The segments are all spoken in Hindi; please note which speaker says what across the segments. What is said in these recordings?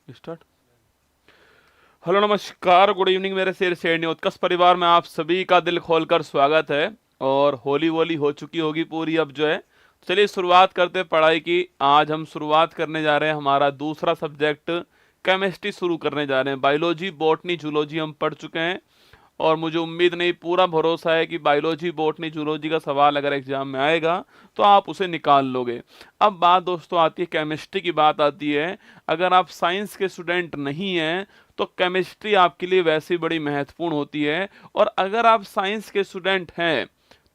Speaker 1: स्टार्ट। हेलो नमस्कार गुड इवनिंग मेरे शेर शेरनी उत्कर्ष परिवार में आप सभी का दिल खोलकर स्वागत है। और होली वोली हो चुकी होगी पूरी अब जो है। चलिए शुरुआत करते हैं पढ़ाई की। आज हम शुरुआत करने जा रहे हैं हमारा दूसरा सब्जेक्ट केमिस्ट्री शुरू करने जा रहे हैं। बायोलॉजी बॉटनी जूलॉजी हम पढ़ चुके हैं और मुझे उम्मीद नहीं पूरा भरोसा है कि बायोलॉजी बॉटनी जूलॉजी का सवाल अगर एग्जाम में आएगा तो आप उसे निकाल लोगे। अब बात दोस्तों आती है केमिस्ट्री की, बात आती है अगर आप साइंस के स्टूडेंट नहीं हैं तो केमिस्ट्री आपके लिए वैसे बड़ी महत्वपूर्ण होती है, और अगर आप साइंस के स्टूडेंट हैं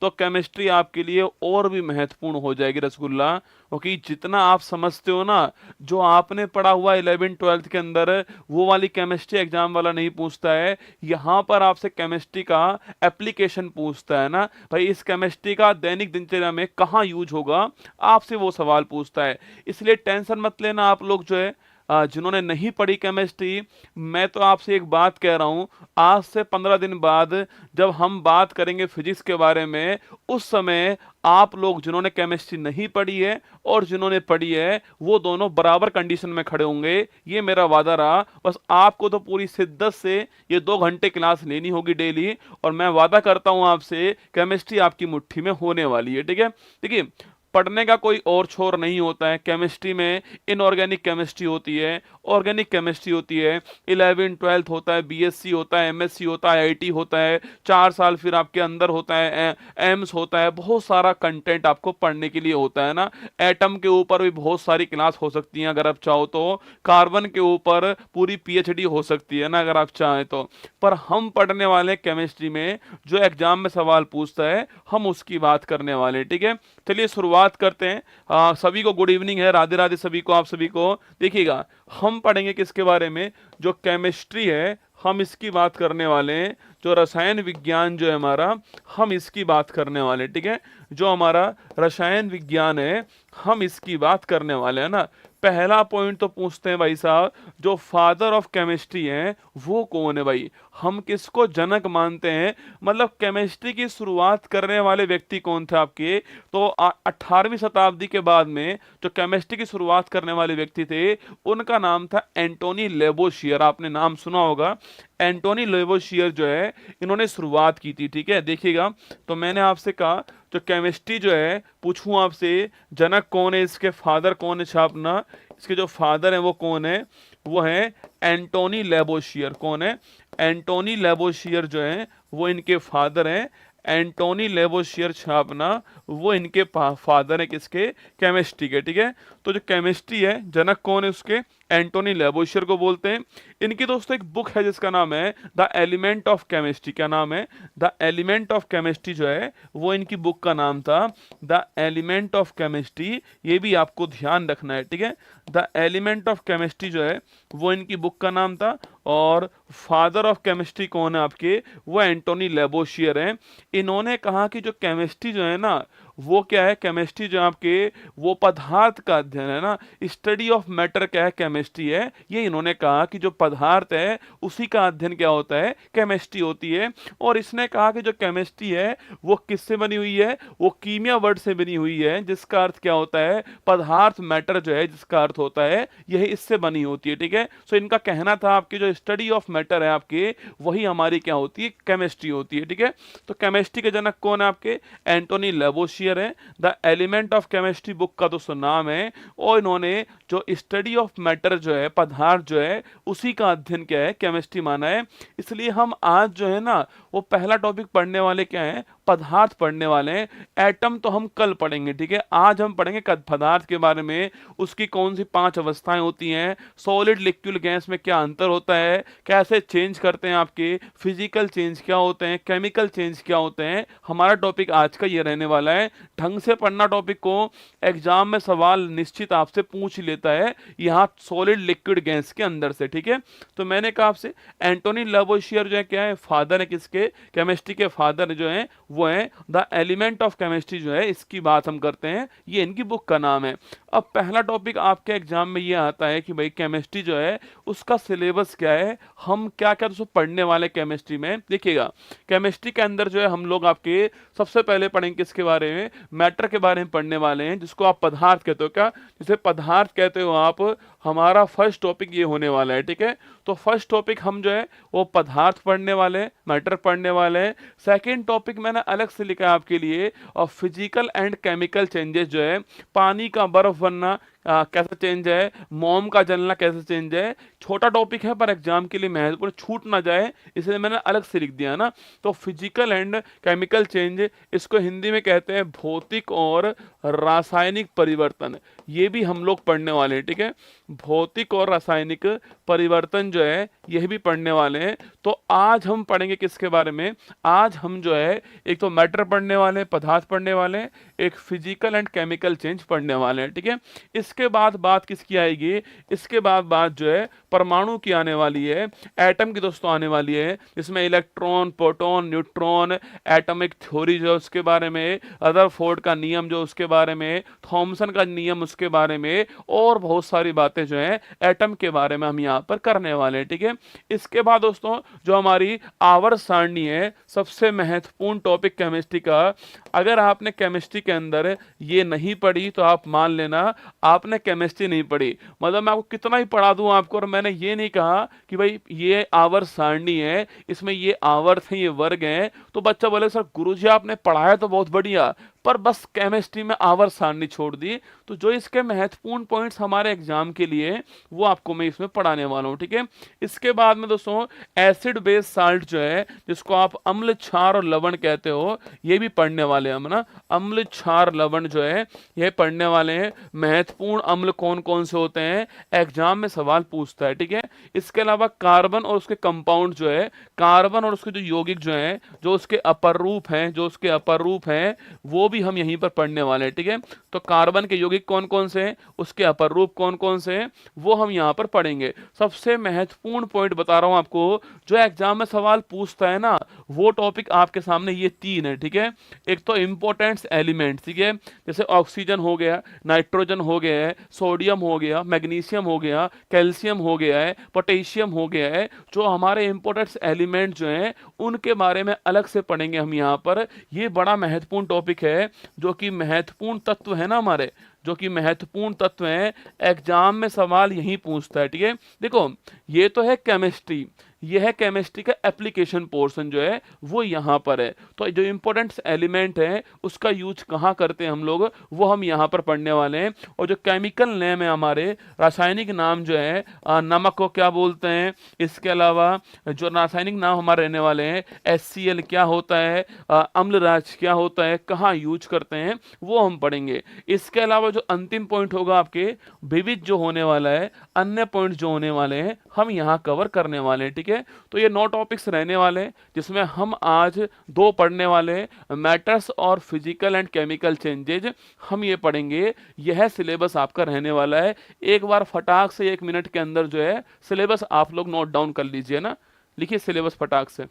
Speaker 1: तो केमिस्ट्री आपके लिए और भी महत्वपूर्ण हो जाएगी रसगुल्ला। क्योंकि जितना आप समझते हो ना, जो आपने पढ़ा हुआ 11th 12th के अंदर वो वाली केमिस्ट्री एग्जाम वाला नहीं पूछता है। यहाँ पर आपसे केमिस्ट्री का एप्लीकेशन पूछता है ना भाई, इस केमिस्ट्री का दैनिक दिनचर्या में कहाँ यूज होगा, आपसे वो सवाल पूछता है। इसलिए टेंशन मत लेना आप लोग जो है जिन्होंने नहीं पढ़ी केमिस्ट्री। मैं तो आपसे एक बात कह रहा हूं, आज से 15 दिन बाद जब हम बात करेंगे फिजिक्स के बारे में, उस समय आप लोग जिन्होंने केमिस्ट्री नहीं पढ़ी है और जिन्होंने पढ़ी है वो दोनों बराबर कंडीशन में खड़े होंगे। ये मेरा वादा रहा। बस आपको तो पूरी शिद्दत से ये 2 घंटे क्लास लेनी होगी डेली, और मैं वादा करता हूं आपसे केमिस्ट्री आपकी मुट्ठी में होने वाली है। ठीक है, देखिए पढ़ने का कोई और छोर नहीं होता है। केमिस्ट्री में इनऑर्गेनिक केमिस्ट्री होती है, ऑर्गेनिक केमिस्ट्री होती है, 11th 12th होता है, बीएससी होता है, एमएससी होता है, आईआईटी होता है, 4 साल फिर आपके अंदर होता है एम्स होता है। बहुत सारा कंटेंट आपको पढ़ने के लिए होता है ना। एटम के ऊपर भी बहुत सारी क्लास हो सकती हैं अगर आप चाहो तो। कार्बन के ऊपर पूरी पीएचडी हो सकती है ना अगर आप चाहें तो। पर हम पढ़ने वाले केमिस्ट्री में जो एग्जाम में सवाल पूछता है हम उसकी बात करने वाले। ठीक है, चलिए शुरुआत करते हैं। सभी को गुड इवनिंग है, राधे राधे सभी को। आप सभी को देखिएगा, हम पढ़ेंगे किसके बारे में, जो केमिस्ट्री है हम इसकी बात करने वाले हैं। जो रसायन विज्ञान जो है हमारा, हम इसकी बात करने वाले हैं। ठीक है, जो हमारा रसायन विज्ञान है हम इसकी बात करने वाले हैं ना। पहला पॉइंट तो पूछते हैं भाई साहब, जो फादर ऑफ केमिस्ट्री है वो कौन है भाई। हम किसको जनक मानते हैं, मतलब केमिस्ट्री की शुरुआत करने वाले व्यक्ति कौन थे आपके। तो 18वीं शताब्दी के बाद में जो केमिस्ट्री की शुरुआत करने वाले व्यक्ति थे उनका नाम था एंटोनी लेबोशियर। आपने नाम सुना होगा, एंटोनी लेबोशियर जो है इन्होंने शुरुआत की थी। ठीक है, देखिएगा तो मैंने आपसे कहा जो केमिस्ट्री जो है पूछूं आपसे, जनक कौन है, इसके फादर कौन है छापना। इसके जो फादर है वो कौन है, वो है एंटोनी लेबोशियर। कौन है, एंटोनी लेबोशियर जो है वो इनके फादर हैं। एंटोनी लेबोशियर छापना, वो इनके फादर है किसके, केमिस्ट्री के। ठीक है, तो जो केमिस्ट्री है जनक कौन है उसके, एंटोनी लेबोशियर को बोलते हैं। इनकी दोस्तों एक बुक है जिसका नाम है द एलिमेंट ऑफ केमिस्ट्री। क्या नाम है, द एलिमेंट ऑफ केमिस्ट्री जो है वो इनकी बुक का नाम था, द एलिमेंट ऑफ केमिस्ट्री। ये भी आपको ध्यान रखना है। ठीक है, द एलिमेंट ऑफ केमिस्ट्री जो है वो इनकी बुक का नाम था। और फादर ऑफ केमिस्ट्री कौन है आपके, वो एंटोनी लेबोशियर हैं। इन्होंने कहा कि जो केमिस्ट्री जो है ना वो क्या है, केमिस्ट्री जो आपके वो पदार्थ का अध्ययन है ना, स्टडी ऑफ मैटर क्या है, केमिस्ट्री है। ये इन्होंने कहा कि जो पदार्थ है उसी का अध्ययन क्या होता है, केमिस्ट्री होती है। और इसने कहा कि जो केमिस्ट्री है वो किससे बनी हुई है, वो कीमिया वर्ड से बनी हुई है, जिसका अर्थ क्या होता है, पदार्थ, मैटर जो है जिसका अर्थ होता है यही इससे बनी होती है। ठीक है, सो इनका कहना था आपकी जो स्टडी ऑफ मैटर है आपके, वही हमारी क्या होती है, केमिस्ट्री होती है। ठीक है, तो केमिस्ट्री के जनक कौन है आपके, एंटोनी लेबोशियर है। The element of chemistry book का दोस्तों नाम है। और इन्होंने जो स्टडी ऑफ मैटर जो है, पदार्थ जो है उसी का अध्ययन क्या है, केमिस्ट्री माना है। इसलिए हम आज जो है ना वो पहला टॉपिक पढ़ने वाले क्या है, पदार्थ पढ़ने वाले हैं। एटम तो हम कल पढ़ेंगे। ठीक है, आज हम पढ़ेंगे पदार्थ के बारे में, उसकी कौन सी 5 अवस्थाएं होती हैं, सॉलिड लिक्विड गैस में क्या अंतर होता है, कैसे चेंज करते हैं आपके, फिजिकल चेंज क्या होते हैं, केमिकल चेंज क्या होते हैं। हमारा टॉपिक आज का ये रहने वाला है। ढंग से पढ़ना टॉपिक को, एग्जाम में सवाल निश्चित आपसे पूछ लेता है यहाँ सॉलिड लिक्विड गैस के अंदर से। ठीक है, तो मैंने कहा आपसे एंटोनी लेबोशियर जो है क्या है, फादर है किसके, केमिस्ट्री के फादर जो है वो है द एलिमेंट ऑफ केमिस्ट्री जो है, इसकी बात हम करते हैं, ये इनकी बुक का नाम है। अब पहला टॉपिक आपके एग्जाम में ये आता है कि भाई केमिस्ट्री जो है उसका सिलेबस क्या है, हम क्या क्या तो पढ़ने वाले केमिस्ट्री में। देखिएगा केमिस्ट्री के अंदर जो है हम लोग आपके सबसे पहले पढ़ेंगे किसके बारे में, मैटर के बारे में पढ़ने वाले हैं, जिसको आप पदार्थ कहते हो। क्या जिसे पदार्थ कहते हो आप, हमारा फर्स्ट टॉपिक ये होने वाला है, ठीक है। तो फर्स्ट टॉपिक हम जो है वो पदार्थ पढ़ने वाले हैं, मैटर पढ़ने वाले हैं। सेकंड टॉपिक मैंने अलग से लिखा है आपके लिए, और फिजिकल एंड केमिकल चेंजेस जो है, पानी का बर्फ बनना कैसे चेंज है, मोम का जलना कैसे चेंज है। छोटा टॉपिक है पर एग्जाम के लिए महत्वपूर्ण, छूट ना जाए इसलिए मैंने अलग से लिख दिया ना। तो फिजिकल एंड केमिकल चेंज, इसको हिंदी में कहते हैं भौतिक और रासायनिक परिवर्तन, ये भी हम लोग पढ़ने वाले हैं, ठीक है। भौतिक और रासायनिक परिवर्तन जो है यह भी पढ़ने वाले हैं। तो आज हम पढ़ेंगे किसके बारे में, आज हम जो है एक तो मैटर पढ़ने वाले हैं, पदार्थ पढ़ने वाले हैं, एक फिजिकल एंड केमिकल चेंज पढ़ने वाले हैं, ठीक है। इसके बाद बात किसकी आएगी, इसके बाद बात जो है परमाणु की आने वाली है, एटम की दोस्तों आने वाली है, जिसमें electron, proton, neutron, atomic theory जो उसके बारे में, रदरफोर्ड का नियम जो उसके बारे में, थॉमसन का नियम उसके बारे में, और बहुत सारी बातें जो है एटम के बारे में हम यहाँ पर करने वाले हैं, ठीक है। इसके बाद दोस्तों जो हमारी आवर्त सारणी है, सबसे महत्वपूर्ण टॉपिक केमिस्ट्री का, अगर आपने केमिस्ट्री के अंदर ये नहीं पढ़ी तो आप मान लेना आपने केमिस्ट्री नहीं पढ़ी। मतलब मैं आपको कितना ही पढ़ा दूं आपको, और मैंने ये नहीं कहा कि भाई ये आवर्त सारणी है, इसमें ये आवर्त है, ये वर्ग हैं, तो बच्चा बोले सर गुरुजी आपने पढ़ाया तो बहुत बढ़िया, पर बस केमिस्ट्री में आवर्त सारणी छोड़ दी। तो जो इसके महत्वपूर्ण पॉइंट्स हमारे एग्जाम के लिए, वो आपको मैं इसमें पढ़ाने वाला हूँ, ठीक है। इसके बाद में दोस्तों एसिड बेस साल्ट जो है, जिसको आप अम्ल, क्षार और लवण कहते हो, ये भी पढ़ने वाले हम ना। अम्ल, क्षार, लवण जो है ये पढ़ने वाले हैं। महत्वपूर्ण अम्ल कौन कौन से होते हैं, एग्जाम में सवाल पूछता है, ठीक है। इसके अलावा कार्बन और उसके कंपाउंड जो है, कार्बन और उसके जो यौगिक जो है, जो उसके अपर रूप हैं, जो उसके अपर रूप हैं, वो भी हम यहीं पर पढ़ने वाले हैं, ठीक है। तो कार्बन के यौगिक कौन कौन से हैं, उसके अपर रूप कौन कौन से हैं, वो हम यहां पर पढ़ेंगे। सबसे महत्वपूर्ण पॉइंट बता रहा हूं आपको, जो एग्जाम में सवाल पूछता है ना, वो टॉपिक आपके सामने ये तीन है, ठीक है। एक तो इंपॉर्टेंस एलिमेंट, ठीक है, जैसे ऑक्सीजन हो गया, नाइट्रोजन हो गया है, सोडियम हो गया, मैग्नीशियम हो गया, कैल्शियम हो गया है, पोटेशियम हो गया है। जो हमारे इंपॉर्टेंस एलिमेंट जो हैं उनके बारे में अलग से पढ़ेंगे हम यहाँ पर। ये बड़ा महत्वपूर्ण टॉपिक है, जो कि महत्वपूर्ण तत्व है ना हमारे, जो कि महत्वपूर्ण तत्व हैं, एग्जाम में सवाल यही पूछता है, ठीक है। देखो ये तो है केमिस्ट्री, यह है केमिस्ट्री का एप्लीकेशन पोर्शन जो है वो यहाँ पर है। तो जो इंपॉर्टेंट एलिमेंट है उसका यूज कहाँ करते हैं हम लोग, वो हम यहाँ पर पढ़ने वाले हैं। और जो केमिकल नेम है हमारे, रासायनिक नाम जो है, नमक को क्या बोलते हैं, इसके अलावा जो रासायनिक नाम हमारे रहने वाले हैं, HCl क्या होता है, अम्लराज क्या होता है, कहाँ यूज करते हैं, वो हम पढ़ेंगे। इसके अलावा जो अंतिम पॉइंट होगा आपके, विविध जो होने वाला है, अन्य पॉइंट जो होने वाले हैं, हम यहाँ कवर करने वाले हैं, ठीक है। तो ये 9 टॉपिक्स रहने वाले हैं, जिसमें हम आज 2 पढ़ने वाले हैं, मैटर्स और फिजिकल एंड केमिकल चेंजेज, हम ये पढ़ेंगे। यह सिलेबस आपका रहने वाला है। एक बार फटाक से 1 मिनट के अंदर जो है सिलेबस आप लोग नोट डाउन कर लीजिए ना, लिखिए सिलेबस फटाक से।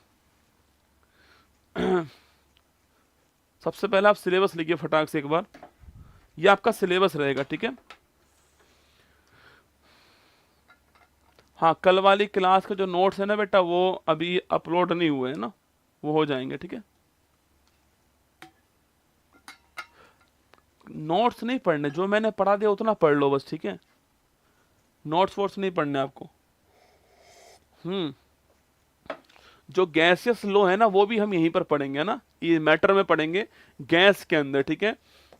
Speaker 1: सबसे पहले आप सिलेबस लिखिए फटाक से एक बार, ये आपका सिलेबस रहेगा, ठीक है। हाँ, कल वाली क्लास के जो नोट्स है ना बेटा, वो अभी अपलोड नहीं हुए हैं ना, वो हो जाएंगे, ठीक है। नोट्स नहीं पढ़ने, जो मैंने पढ़ा दिया उतना पढ़ लो बस, ठीक है। नोट्स वोट्स नहीं पढ़ने आपको। जो गैसियस लो है ना, वो भी हम यहीं पर पढ़ेंगे ना, ये मैटर में पढ़ेंगे, गैस के अंदर, ठीक है।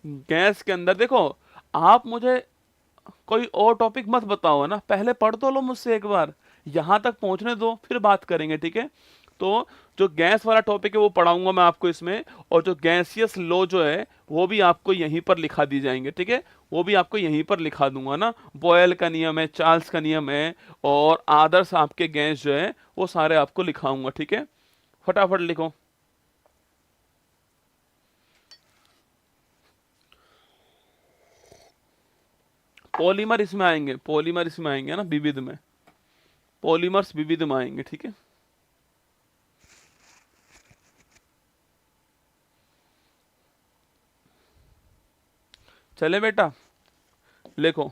Speaker 1: गैस के अंदर देखो, आप मुझे कोई और टॉपिक मत बताओ ना, पहले पढ़ तो लो मुझसे एक बार, यहां तक पहुंचने दो, फिर बात करेंगे, ठीक है। तो जो गैस वाला टॉपिक है वो पढ़ाऊंगा मैं आपको इसमें, और जो गैसियस लॉ जो है वो भी आपको यहीं पर लिखा दी जाएंगे, ठीक है। वो भी आपको यहीं पर लिखा दूंगा ना। बॉयल का नियम है, चार्ल्स का नियम है, और आदर्श आपके गैस जो है वो सारे आपको लिखाऊंगा, ठीक है। फटाफट लिखो। पॉलीमर इसमें आएंगे, पॉलीमर इसमें आएंगे ना, विविध में, पॉलीमर्स विविध में आएंगे, ठीक है। चले बेटा, लिखो,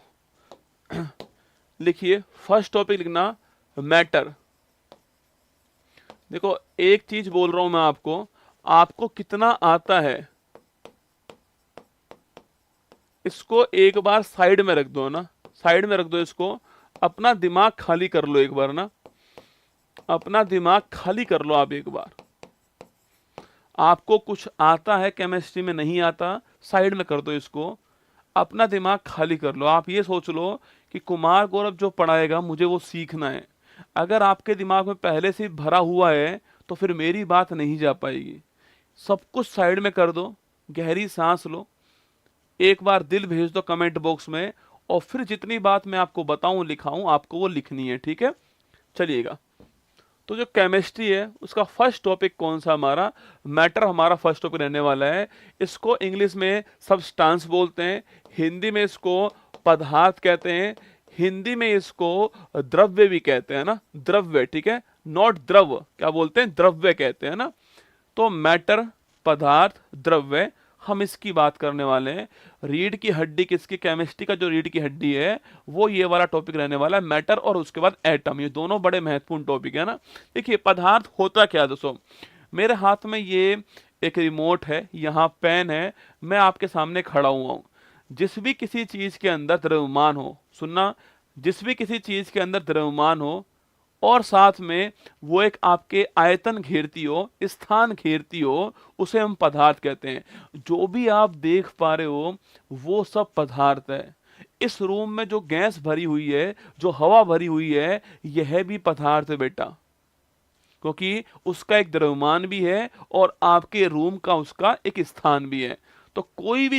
Speaker 1: लिखिए फर्स्ट टॉपिक लिखना मैटर। देखो एक चीज बोल रहा हूं मैं आपको, आपको कितना आता है इसको एक बार साइड में रख दो ना, साइड में रख दो इसको, अपना दिमाग खाली कर लो एक बार ना, अपना दिमाग खाली कर लो आप एक बार। आपको कुछ आता है केमिस्ट्री में, नहीं आता, साइड में कर दो इसको, अपना दिमाग खाली कर लो। आप ये सोच लो कि कुमार गौरव जो पढ़ाएगा मुझे वो सीखना है। अगर आपके दिमाग में पहले से ही भरा हुआ है तो फिर मेरी बात नहीं जा पाएगी। सब कुछ साइड में कर दो, गहरी सांस लो, एक बार दिल भेज दो कमेंट बॉक्स में, और फिर जितनी बात मैं आपको बताऊं लिखाऊं आपको वो लिखनी है, ठीक है। चलिएगा, तो जो केमिस्ट्री है उसका फर्स्ट टॉपिक कौन सा, हमारा मैटर हमारा फर्स्ट टॉपिक रहने वाला है। इसको इंग्लिश में सब्सटेंस बोलते हैं, हिंदी में इसको पदार्थ कहते हैं, हिंदी में इसको द्रव्य भी कहते हैं ना, द्रव्य, ठीक है, नॉट द्रव, क्या बोलते हैं, द्रव्य कहते हैं ना। तो मैटर, पदार्थ, द्रव्य, हम इसकी बात करने वाले हैं। रीढ़ की हड्डी किसकी, केमिस्ट्री का जो रीढ़ की हड्डी है वो ये वाला टॉपिक रहने वाला है, मैटर, और उसके बाद एटम। ये दोनों बड़े महत्वपूर्ण टॉपिक है ना। देखिए पदार्थ होता क्या है दोस्तों, मेरे हाथ में ये एक रिमोट है, यहाँ पेन है, मैं आपके सामने खड़ा हुआ हूँ। जिस भी किसी चीज के अंदर द्रव्यमान हो, सुनना, जिस भी किसी चीज के अंदर द्रव्यमान हो और साथ में वो एक आपके आयतन घेरती हो, स्थान घेरती हो, उसे हम पदार्थ कहते हैं। जो भी आप देख पा रहे हो वो सब पदार्थ है। इस रूम में जो गैस भरी हुई है, जो हवा भरी हुई है, यह भी पदार्थ है बेटा, क्योंकि उसका एक द्रव्यमान भी है और आपके रूम का उसका एक स्थान भी है। तो कोई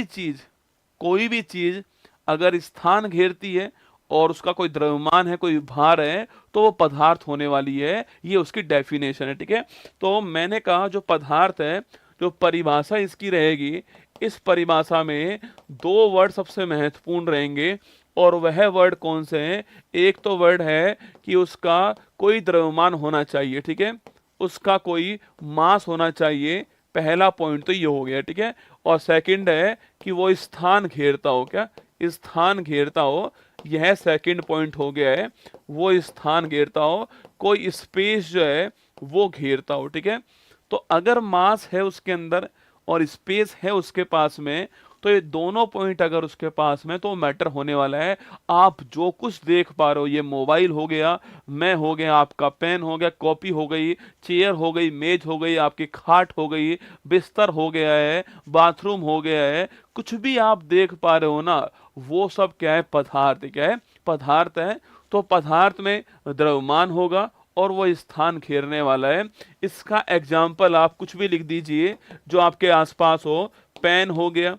Speaker 1: भी चीज अगर स्थान घेरती है और उसका कोई द्रव्यमान है, कोई भार है, तो वो पदार्थ होने वाली है। ये उसकी डेफिनेशन है, ठीक है। तो मैंने कहा जो पदार्थ है, जो परिभाषा इसकी रहेगी, इस परिभाषा में दो वर्ड सबसे महत्वपूर्ण रहेंगे, और वह वर्ड कौन से हैं। एक तो वर्ड है कि उसका कोई द्रव्यमान होना चाहिए, ठीक है, उसका कोई मास होना चाहिए, पहला पॉइंट तो ये हो गया, ठीक है। और सेकंड है कि वो स्थान घेरता हो, क्या स्थान घेरता हो, यह सेकंड पॉइंट हो गया है, वो स्थान घेरता हो, कोई स्पेस जो है वो घेरता हो, ठीक है। तो अगर मास है उसके अंदर और स्पेस है उसके पास में, तो ये दोनों पॉइंट अगर उसके पास में, तो मैटर होने वाला है। आप जो कुछ देख पा रहे हो, ये मोबाइल हो गया, मैं हो गया, आपका पेन हो गया, कॉपी हो गई, चेयर हो गई, मेज हो गई, आपकी खाट हो गई, बिस्तर हो गया है, बाथरूम हो गया है, कुछ भी आप देख पा रहे हो ना, वो सब क्या है, पदार्थ, क्या है, पदार्थ है। तो पदार्थ में द्रव्यमान होगा और वो स्थान घेरने वाला है। इसका एग्जाम्पल आप कुछ भी लिख दीजिए जो आपके आसपास हो। पेन हो गया,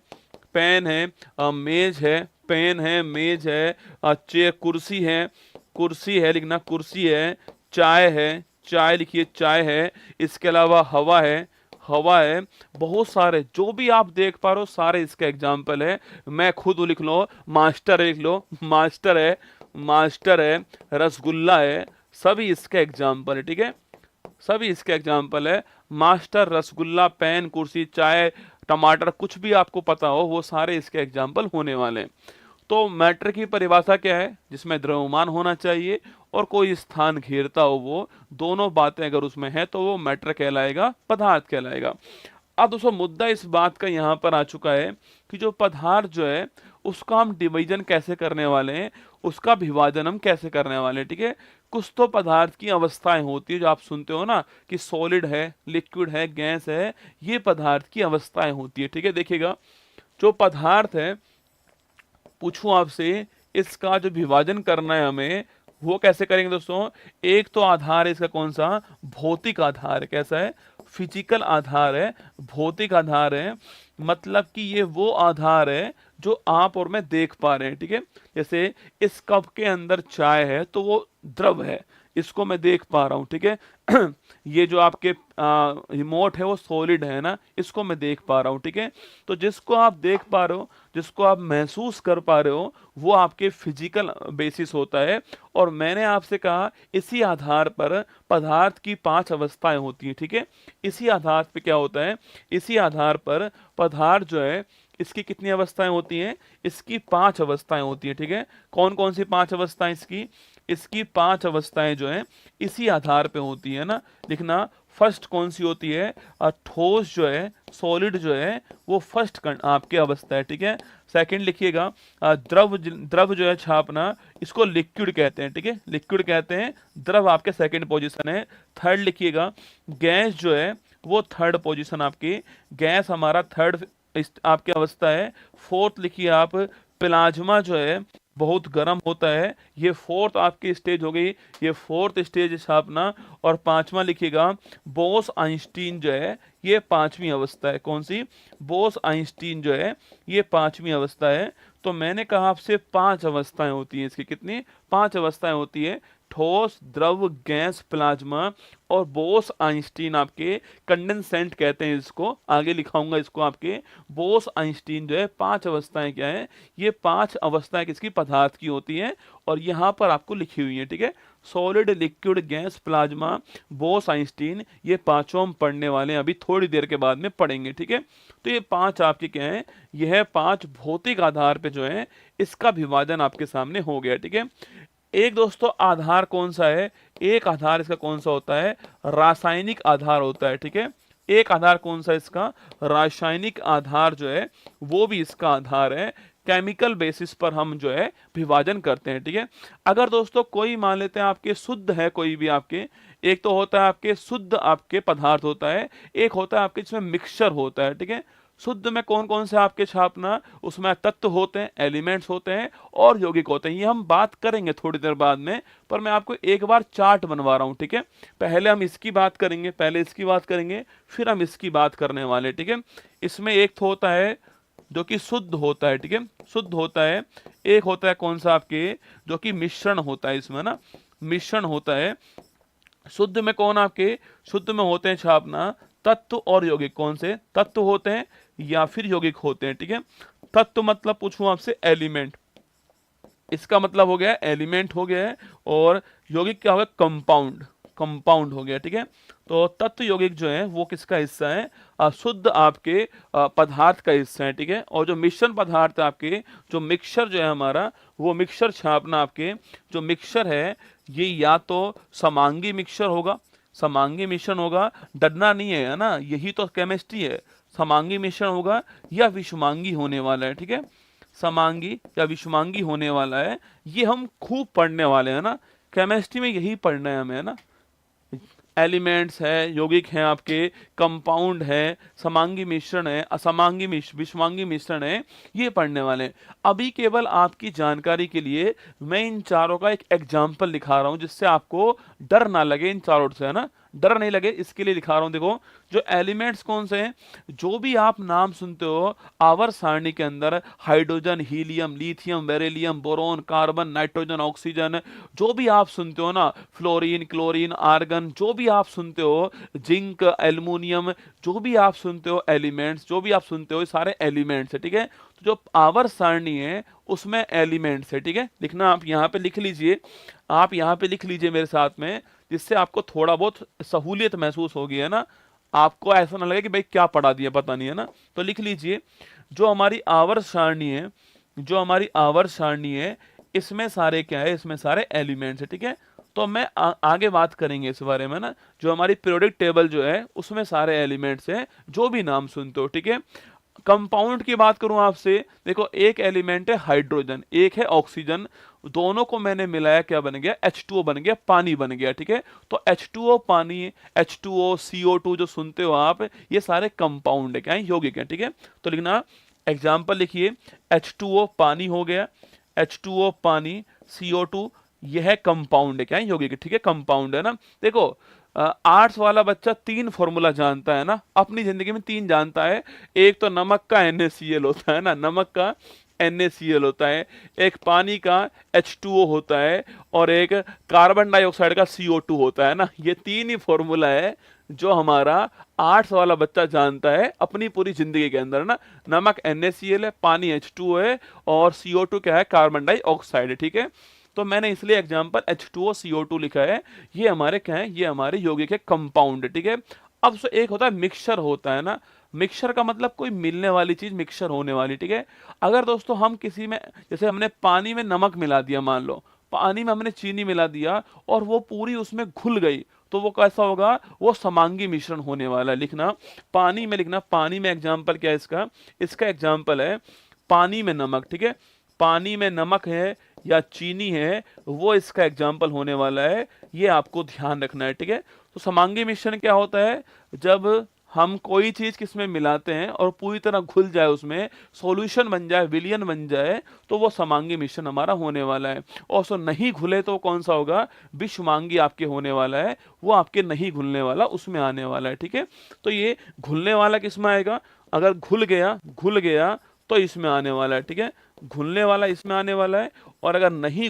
Speaker 1: पेन है, मेज है, पेन है, मेज है, चेयर, कुर्सी है, कुर्सी है लिखना, कुर्सी है, चाय है, चाय लिखिए, चाय है, इसके अलावा हवा है, हवा है, बहुत सारे जो भी आप देख पा रहे हो सारे इसके एग्जाम्पल है। मैं खुद लिख लो, मास्टर लिख लो, मास्टर है, मास्टर है, रसगुल्ला है, सभी इसके एग्जाम्पल है, ठीक है, सभी इसके एग्जाम्पल है। मास्टर, रसगुल्ला, पेन, कुर्सी, चाय, टमाटर, कुछ भी आपको पता हो वो सारे इसके एग्जाम्पल होने वाले हैं। तो मैटर की परिभाषा क्या है, जिसमें द्रव्यमान होना चाहिए और कोई स्थान घेरता हो, वो दोनों बातें अगर उसमें है तो वो मैटर कहलाएगा, पदार्थ कहलाएगा। अब दोस्तों मुद्दा इस बात का यहाँ पर आ चुका है कि जो पदार्थ जो है उसका हम डिवीजन कैसे करने वाले हैं, उसका विभाजन हम कैसे करने वाले हैं, ठीक है। कुछ तो पदार्थ की अवस्थाएं होती है, जो आप सुनते हो ना कि सॉलिड है, लिक्विड है, गैस है, ये पदार्थ की अवस्थाएं होती है, ठीक है। देखिएगा जो पदार्थ है, पूछूं आपसे, इसका जो विभाजन करना है हमें, वो कैसे करेंगे दोस्तों। एक तो आधार है इसका, कौन सा, भौतिक आधार है, कैसा है, फिजिकल आधार है, भौतिक आधार है, मतलब कि ये वो आधार है जो आप और मैं देख पा रहे हैं, ठीक है। जैसे इस कप के अंदर चाय है तो वो द्रव है, इसको मैं देख पा रहा हूँ, ठीक है। ये जो आपके रिमोट है वो सॉलिड है ना, इसको मैं देख पा रहा हूँ, ठीक है। तो जिसको आप देख पा रहे हो, जिसको आप महसूस कर पा रहे हो, वो आपके फिजिकल बेसिस होता है। और मैंने आपसे कहा इसी आधार पर पदार्थ की 5 अवस्थाएं होती हैं, ठीक है। इसी आधार पे क्या होता है, इसी आधार पर पदार्थ जो है इसकी कितनी अवस्थाएं होती हैं? इसकी 5 अवस्थाएं होती हैं, ठीक है। कौन कौन सी 5 अवस्थाएं इसकी? इसकी 5 अवस्थाएं जो हैं इसी आधार पे होती है ना, लिखना। फर्स्ट कौन सी होती है? ठोस जो है, सॉलिड जो है, वो फर्स्ट आपके अवस्था है, ठीक है। सेकंड लिखिएगा, द्रव जो है छापना, इसको लिक्विड कहते हैं, ठीक है, लिक्विड कहते हैं। द्रव आपके सेकंड पोजीशन है। थर्ड लिखिएगा, गैस जो है वो थर्ड पोजीशन आपकी, गैस हमारा थर्ड आपकी अवस्था है। फोर्थ लिखिए आप, प्लाज्मा जो है बहुत गर्म होता है, ये फोर्थ आपकी स्टेज हो गई, ये फोर्थ स्टेज छापना। और पांचवा लिखिएगा, बोस आइंस्टीन जो है, ये पांचवी अवस्था है। कौन सी? बोस आइंस्टीन जो है ये पांचवी अवस्था है। तो मैंने कहा आपसे 5 अवस्थाएं होती हैं इसकी। कितनी? 5 अवस्थाएं होती है। ठोस, द्रव, गैस, प्लाज्मा और बोस आइंस्टीन आपके कंडेंसेंट कहते हैं इसको, आगे लिखाऊंगा इसको आपके। बोस आइंस्टीन जो है 5 अवस्थाएं क्या है? ये 5 अवस्थाएं किसकी? पदार्थ की होती हैं और यहाँ पर आपको लिखी हुई है, ठीक है। Solid, liquid, gas, plasma, Bose Einstein, ये पांचों हम पढ़ने वाले हैं, अभी थोड़ी देर के बाद में पढ़ेंगे, ठीक है। तो ये 5 आपके क्या है? यह 5 भौतिक आधार पे जो है इसका विभाजन आपके सामने हो गया, ठीक है। एक दोस्तों आधार कौन सा है? एक आधार इसका कौन सा होता है? रासायनिक आधार होता है, ठीक है। एक आधार कौन सा इसका? रासायनिक आधार जो है वो भी इसका आधार है। केमिकल बेसिस पर हम जो है विभाजन करते हैं, ठीक है। अगर दोस्तों कोई मान लेते हैं आपके शुद्ध है, कोई भी आपके, एक तो होता है आपके शुद्ध आपके पदार्थ होता है, एक होता है आपके जिसमें मिक्सचर होता है, ठीक है। शुद्ध में कौन कौन से आपके छापना? उसमें तत्व होते हैं, एलिमेंट्स होते हैं और यौगिक होते हैं। ये हम बात करेंगे थोड़ी देर बाद में, पर मैं आपको एक बार चार्ट बनवा रहा हूं, ठीक है। पहले हम इसकी बात करेंगे, पहले इसकी बात करेंगे, फिर हम इसकी बात करने वाले, ठीक है। इसमें एक तो होता है जो कि शुद्ध होता है, ठीक है, शुद्ध होता है। एक होता है कौन सा आपके? जो कि मिश्रण होता है, इसमें ना मिश्रण होता है। शुद्ध में कौन आपके? शुद्ध में होते हैं छापना तत्व और यौगिक। कौन से तत्व होते हैं या फिर यौगिक होते हैं, ठीक है। तत्व मतलब पूछूं आपसे एलिमेंट, इसका मतलब हो गया एलिमेंट हो गया है। और यौगिक क्या होगा? कंपाउंड, कंपाउंड हो गया, ठीक है। तो तत्व यौगिक जो है वो किसका हिस्सा है? शुद्ध आपके पदार्थ का हिस्सा है, ठीक है। और जो मिश्रण पदार्थ आपके, जो मिक्सचर जो है हमारा, वो मिक्सचर छापना आपके जो मिक्सचर है ये या तो समांगी मिक्सचर होगा, समांगी मिश्रण होगा, डरना नहीं है ना, यही तो केमिस्ट्री है। समांगी मिश्रण होगा या विषमांगी होने वाला है, ठीक है। समांगी या विषमांगी होने वाला है, ये हम खूब पढ़ने वाले हैं ना, केमिस्ट्री में यही पढ़ना है हमें, है ना। एलिमेंट्स है, यौगिक हैं आपके, कंपाउंड है, समांगी मिश्रण है, असमांगी विषमांगी मिश्रण है, ये पढ़ने वाले हैं। अभी केवल आपकी जानकारी के लिए मैं इन चारों का एक एग्जाम्पल लिखा रहा हूं, जिससे आपको डर ना लगे इन चारों से, है ना, डर नहीं लगे, इसके लिए लिखा रहा हूं। देखो जो एलिमेंट्स कौन से हैं, जो भी आप नाम सुनते हो आवर्त सारणी के अंदर, hydrogen, helium, lithium, beryllium, boron, carbon, nitrogen, oxygen, जो भी आप सुनते हो ना, फ्लोरीन, क्लोरीन, आर्गन, जो भी आप सुनते हो, जिंक, एल्युमिनियम, जो भी आप सुनते हो एलिमेंट्स, जो भी आप सुनते हो, ये सारे एलिमेंट्स है, ठीक है। तो जो आवर्त सारणी है उसमें एलिमेंट्स है, ठीक है। लिखना आप यहाँ पे लिख लीजिए, आप यहाँ पे लिख लीजिए मेरे साथ में, जिससे आपको थोड़ा बहुत सहूलियत महसूस होगी, है ना। आपको ऐसा ना लगे कि भाई क्या पढ़ा दिया पता नहीं, है ना। तो लिख लीजिए, जो हमारी आवर्त सारणी है, जो हमारी आवर्त सारणी है, इसमें सारे क्या है? इसमें सारे एलिमेंट्स है, ठीक है। तो मैं आगे बात करेंगे इस बारे में ना। जो हमारी पीरियोडिक टेबल जो है उसमें सारे एलिमेंट्स हैं, जो भी नाम सुनते हो, ठीक है। कंपाउंड की बात करूं आपसे, देखो एक एलिमेंट है हाइड्रोजन, एक है ऑक्सीजन, दोनों को मैंने मिलाया, क्या बन गया? H2O बन गया, पानी बन गया, ठीक है। तो H2O पानी, H2O, CO2 जो सुनते हो आप, ये सारे कंपाउंड है, क्या है? यौगिक है, ठीक है। तो लिखना, एग्जाम्पल लिखिए, H2O पानी हो गया, H2O पानी, CO2 यह है कंपाउंड है, क्या है? यौगिक है, ठीक है, कंपाउंड है ना। देखो आर्ट्स वाला बच्चा 3 फॉर्मूला जानता है ना, अपनी जिंदगी में 3 जानता है। एक तो नमक का NaCl होता है ना, नमक का NaCl होता है, एक पानी का H2O होता है, और एक कार्बन डाइऑक्साइड का CO2 होता है ना। ये 3 ही फॉर्मूला है जो हमारा आर्ट्स वाला बच्चा जानता है अपनी पूरी जिंदगी के अंदर ना। नमक NaCl है, पानी H2O है, और CO2 क्या है? कार्बन डाइऑक्साइड है, ठीक है। तो मैंने इसलिए एग्जांपल H2O CO2 लिखा है। ये हमारे क्या है? ये हमारे यौगिक है, कंपाउंड, ठीक है। अब एक होता है मिक्सचर होता है ना, मिक्सचर का मतलब कोई मिलने वाली चीज, मिक्सचर होने वाली, ठीक है। अगर दोस्तों हम किसी में, जैसे हमने पानी में नमक मिला दिया, मान लो पानी में हमने चीनी मिला दिया और वो पूरी उसमें घुल गई, तो वो कैसा होगा, वो समांगी मिश्रण होने वाला है। लिखना पानी में, लिखना पानी में। एग्जाम्पल क्या है इसका, इसका एग्जाम्पल है पानी में नमक, ठीक है। पानी में नमक है या चीनी है, वो इसका एग्जाम्पल होने वाला है, ये आपको ध्यान रखना है, ठीक है। तो समांगी मिश्रण क्या होता है, जब हम कोई चीज किसमें मिलाते हैं और पूरी तरह घुल जाए, उसमें सॉल्यूशन बन जाए, विलियन बन जाए, तो वो समांगी मिश्रण हमारा होने वाला है। और सो नहीं घुले तो कौन सा होगा, विषमांगी आपके होने वाला है, वो आपके नहीं घुलने वाला उसमें आने वाला है, ठीक है। तो ये घुलने वाला किसमें आएगा, अगर घुल गया तो इसमें आने वाला है, ठीक है। घुलने वाला इसमें आने वाला है, और अगर नहीं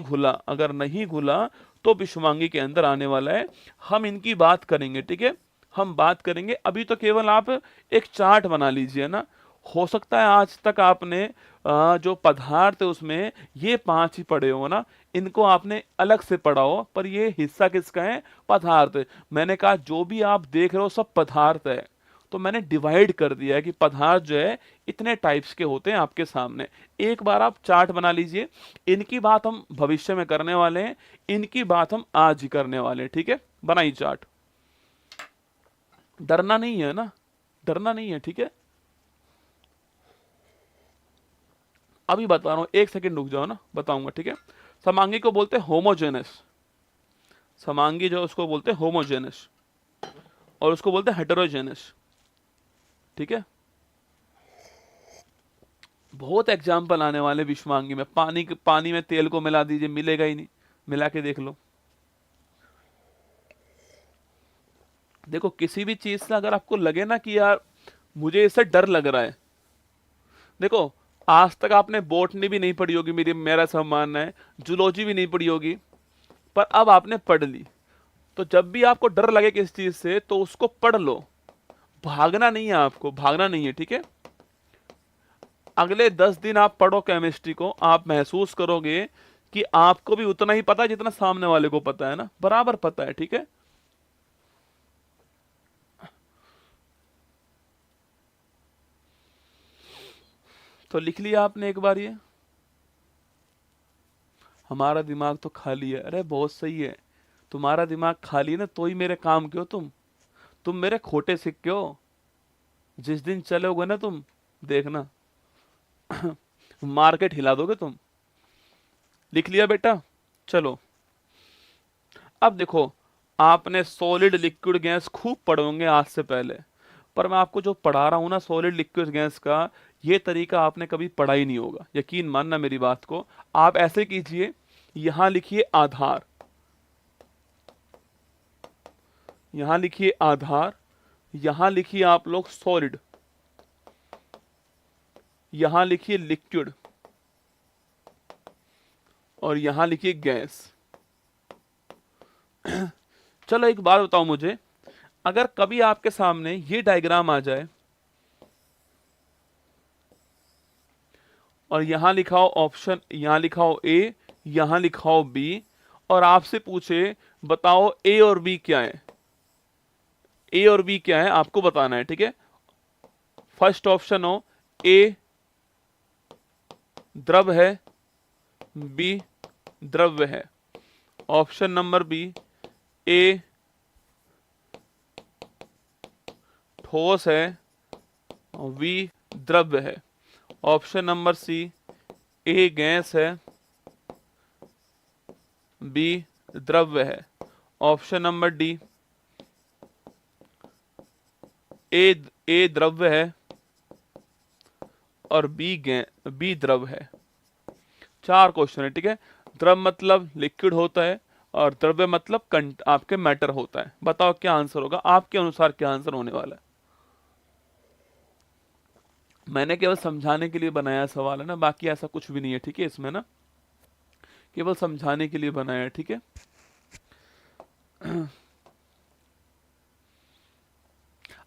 Speaker 1: घुला तो विषमांगी के अंदर आने वाला है। हम इनकी बात करेंगे, ठीक है, हम बात करेंगे। अभी तो केवल आप एक चार्ट बना लीजिए ना। हो सकता है आज तक आपने जो पदार्थ है उसमें ये 5 ही पढ़े हो ना, इनको आपने अलग से पढ़ा हो, पर ये हिस्सा किसका है, पदार्थ। मैंने कहा जो भी आप देख रहे हो सब पदार्थ है, तो मैंने डिवाइड कर दिया है कि पदार्थ जो है इतने टाइप्स के होते हैं आपके सामने। एक बार आप चार्ट बना लीजिए। इनकी बात हम भविष्य में करने वाले हैं, इनकी बात हम आज ही करने वाले हैं, ठीक है। बनाइए चार्ट, डरना नहीं है ना, डरना नहीं है, ठीक है। अभी बता रहा हूं, 1 सेकंड रुक जाओ ना, बताऊंगा, ठीक है। समांगी को बोलते हैं होमोजेनस, समांगी जो उसको बोलते हैं होमोजेनस, और उसको बोलते हैं हेटेरोजेनस, ठीक है। बहुत एग्जाम्पल आने वाले विषमांगी में। पानी में तेल को मिला दीजिए, मिलेगा ही नहीं, मिला के देख लो। देखो किसी भी चीज से अगर आपको लगे ना कि यार मुझे इससे डर लग रहा है, देखो आज तक आपने बॉटनी भी नहीं पढ़ी होगी, मेरा सब मानना है, जूलॉजी भी नहीं पढ़ी होगी, पर अब आपने पढ़ ली, तो जब भी आपको डर लगे किस चीज से तो उसको पढ़ लो। भागना नहीं है, आपको भागना नहीं है, ठीक है। अगले 10 दिन आप पढ़ो केमिस्ट्री को, आप महसूस करोगे कि आपको भी उतना ही पता है जितना सामने वाले को पता है ना, बराबर पता है, ठीक है। तो लिख लिया आपने एक बार ये, हमारा दिमाग तो खाली है। अरे बहुत सही है, तुम्हारा दिमाग खाली है ना, तो ही मेरे काम के हो तुम मेरे खोटे सिक्के हो। जिस दिन चलोगे ना तुम, देखना मार्केट हिला दोगे तुम। लिख लिया बेटा, चलो। अब देखो, आपने सॉलिड लिक्विड गैस खूब पढ़े होंगे आज से पहले, पर मैं आपको जो पढ़ा रहा हूं ना सॉलिड लिक्विड गैस का, ये तरीका आपने कभी पढ़ा ही नहीं होगा, यकीन मानना मेरी बात को। आप ऐसे कीजिए, यहां लिखिए आधार, यहां लिखिए आधार, यहां लिखिए आप लोग सॉलिड, यहां लिखिए लिक्विड, और यहां लिखिए गैस। चलो एक बात बताओ मुझे, अगर कभी आपके सामने ये डायग्राम आ जाए और यहां लिखा हो ऑप्शन, यहां लिखा हो ए, यहां लिखा हो बी, और आपसे पूछे बताओ ए और बी क्या है, ए और बी क्या है आपको बताना है, ठीक है। फर्स्ट ऑप्शन हो ए द्रव है, बी द्रव्य है। ऑप्शन नंबर बी ए ठोस है, वी द्रव्य है। ऑप्शन नंबर सी ए गैस है, बी द्रव्य है। ऑप्शन नंबर डी ए द्रव्य है और बी द्रव है। 4 क्वेश्चन है, ठीक है। द्रव मतलब लिक्विड होता है और द्रव्य मतलब आपके मैटर होता है। बताओ क्या आंसर होगा, आपके अनुसार क्या आंसर होने वाला है। मैंने केवल समझाने के लिए बनाया सवाल है ना, बाकी ऐसा कुछ भी नहीं है, ठीक है। इसमें ना केवल समझाने के लिए बनाया है, ठीक है।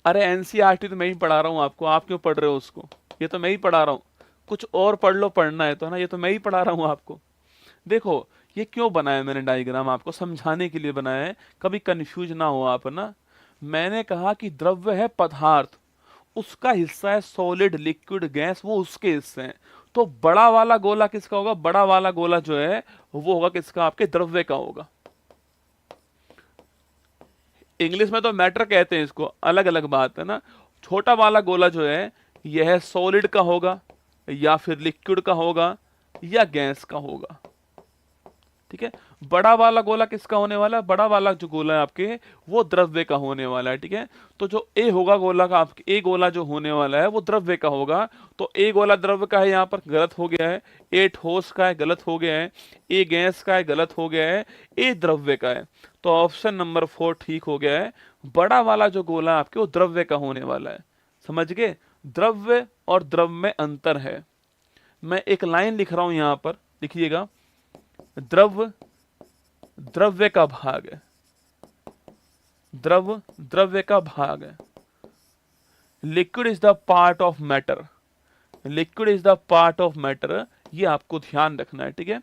Speaker 1: अरे एनसीईआरटी तो मैं ही पढ़ा रहा हूँ आपको, आप क्यों पढ़ रहे हो उसको, ये तो मैं ही पढ़ा रहा हूँ। कुछ और पढ़ लो, पढ़ना है तो ना, ये तो मैं ही पढ़ा रहा हूँ आपको। देखो ये क्यों बनाया मैंने डायग्राम, आपको समझाने के लिए बनाया है, कभी कंफ्यूज ना हो आप ना। मैंने कहा कि द्रव्य है पदार्थ, उसका हिस्सा है सॉलिड, लिक्विड, गैस, वो उसके हिस्से हैं। तो बड़ा वाला गोला किसका होगा? बड़ा वाला गोला जो है वो होगा किसका? आपके द्रव्य का होगा। इंग्लिश में तो मैटर कहते हैं इसको, अलग अलग बात है ना। छोटा वाला गोला जो है यह सॉलिड का होगा, या फिर लिक्विड का होगा, या गैस का होगा। ठीक है, बड़ा वाला गोला किसका होने वाला है? बड़ा वाला जो गोला है आपके वो द्रव्य का होने वाला है। ठीक है, तो जो ए होगा गोला का, आपके ए गोला जो होने वाला है वो द्रव्य का होगा। तो ए गोला द्रव्य का है, यहाँ पर गलत हो गया है। ए ठोस का है, गलत हो गया है। ए गैस का है, गलत हो गया है। ए द्रव्य का है। तो ऑप्शन नंबर 4 ठीक हो गया है। बड़ा वाला जो गोला है आपके वो द्रव्य का होने वाला है। समझ गए? द्रव्य और द्रव में अंतर है। मैं एक लाइन लिख रहा हूं यहां पर, लिखिएगा। द्रव्य का भाग है, द्रव्य का भाग है। Liquid is the part of matter, liquid is the part of matter, ये आपको ध्यान रखना है। ठीक है,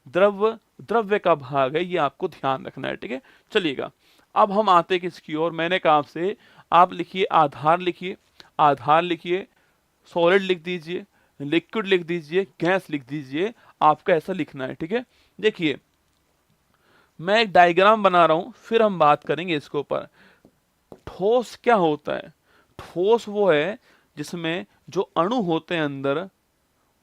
Speaker 1: द्रव्य का भाग है, ये आपको ध्यान रखना है। ठीक है, चलिएगा अब हम आते किसकी ओर। मैंने कहा आपसे आप लिखिए आधार, लिखिए आधार, लिखिए सॉलिड लिख दीजिए, लिक्विड लिख दीजिए, गैस लिख दीजिए। आपका ऐसा लिखना है। ठीक है, देखिए मैं एक डायग्राम बना रहा हूं, फिर हम बात करेंगे इसके ऊपर। ठोस क्या होता है? ठोस वो है जिसमें जो अणु होते हैं अंदर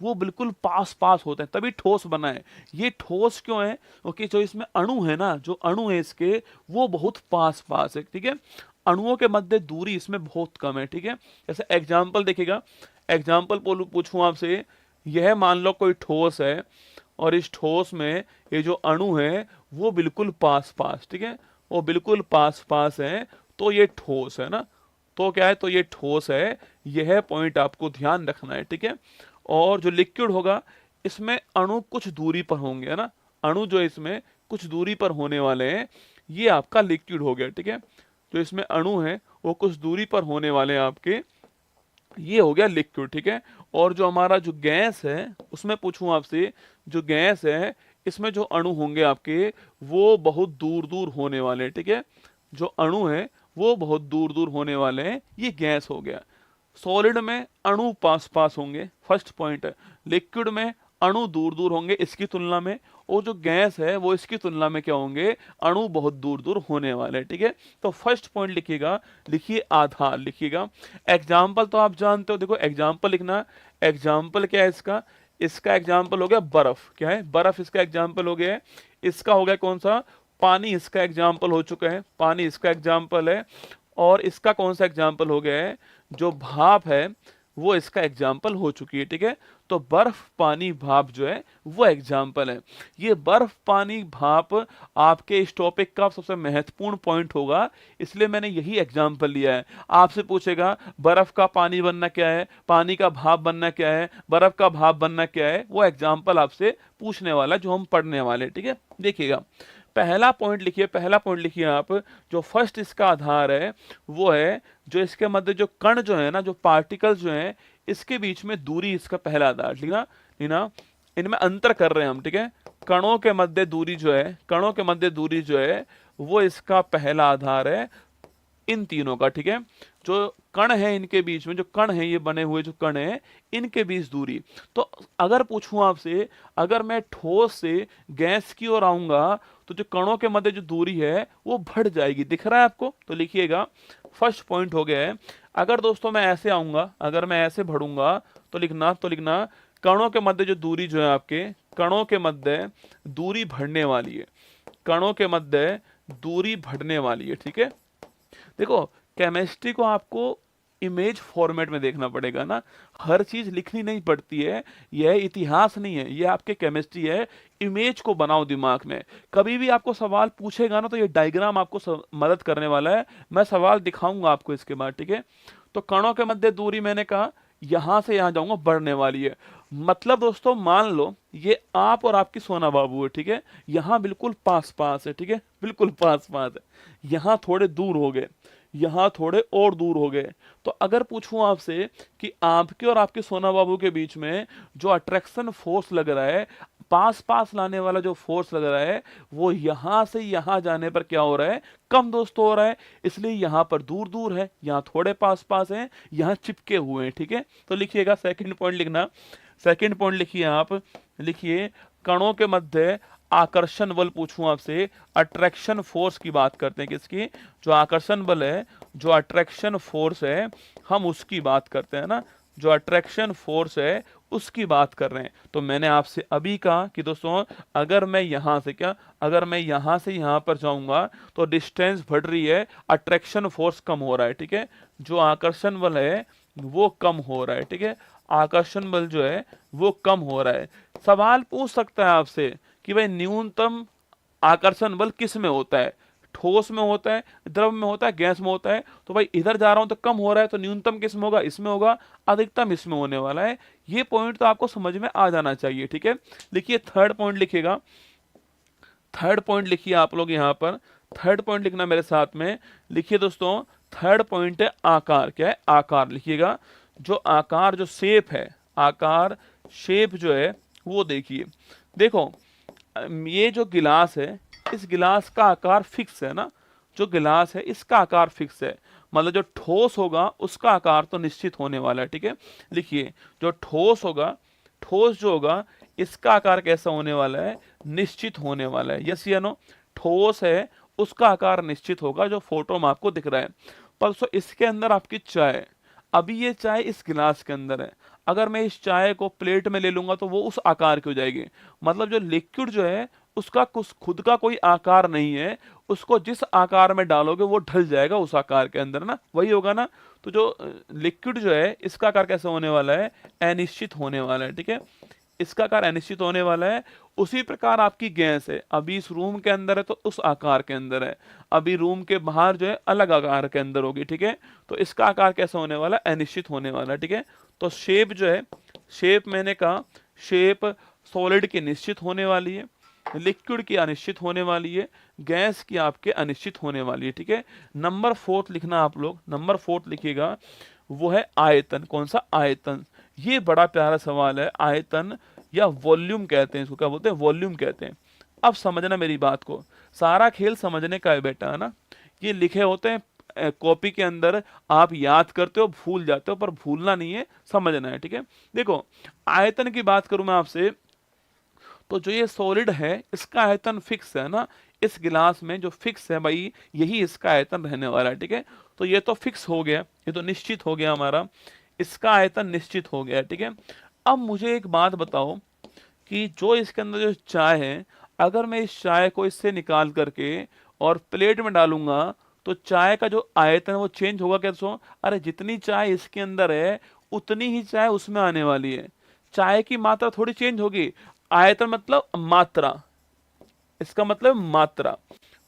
Speaker 1: वो बिल्कुल पास पास होते हैं, तभी ठोस बना है। ये ठोस क्यों है? क्योंकि जो इसमें अणु है ना, जो अणु है इसके वो बहुत पास पास है। ठीक है, अणुओं के मध्य दूरी इसमें बहुत कम है। ठीक है, जैसे एग्जाम्पल देखिएगा, एग्जाम्पल पूछूं आपसे, यह मान लो कोई ठोस है और इस ठोस में ये जो अणु है वो बिल्कुल पास पास, ठीक है, वो बिल्कुल पास पास है, तो ये ठोस है ना। तो क्या है? तो ये ठोस है। यह पॉइंट आपको ध्यान रखना है। ठीक है, और जो लिक्विड होगा इसमें अणु कुछ दूरी पर होंगे, है ना। अणु जो इसमें कुछ दूरी पर होने वाले हैं, ये आपका लिक्विड हो गया। ठीक है, जो इसमें अणु है वो कुछ दूरी पर होने वाले हैं आपके, ये हो गया लिक्विड। ठीक है, और जो हमारा जो गैस है उसमें पूछूं आपसे, जो गैस है इसमें जो अणु होंगे आपके वो बहुत दूर दूर होने वाले हैं। ठीक है, जो अणु है वो बहुत दूर दूर होने वाले हैं, ये गैस हो गया। सॉलिड में अणु पास पास होंगे, फर्स्ट पॉइंट है। लिक्विड में अणु दूर दूर होंगे इसकी तुलना में, और जो गैस है वो इसकी तुलना में क्या होंगे? अणु बहुत दूर दूर होने वाले हैं। ठीक है, तो फर्स्ट पॉइंट लिखिएगा, लिखिए आधार, लिखिएगा। एग्जाम्पल तो आप जानते हो, देखो एग्जाम्पल लिखना। एग्जाम्पल क्या है इसका? इसका एग्जाम्पल हो गया बर्फ। क्या है? बर्फ इसका एग्जाम्पल हो गया है। इसका हो गया कौन सा? पानी इसका एग्जाम्पल हो चुका है, पानी इसका एग्जाम्पल है। और इसका कौन सा एग्जाम्पल हो गया है? जो भाप है वो इसका एग्जाम्पल हो चुकी है। ठीक है, तो बर्फ, पानी, भाप जो है वो एग्जाम्पल है। ये बर्फ, पानी, भाप आपके इस टॉपिक का सबसे महत्वपूर्ण पॉइंट होगा, इसलिए मैंने यही एग्जाम्पल लिया है। आपसे पूछेगा बर्फ का पानी बनना क्या है, पानी का भाप बनना क्या है, बर्फ का भाप बनना क्या है, वो एग्जाम्पल आपसे पूछने वाला जो हम पढ़ने वाले। ठीक है, देखिएगा पहला पॉइंट लिखिए, पहला पॉइंट लिखिए आप। जो फर्स्ट इसका आधार है वो है जो इसके मध्य जो कण जो है ना, जो पार्टिकल्स जो हैं, इसके बीच में दूरी इसका पहला आधार। लिखना, लिखना, इनमें अंतर कर रहे हैं हम। ठीक है, कणों के मध्य दूरी जो है, कणों के मध्य दूरी जो है वो इसका पहला आधार है, इन तीनों का। ठीक है, जो कण है इनके बीच में, जो कण है ये बने हुए जो कण है इनके बीच दूरी। तो अगर पूछूं आपसे, अगर मैं ठोस से गैस की ओर आऊंगा तो जो कणों के मध्य जो दूरी है वो बढ़ जाएगी। दिख रहा है आपको? तो लिखिएगा, फर्स्ट पॉइंट हो गया है। अगर दोस्तों मैं ऐसे आऊंगा, अगर मैं ऐसे बढ़ूंगा तो लिखना, तो लिखना कणों के मध्य जो दूरी जो है आपके, कणों के मध्य दूरी बढ़ने वाली है, कणों के मध्य दूरी बढ़ने वाली है। ठीक है, देखो केमिस्ट्री को आपको इमेज फॉर्मेट में देखना पड़ेगा ना, हर चीज लिखनी नहीं पड़ती है। यह इतिहास नहीं है, यह आपके केमिस्ट्री है। इमेज को बनाओ दिमाग में। कभी भी आपको सवाल पूछेगा ना तो ये डायग्राम आपको मदद करने वाला है। मैं सवाल दिखाऊंगा आपको इसके बाद। ठीक है, तो कणों के मध्य दूरी मैंने कहा यहां से यहां जाऊंगा बढ़ने वाली है। मतलब दोस्तों मान लो ये आप और आपकी सोना बाबू है। ठीक है, यहां बिल्कुल पास पास है। ठीक है, बिल्कुल पास पास है, यहां थोड़े दूर हो गए, यहाँ थोड़े और दूर हो गए। तो अगर पूछूं आपसे कि आपके और आपके सोना बाबू के बीच में जो अट्रैक्शन फोर्स लग रहा है, पास पास लाने वाला जो फोर्स लग रहा है, वो यहां से यहां जाने पर क्या हो रहा है, कम दोस्तों हो रहा है। इसलिए यहां पर दूर दूर है, यहां थोड़े पास पास हैं, यहां चिपके हुए हैं। ठीक है, तो लिखिएगा सेकंड पॉइंट लिखना। सेकंड पॉइंट लिखिए आप, लिखिए कणों के मध्य आकर्षण बल। पूछूं आपसे, अट्रैक्शन फोर्स की बात करते हैं, किसकी, जो आकर्षण बल है, जो अट्रैक्शन फोर्स है, हम उसकी बात करते हैं ना, जो अट्रैक्शन फोर्स है उसकी बात कर रहे हैं। तो मैंने आपसे अभी कहा कि दोस्तों अगर मैं यहां से क्या, अगर मैं यहां से यहां पर जाऊंगा तो डिस्टेंस बढ़ रही है, अट्रैक्शन फोर्स कम हो रहा है। ठीक है, जो आकर्षण बल है वो कम हो रहा है। ठीक है, आकर्षण बल जो है वो कम हो रहा है। सवाल पूछ सकता है आपसे कि भाई न्यूनतम आकर्षण बल किस में होता है, ठोस में होता है, द्रव में होता है, गैस में होता है। तो भाई इधर जा रहा हूं तो कम हो रहा है, तो न्यूनतम किस में होगा, इसमें होगा, अधिकतम इसमें होने वाला है। ये पॉइंट तो आपको समझ में आ जाना चाहिए। ठीक है, लिखिए थर्ड पॉइंट लिखिएगा, थर्ड पॉइंट लिखिए आप लोग यहां पर, थर्ड पॉइंट लिखना मेरे साथ में। लिखिए दोस्तों, थर्ड पॉइंट है आकार। क्या है, आकार लिखिएगा। जो आकार, जो शेप है, आकार शेप जो है वो देखिए। देखो ये जो गिलास है, इस गिलास का आकार फिक्स है ना, जो गिलास है इसका आकार फिक्स है, मतलब जो ठोस होगा उसका आकार तो निश्चित होने वाला है। ठीक है, लिखिए जो ठोस होगा, ठोस जो होगा इसका आकार कैसा होने वाला है, निश्चित होने वाला है। यस या नो, ठोस है उसका आकार निश्चित होगा, जो फोटो में आपको दिख रहा है। पर सो इसके अंदर आपकी चाय, अभी ये चाय इस गिलास के अंदर है, अगर मैं इस चाय को प्लेट में ले लूंगा तो वो उस आकार की हो जाएगी। मतलब जो लिक्विड जो है उसका कुछ खुद का कोई आकार नहीं है, उसको जिस आकार में डालोगे वो ढल जाएगा उस आकार के अंदर ना, वही होगा ना। तो जो लिक्विड जो है इसका आकार कैसा होने वाला है, अनिश्चित होने वाला है। ठीक है, इसका आकार अनिश्चित होने वाला है। उसी प्रकार आपकी गैस है, अभी इस रूम के अंदर है तो उस आकार के अंदर है, अभी रूम के बाहर जो है अलग आकार के अंदर होगी। ठीक है, तो इसका आकार कैसा होने वाला है, अनिश्चित होने वाला है। ठीक है, तो शेप जो है, शेप मैंने कहा, शेप सॉलिड की निश्चित होने वाली है, लिक्विड की अनिश्चित होने वाली है, गैस की आपके अनिश्चित होने वाली है। ठीक है, नंबर फोर्थ लिखना आप लोग, नंबर फोर्थ लिखिएगा, वो है आयतन। कौन सा, आयतन। ये बड़ा प्यारा सवाल है, आयतन या वॉल्यूम कहते हैं इसको, क्या बोलते हैं, वॉल्यूम कहते हैं। अब समझना मेरी बात को, सारा खेल समझने का है बेटा, है ना। ये लिखे होते हैं कॉपी के अंदर, आप याद करते हो भूल जाते हो, पर भूलना नहीं है, समझना है। ठीक है, देखो आयतन की बात करूं मैं आपसे, तो जो ये सॉलिड है इसका आयतन फिक्स है ना, इस गिलास में जो फिक्स है भाई यही इसका आयतन रहने वाला है। ठीक है, तो ये तो फिक्स हो गया, ये तो निश्चित हो गया हमारा, इसका आयतन निश्चित हो गया। ठीक है, अब मुझे एक बात बताओ कि जो इसके अंदर जो चाय है, अगर मैं इस चाय को इससे निकाल करके और प्लेट में डालूंगा तो चाय का जो आयतन है वो चेंज होगा क्या दोस्तों, अरे जितनी चाय इसके अंदर है उतनी ही चाय उसमें आने वाली है, चाय की मात्रा थोड़ी चेंज होगी। आयतन मतलब मात्रा, इसका मतलब मात्रा।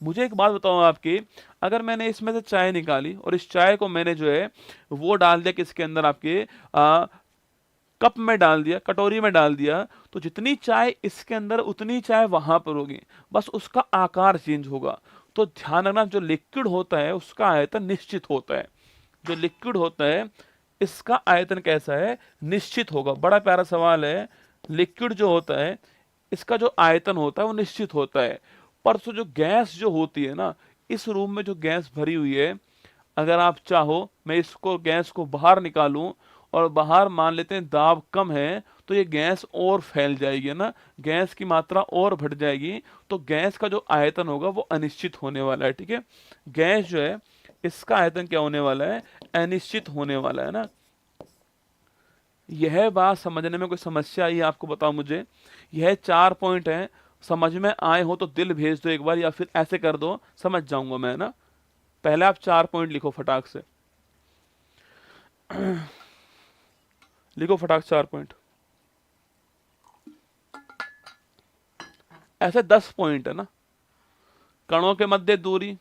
Speaker 1: मुझे एक बात बताओ आपकी, अगर मैंने इसमें से चाय निकाली और इस चाय को मैंने जो है वो डाल दिया किसके अंदर, आपके कप में डाल दिया, कटोरी में डाल दिया, तो जितनी चाय इसके अंदर उतनी चाय वहां पर होगी, बस उसका आकार चेंज होगा। तो ध्यान रखना, जो लिक्विड होता है उसका आयतन निश्चित होता है, जो लिक्विड होता है इसका आयतन कैसा है, निश्चित होगा। बड़ा प्यारा सवाल है, लिक्विड जो होता है इसका जो आयतन होता है वो निश्चित होता है। परसों जो गैस जो होती है ना, इस रूम में जो गैस भरी हुई है, अगर आप चाहो मैं इसको गैस को बाहर निकालूं और बाहर मान लेते हैं दाब कम है, तो ये गैस और फैल जाएगी ना, गैस की मात्रा और बढ़ जाएगी, तो गैस का जो आयतन होगा वो अनिश्चित होने वाला है। ठीक है, गैस जो है इसका आयतन क्या होने वाला है, अनिश्चित होने वाला है ना। यह बात समझने में कोई समस्या आई है आपको, बताओ मुझे। यह 4 पॉइंट हैं, समझ में आए हो तो दिल भेज दो एक बार, या फिर ऐसे कर दो, समझ जाऊंगा मैं ना। पहले आप 4 पॉइंट लिखो फटाक से, लिखो फटाक 4 पॉइंट। ऐसे 10 पॉइंट है ना। कणों के मध्य दूरी,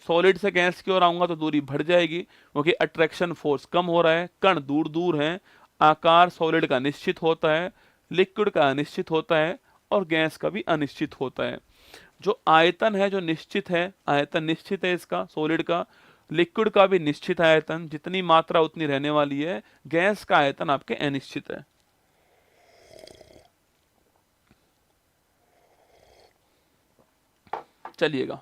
Speaker 1: सॉलिड से गैस की ओर आऊंगा तो दूरी बढ़ जाएगी क्योंकि अट्रैक्शन फोर्स कम हो रहा है, कण दूर दूर हैं, आकार सॉलिड का निश्चित होता है, लिक्विड का अनिश्चित होता है, और गैस का भी अनिश्चित होता है। जो आयतन है जो निश्चित है, आयतन निश्चित है इसका सॉलिड का, लिक्विड का भी निश्चित आयतन, जितनी मात्रा उतनी रहने वाली है। गैस का आयतन आपके अनिश्चित है। चलिएगा,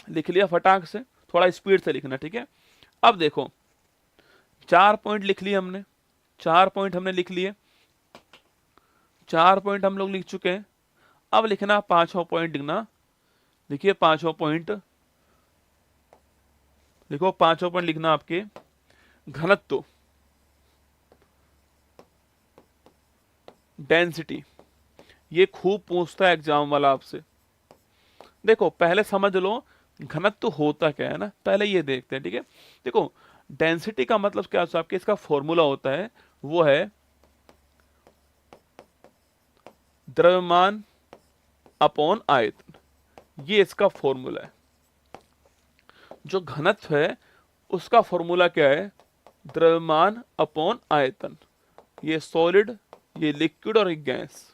Speaker 1: लिख लिया फटाक से, थोड़ा स्पीड से लिखना, ठीक है। अब देखो 4 पॉइंट लिख लिए हमने, 4 पॉइंट हमने लिख लिए, 4 पॉइंट हम लोग लिख चुके हैं। अब लिखना 5वां पॉइंट लिखना। देखिए 5वां पॉइंट लिखो, 5वां पॉइंट लिखना आपके घनत्व, डेंसिटी। ये खूब पूछता है एग्जाम वाला आपसे। देखो पहले समझ लो घनत्व होता क्या है ना, पहले ये देखते हैं, ठीक है। देखो डेंसिटी का मतलब क्या होता है आपके, इसका फॉर्मूला होता है, वो है द्रव्यमान अपॉन आयतन। ये इसका फॉर्मूला है। जो घनत्व है उसका फॉर्मूला क्या है, द्रव्यमान अपॉन आयतन। ये सॉलिड, ये लिक्विड और ये गैस।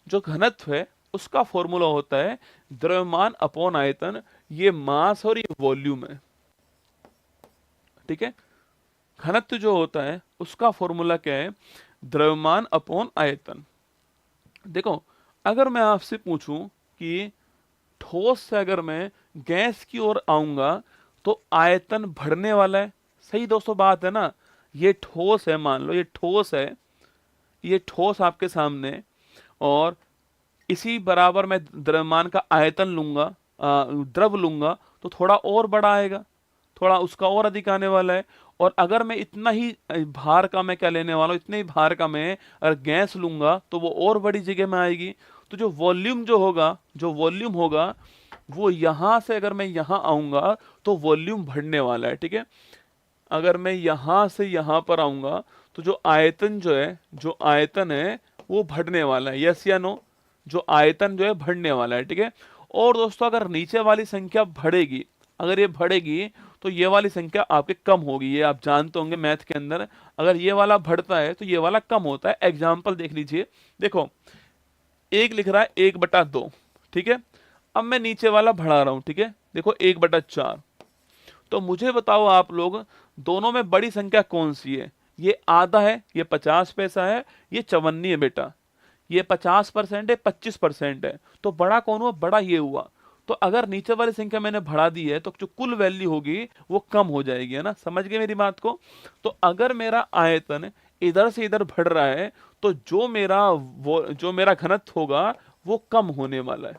Speaker 1: जो घनत्व है उसका फॉर्मूला होता है द्रव्यमान अपॉन आयतन। ये मास और ये वॉल्यूम है, ठीक है। घनत्व जो होता है उसका फॉर्मूला क्या है, द्रव्यमान अपॉन आयतन। देखो अगर मैं आपसे पूछूं कि ठोस से अगर मैं गैस की ओर आऊंगा तो आयतन बढ़ने वाला है। सही दोस्तों बात है ना। ये ठोस है, मान लो ये ठोस है, ये ठोस आपके सामने, और इसी बराबर मैं द्रव्यमान का आयतन लूंगा, द्रव लूंगा, तो थोड़ा और बड़ा आएगा, थोड़ा उसका और अधिक आने वाला है। और अगर मैं इतना ही भार का मैं क्या लेने वाला हूँ, इतने ही भार का मैं अगर गैस लूंगा तो वो और बड़ी जगह में आएगी। तो जो वॉल्यूम जो होगा, जो वॉल्यूम होगा वो यहां से अगर मैं यहां आऊंगा तो वॉल्यूम बढ़ने वाला है, ठीक है। अगर मैं यहां से यहां पर आऊंगा तो जो आयतन जो है, जो आयतन है वो बढ़ने वाला है। यस या नो, जो आयतन जो है बढ़ने वाला है, ठीक है। और दोस्तों अगर नीचे वाली संख्या बढ़ेगी, अगर ये बढ़ेगी तो ये वाली संख्या आपके कम होगी। ये आप जानते होंगे मैथ के अंदर, अगर ये वाला बढ़ता है तो ये वाला कम होता है। एग्जाम्पल देख लीजिए, देखो 1 लिख रहा है 1/2, ठीक है। अब मैं नीचे वाला बढ़ा रहा हूं, ठीक है। देखो 1/4। तो मुझे बताओ आप लोग, दोनों में बड़ी संख्या कौन सी है। ये आधा है, ये 50 पैसा है, ये 54 है बेटा। ये 50% है, 25% है, तो बड़ा कौन हुआ, बड़ा ये हुआ। तो अगर नीचे वाली संख्या मैंने बढ़ा दी है तो जो कुल वैल्यू होगी वो कम हो जाएगी, है ना। समझ गए मेरी बात को। तो अगर मेरा आयतन इधर से इधर बढ़ रहा है तो जो मेरा घनत्व होगा वो कम होने वाला है।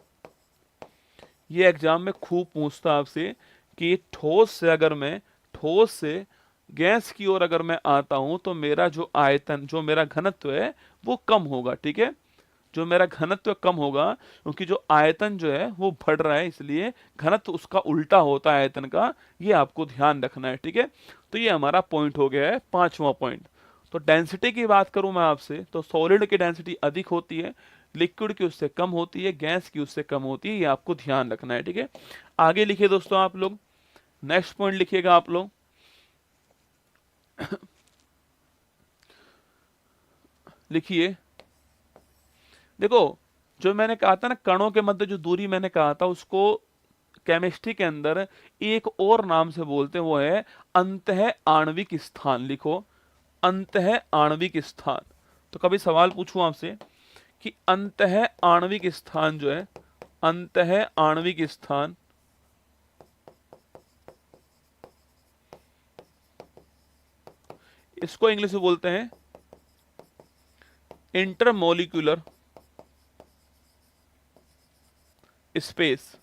Speaker 1: ये एग्जाम में खूब पूछता आपसे कि ठोस से गैस की ओर अगर मैं आता हूं तो मेरा जो आयतन, जो मेरा घनत्व है वो कम होगा, ठीक है। जो मेरा घनत्व कम होगा क्योंकि जो आयतन जो है वो बढ़ रहा है, इसलिए घनत्व उसका उल्टा होता है आयतन का। ये आपको ध्यान रखना है, ठीक है। तो ये हमारा पॉइंट हो गया है, 5वां पॉइंट। तो डेंसिटी की बात करूं मैं आपसे तो सॉलिड की डेंसिटी अधिक होती है, लिक्विड की उससे कम होती है, गैस की उससे कम होती है। ये आपको ध्यान रखना है, ठीक है। आगे लिखिए दोस्तों आप लोग, नेक्स्ट पॉइंट लिखिएगा आप लोग। लिखिए, देखो जो मैंने कहा था ना कणों के मध्य जो दूरी मैंने कहा था उसको केमिस्ट्री के अंदर एक और नाम से बोलते हैं, वो है अंतः आणविक स्थान। लिखो अंतः आणविक स्थान। तो कभी सवाल पूछूं आपसे कि अंतः आणविक स्थान जो है, अंतः आणविक स्थान, इसको इंग्लिश में बोलते हैं इंटरमोलिक्यूलर स्पेस।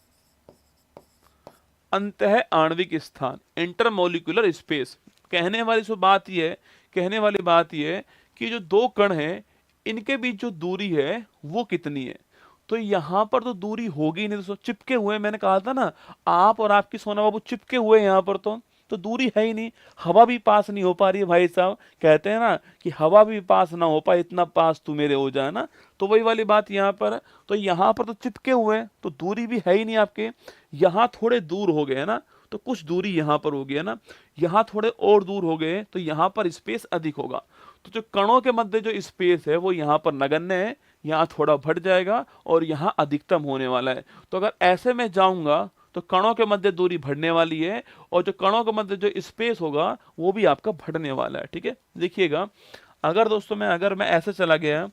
Speaker 1: अंतः आणविक स्थान, इंटरमोलिक्यूलर स्पेस। कहने वाली बात ये है कि जो दो कण हैं इनके बीच जो दूरी है वो कितनी है। तो यहां पर तो दूरी होगी नहीं दोस्तों, चिपके हुए, मैंने कहा था ना, आप और आपकी सोना बाबू चिपके हुए हैं यहां पर, तो दूरी है ही नहीं। हवा भी पास नहीं हो पा रही है भाई साहब। कहते हैं ना कि हवा भी पास ना हो पाए, इतना पास तू मेरे हो जाए ना। तो वही वाली बात यहाँ पर। तो यहाँ पर तो चिपके हुए हैं तो दूरी भी है ही नहीं आपके। यहाँ थोड़े दूर हो गए ना तो कुछ दूरी यहाँ पर हो गई ना, यहाँ थोड़े और दूर हो गए तो यहाँ पर स्पेस अधिक होगा। तो जो कणों के मध्य जो स्पेस है वो यहाँ पर नगण्य है, यहाँ थोड़ा बढ़ जाएगा और यहाँ अधिकतम होने वाला है। तो अगर ऐसे में जाऊंगा तो कणों के मध्य दूरी बढ़ने वाली है, और जो कणों के मध्य जो स्पेस होगा वो भी आपका बढ़ने वाला है। ठीक है, देखिएगा, अगर दोस्तों मैं ऐसे चला गया,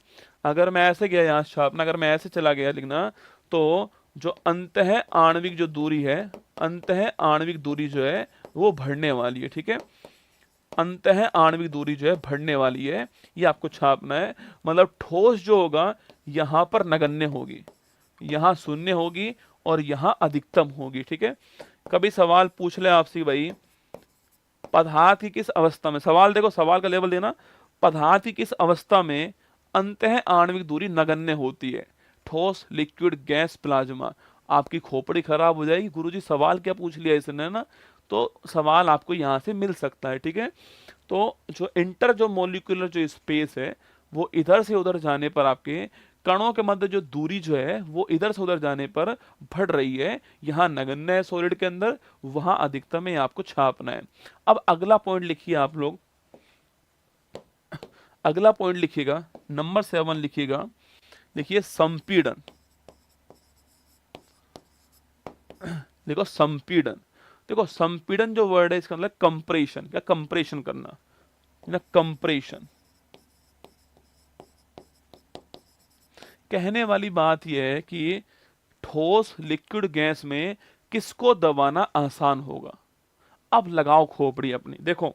Speaker 1: अगर मैं ऐसे गया यहाँ छापना, अगर मैं ऐसे चला गया लिखना, तो जो अंतः आणविक जो दूरी है, अंतः आणविक दूरी जो है वो बढ़ने वाली है। ठीक है, अंतः आणविक दूरी जो है बढ़ने वाली है, ये आपको छापना है। मतलब ठोस जो होगा यहां पर नगण्य होगी, यहां शून्य होगी और यहां अधिकतम होगी। ठीक है, कभी सवाल पूछ ले आपसे भाई पदार्थ की किस अवस्था में, सवाल देखो, सवाल का लेवल देना, पदार्थ की किस अवस्था में अंतः आणविक दूरी नगण्य होती है, ठोस, लिक्विड, गैस, प्लाज्मा। आपकी खोपड़ी खराब हो जाएगी, गुरुजी सवाल क्या पूछ लिया इसने ना, तो सवाल आपको यहां से मिल सकता है। ठीक है, तो जो मोलिकुलर जो स्पेस है वो इधर से उधर जाने पर, आपके कणों के मध्य जो दूरी जो है वो इधर से उधर जाने पर बढ़ रही है, यहां नगण्य है सॉलिड के अंदर, वहां अधिकतम है, आपको छापना है। अब अगला पॉइंट लिखिए आप लोग, अगला पॉइंट लिखिएगा, नंबर 7 लिखिएगा। देखिए संपीड़न, देखो संपीड़न, देखो संपीड़न जो वर्ड है इसका मतलब कंप्रेशन, या कंप्रेशन करना ना, कंप्रेशन। कहने वाली बात यह है कि ठोस, लिक्विड, गैस में किसको दबाना आसान होगा। अब लगाओ खोपड़ी अपनी, देखो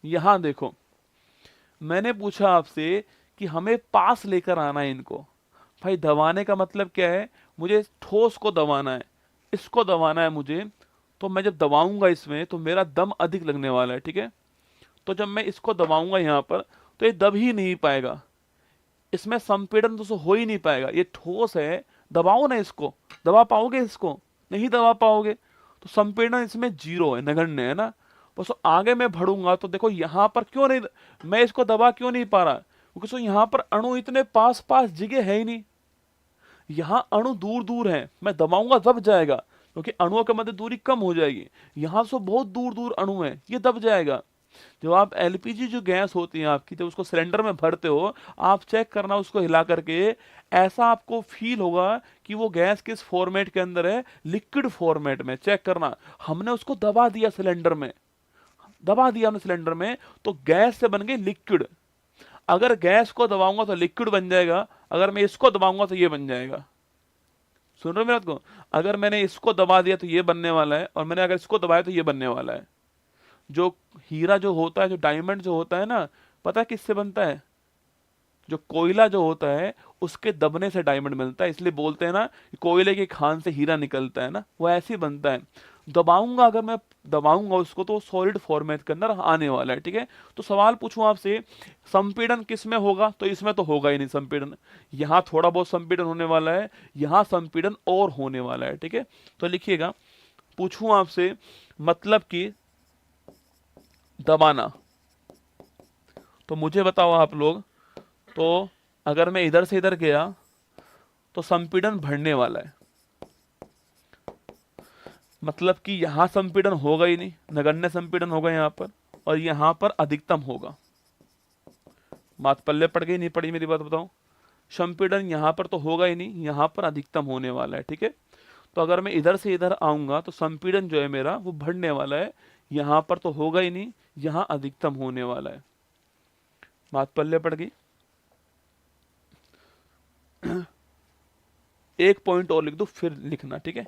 Speaker 1: यहां देखो, मैंने पूछा आपसे कि हमें पास लेकर आना है इनको। भाई दबाने का मतलब क्या है, मुझे ठोस को दबाना है, इसको दबाना है मुझे, तो मैं जब दबाऊंगा इसमें तो मेरा दम अधिक लगने वाला है। ठीक है, तो जब मैं इसको दबाऊंगा यहां पर तो ये दब ही नहीं पाएगा, इसमें संपीड़न तो हो ही नहीं पाएगा, ये ठोस है, दबाओ ना इसको, दबा पाओगे इसको, नहीं दबा पाओगे, तो संपीड़न इसमें जीरो है, नगण्य है ना। बस आगे मैं बढ़ूंगा तो देखो यहां पर क्यों नहीं, मैं इसको दबा क्यों नहीं पा रहा, क्योंकि सो यहां पर अणु इतने पास पास जगह है ही नहीं, यहां अणु दूर दूर है, मैं दबाऊंगा दब जाएगा, क्योंकि अणुओं के मध्य दूरी कम हो जाएगी, यहां से बहुत दूर दूर अणु है, ये दब जाएगा। जब आप एलपीजी जो गैस होती है आपकी, जब उसको सिलेंडर में भरते हो, आप चेक करना उसको हिला करके, ऐसा आपको फील होगा कि वो गैस किस फॉर्मेट के अंदर है, लिक्विड फॉर्मेट में। चेक करना, हमने उसको दबा दिया सिलेंडर में, दबा दिया हमने सिलेंडर में, तो गैस से बन गई लिक्विड। अगर गैस को दबाऊंगा तो लिक्विड बन जाएगा, अगर मैं इसको दबाऊंगा तो ये बन जाएगा। सुन रहे हो मेरे बात को, अगर मैंने इसको दबा दिया तो ये बनने वाला है, और मैंने अगर इसको दबाया तो ये बनने वाला है। जो हीरा जो होता है, जो डायमंड जो होता है ना, पता है किससे बनता है, जो कोयला जो होता है उसके दबने से डायमंड मिलता है, इसलिए बोलते हैं ना कि कोयले की खान से हीरा निकलता है ना, वो ऐसे ही बनता है। दबाऊंगा, अगर मैं दबाऊंगा उसको तो सॉलिड फॉर्मेट के अंदर आने वाला है। ठीक है, तो सवाल पूछूं आपसे, संपीड़न किस में होगा, तो इसमें तो होगा ही नहीं संपीड़न, यहां थोड़ा बहुत संपीड़न होने वाला है, यहां संपीड़न और होने वाला है। ठीक है, तो लिखिएगा, पूछूं आपसे, मतलब कि दबाना, तो मुझे बताओ आप लोग, तो अगर मैं इधर से इधर गया तो संपीड़न बढ़ने वाला है, मतलब कि यहां संपीड़न होगा ही नहीं, नगण्य संपीड़न होगा यहां पर, और यहां पर अधिकतम होगा। बात पल्ले पड़ गई नहीं पड़ी मेरी बात बताओ, संपीड़न यहां पर तो होगा ही नहीं, यहां पर अधिकतम होने वाला है। ठीक है, तो अगर मैं इधर से इधर आऊंगा तो संपीड़न जो है मेरा वो बढ़ने वाला है, यहां पर तो होगा ही नहीं, यहां अधिकतम होने वाला है। बात पल्ले पड़ गई। एक पॉइंट और लिख दो फिर लिखना। ठीक है,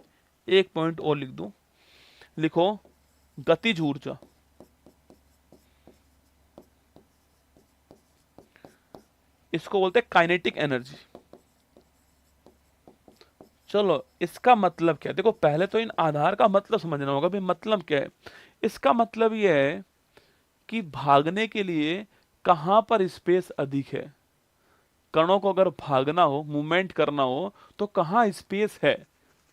Speaker 1: एक पॉइंट और लिख दो, लिखो गतिज ऊर्जा, इसको बोलते हैं काइनेटिक एनर्जी। चलो इसका मतलब क्या है, देखो पहले तो इन आधार का मतलब समझना होगा, भाई मतलब क्या है। इसका मतलब यह है कि भागने के लिए कहां पर स्पेस अधिक है, कणों को अगर भागना हो, मूवमेंट करना हो, तो कहां स्पेस है।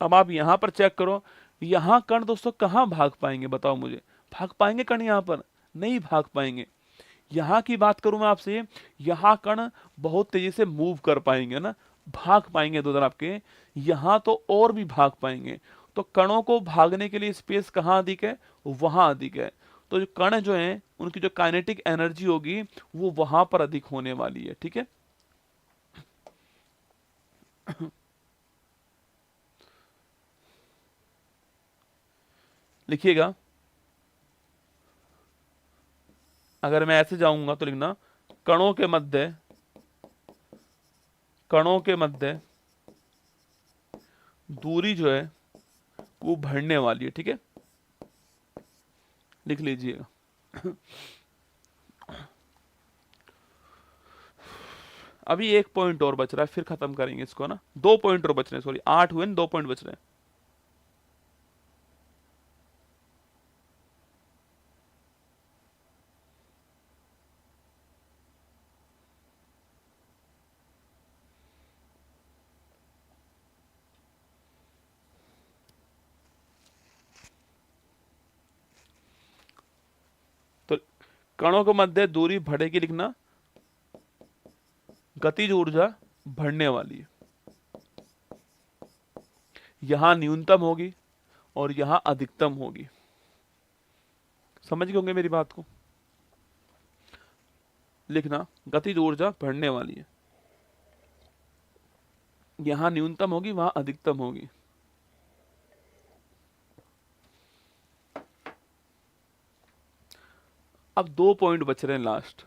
Speaker 1: अब आप यहां पर चेक करो, यहां कण दोस्तों कहां भाग पाएंगे, बताओ मुझे, भाग पाएंगे कण यहां पर, नहीं भाग पाएंगे। यहां की बात करूं मैं आपसे, यहां कण बहुत तेजी से मूव कर पाएंगे ना, भाग पाएंगे तो उधर आपके, यहां तो और भी भाग पाएंगे। तो कणों को भागने के लिए स्पेस कहां अधिक है, वहां अधिक है। तो जो कण जो है उनकी जो काइनेटिक एनर्जी होगी वो वहां पर अधिक होने वाली है। ठीक है, लिखिएगा, अगर मैं ऐसे जाऊंगा तो लिखना कणों के मध्य, कणों के मध्य दूरी जो है वो बढ़ने वाली है। ठीक है, लिख लीजिएगा। अभी एक पॉइंट और बच रहा है, फिर खत्म करेंगे इसको ना। 2 पॉइंट और बच रहे हैं, सॉरी 8 हुए ना, 2 पॉइंट बच रहे हैं। तो कणों के मध्य दूरी बढ़ेगी, लिखना गतिज ऊर्जा बढ़ने वाली है। यहां न्यूनतम होगी और यहां अधिकतम होगी। समझ गए होंगे मेरी बात को। लिखना गतिज ऊर्जा बढ़ने वाली है, यहां न्यूनतम होगी वहां अधिकतम होगी। अब 2 पॉइंट बच रहे हैं लास्ट।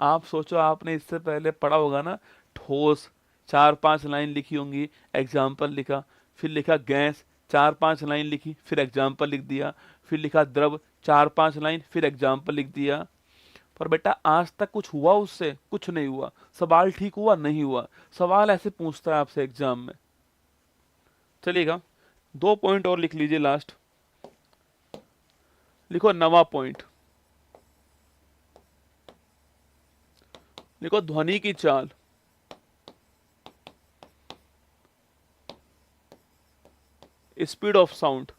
Speaker 1: आप सोचो, आपने इससे पहले पढ़ा होगा ना, ठोस 4-5 लाइन लिखी होंगी, एग्जाम्पल लिखा, फिर लिखा गैस 4-5 लाइन लिखी, फिर एग्जाम्पल लिख दिया, फिर लिखा द्रव 4-5 लाइन, फिर एग्जाम्पल लिख दिया। पर बेटा आज तक कुछ हुआ उससे? कुछ नहीं हुआ। सवाल ठीक हुआ? नहीं हुआ। सवाल ऐसे पूछता है आपसे एग्जाम में। चलिएगा, 2 पॉइंट और लिख लीजिए लास्ट। लिखो नवा पॉइंट, लिखो ध्वनि की चाल। Speed of sound.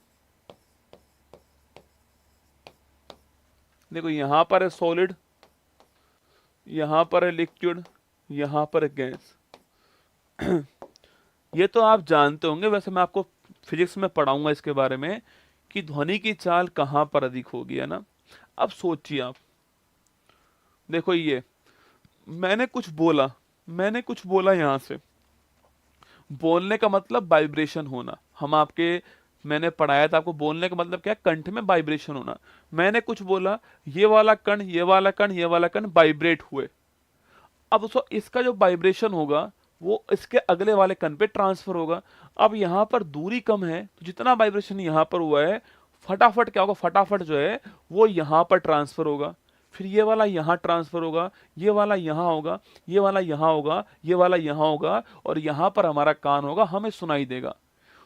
Speaker 1: देखो यहां पर है सॉलिड, यहां पर है लिक्विड, यहां पर है गैस। ये तो आप जानते होंगे, वैसे मैं आपको फिजिक्स में पढ़ाऊंगा इसके बारे में कि ध्वनि की चाल कहां पर अधिक होगी, है ना। अब सोचिए आप, देखो ये मैंने कुछ बोला, मैंने कुछ बोला, यहां से बोलने का मतलब वाइब्रेशन होना। हम आपके, मैंने पढ़ाया था आपको, बोलने का मतलब क्या है? कंठ में वाइब्रेशन होना। मैंने कुछ बोला, ये वाला कण, ये वाला कण, ये वाला कण वाइब्रेट हुए। अब उसको, इसका जो वाइब्रेशन होगा वो इसके अगले वाले कण पे ट्रांसफर होगा। अब यहाँ पर दूरी कम है तो जितना वाइब्रेशन यहाँ पर हुआ है, फटाफट क्या होगा? फटाफट जो है वो यहाँ पर ट्रांसफर होगा, फिर ये वाला यहाँ ट्रांसफर होगा, ये वाला यहाँ होगा, ये वाला यहाँ होगा, ये वाला यहाँ होगा, और यहाँ पर हमारा कान होगा, हमें सुनाई देगा।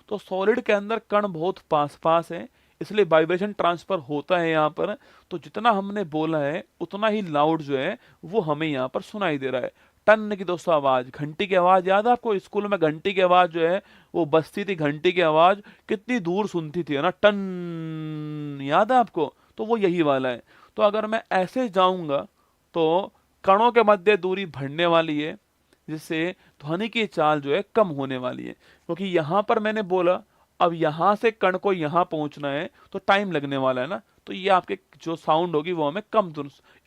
Speaker 1: तो सॉलिड के अंदर कण बहुत पास पास है, इसलिए वाइब्रेशन ट्रांसफर होता है यहाँ पर। तो जितना हमने बोला है उतना ही लाउड जो है वो हमें यहाँ पर सुनाई दे रहा है। टन की दोस्तों आवाज, घंटी की आवाज याद है आपको? स्कूल में घंटी की आवाज जो है वो बजती थी, घंटी की आवाज कितनी दूर सुनती थी, है ना, टन, याद है आपको? तो वो यही वाला है। तो अगर मैं ऐसे जाऊंगा तो कणों के मध्य दूरी बढ़ने वाली है, जिससे ध्वनि की चाल जो है कम होने वाली है। क्योंकि यहां पर मैंने बोला, अब यहां से कण को यहां पहुंचना है तो टाइम लगने वाला है ना, तो ये आपके जो साउंड होगी वो हमें कम,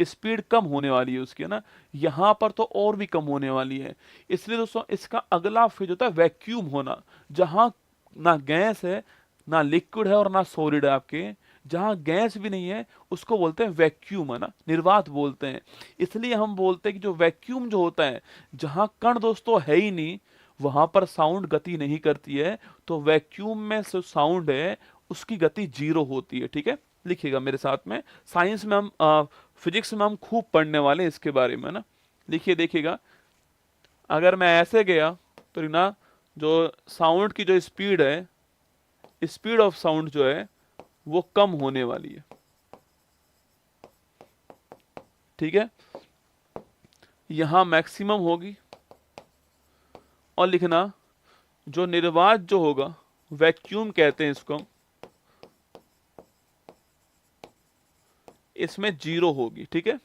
Speaker 1: स्पीड कम होने वाली है उसकी, है ना। यहां पर तो और भी कम होने वाली है। इसलिए दोस्तों इसका अगला फेज होता है वैक्यूम होना, जहां ना गैस है, ना लिक्विड है, और ना सॉलिड है आपके। जहां गैस भी नहीं है उसको बोलते हैं वैक्यूम, है ना, निर्वात बोलते हैं। इसलिए हम बोलते हैं कि जो वैक्यूम जो होता है, जहां कण दोस्तों है ही नहीं, वहां पर साउंड गति नहीं करती है। तो वैक्यूम में जो साउंड है उसकी गति 0 होती है। ठीक है, लिखिएगा मेरे साथ में। साइंस में हम, फिजिक्स में हम खूब पढ़ने वाले हैं इसके बारे में ना। लिखिए, देखिएगा, अगर मैं ऐसे गया तो ना, जो साउंड की जो स्पीड है, स्पीड ऑफ साउंड जो है वो कम होने वाली है। ठीक है, यहां मैक्सिमम होगी। और लिखना जो निर्वात जो होगा, वैक्यूम कहते हैं इसको, इसमें 0 होगी। ठीक है,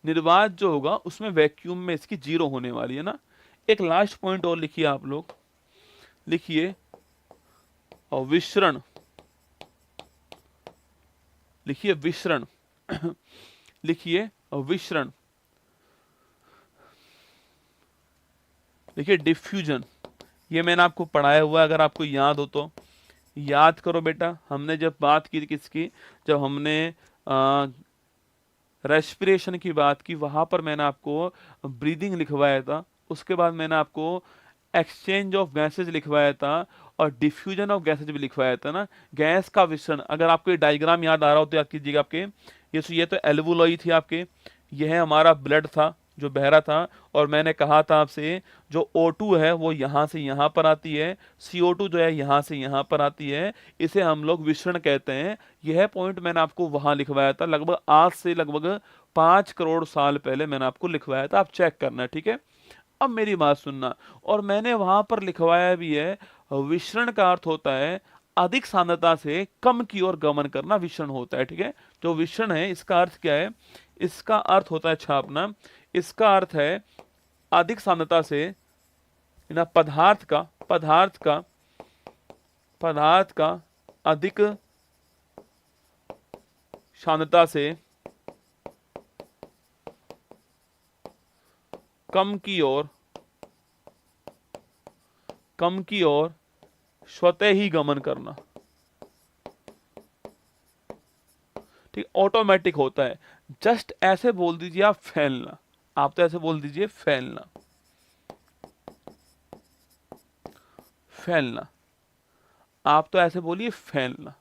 Speaker 1: निर्वात जो होगा उसमें वैक्यूम में इसकी 0 होने वाली है ना। एक लास्ट पॉइंट और लिखिए आप लोग, लिखिए विसरण, लिखिए विसरण, लिखिए विसरण, लिखिए डिफ्यूजन। ये मैंने आपको पढ़ाया हुआ है, अगर आपको याद हो तो। याद करो बेटा, हमने जब बात की थी किसकी, जब हमने रेस्पिरेशन की बात की, वहां पर मैंने आपको ब्रीदिंग लिखवाया था, उसके बाद मैंने आपको एक्सचेंज ऑफ गैसेज लिखवाया था, और डिफ्यूजन ऑफ गैसेज भी लिखवाया था ना। गैस का विसरण, अगर आपको ये डायग्राम याद आ रहा हो तो याद कीजिएगा। आपके ये तो एल्वुलॉई थी आपके, ये है हमारा ब्लड था जो बह रहा था, और मैंने कहा था आपसे जो O2 है वो यहाँ से यहाँ पर आती है, CO2 जो है यहाँ से यहाँ पर आती है, इसे हम लोग विसरण कहते हैं। यह पॉइंट मैंने आपको वहां लिखवाया था, लगभग आज से लगभग 5 करोड़ साल पहले मैंने आपको लिखवाया था, आप चेक करना, ठीक है। अब मेरी बात सुनना, और मैंने वहां पर लिखवाया भी है, विसरण का अर्थ होता है अधिक सांद्रता से कम की ओर गमन करना, विसरण होता है, ठीक है। जो विसरण है इसका अर्थ क्या है, इसका अर्थ होता है छापना, इसका अर्थ है अधिक सांद्रता से ना, पदार्थ का अधिक सांद्रता से कम की ओर स्वतः ही गमन करना, ठीक, ऑटोमेटिक होता है। जस्ट ऐसे बोल दीजिए आप फैलना, आप तो ऐसे बोल दीजिए फैलना, फैलना, आप तो ऐसे बोलिए फैलना।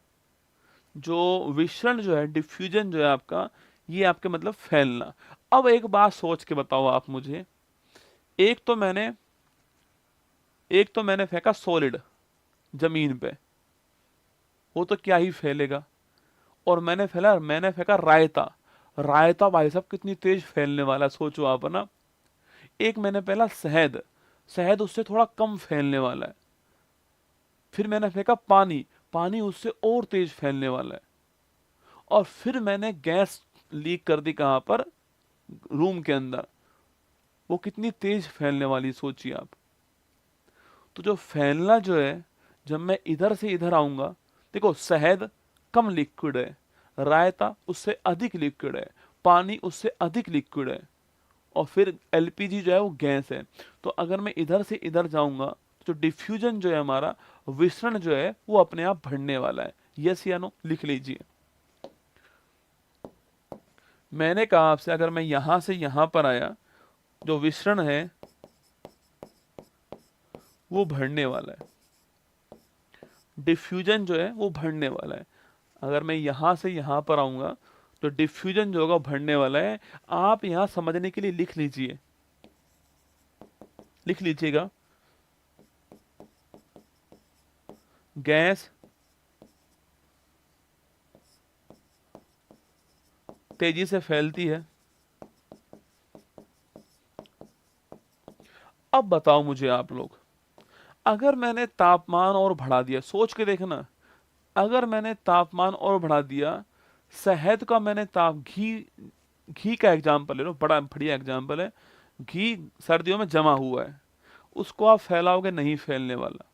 Speaker 1: जो विसरण जो है, डिफ्यूजन जो है आपका, ये आपके मतलब फैलना। अब एक बात सोच के बताओ आप मुझे, एक तो मैंने एक तो मैंने फेंका सॉलिड जमीन पे, वो तो क्या ही फैलेगा। और मैंने फेंका रायता, रायता भाई साहब कितनी तेज फैलने वाला है, सोचो आप, है ना। एक मैंने पहला शहद, शहद उससे थोड़ा कम फैलने वाला है। फिर मैंने फेंका पानी, पानी उससे और तेज फैलने वाला है। और फिर मैंने गैस लीक कर दी, कहां पर, रूम के अंदर, वो कितनी तेज फैलने वाली, सोचिए आप। तो जो फैलना जो है, जब मैं इधर से इधर आऊंगा, देखो शहद कम लिक्विड है, रायता उससे अधिक लिक्विड है, पानी उससे अधिक लिक्विड है, और फिर एलपीजी जो है वो गैस है। तो अगर मैं इधर से इधर जाऊंगा, तो डिफ्यूजन जो है हमारा, विसरण जो है वो अपने आप बढ़ने वाला है। यस या नो, लिख लीजिए। मैंने कहा आपसे, अगर मैं यहां से यहां पर आया, जो विसरण है वो बढ़ने वाला है, डिफ्यूजन जो है वो बढ़ने वाला है। अगर मैं यहां से यहां पर आऊंगा, तो डिफ्यूजन जो होगा बढ़ने वाला है। आप यहां समझने के लिए लिख लीजिए, लिख लीजिएगा, गैस तेजी से फैलती है। अब बताओ मुझे आप लोग, अगर मैंने तापमान और बढ़ा दिया, सोच के देखना, अगर मैंने तापमान और बढ़ा दिया, शहद का मैंने ताप घी, घी का एग्जाम्पल ले लो, बड़ा बढ़िया एग्जाम्पल है। घी सर्दियों में जमा हुआ है, उसको आप फैलाओगे, नहीं फैलने वाला।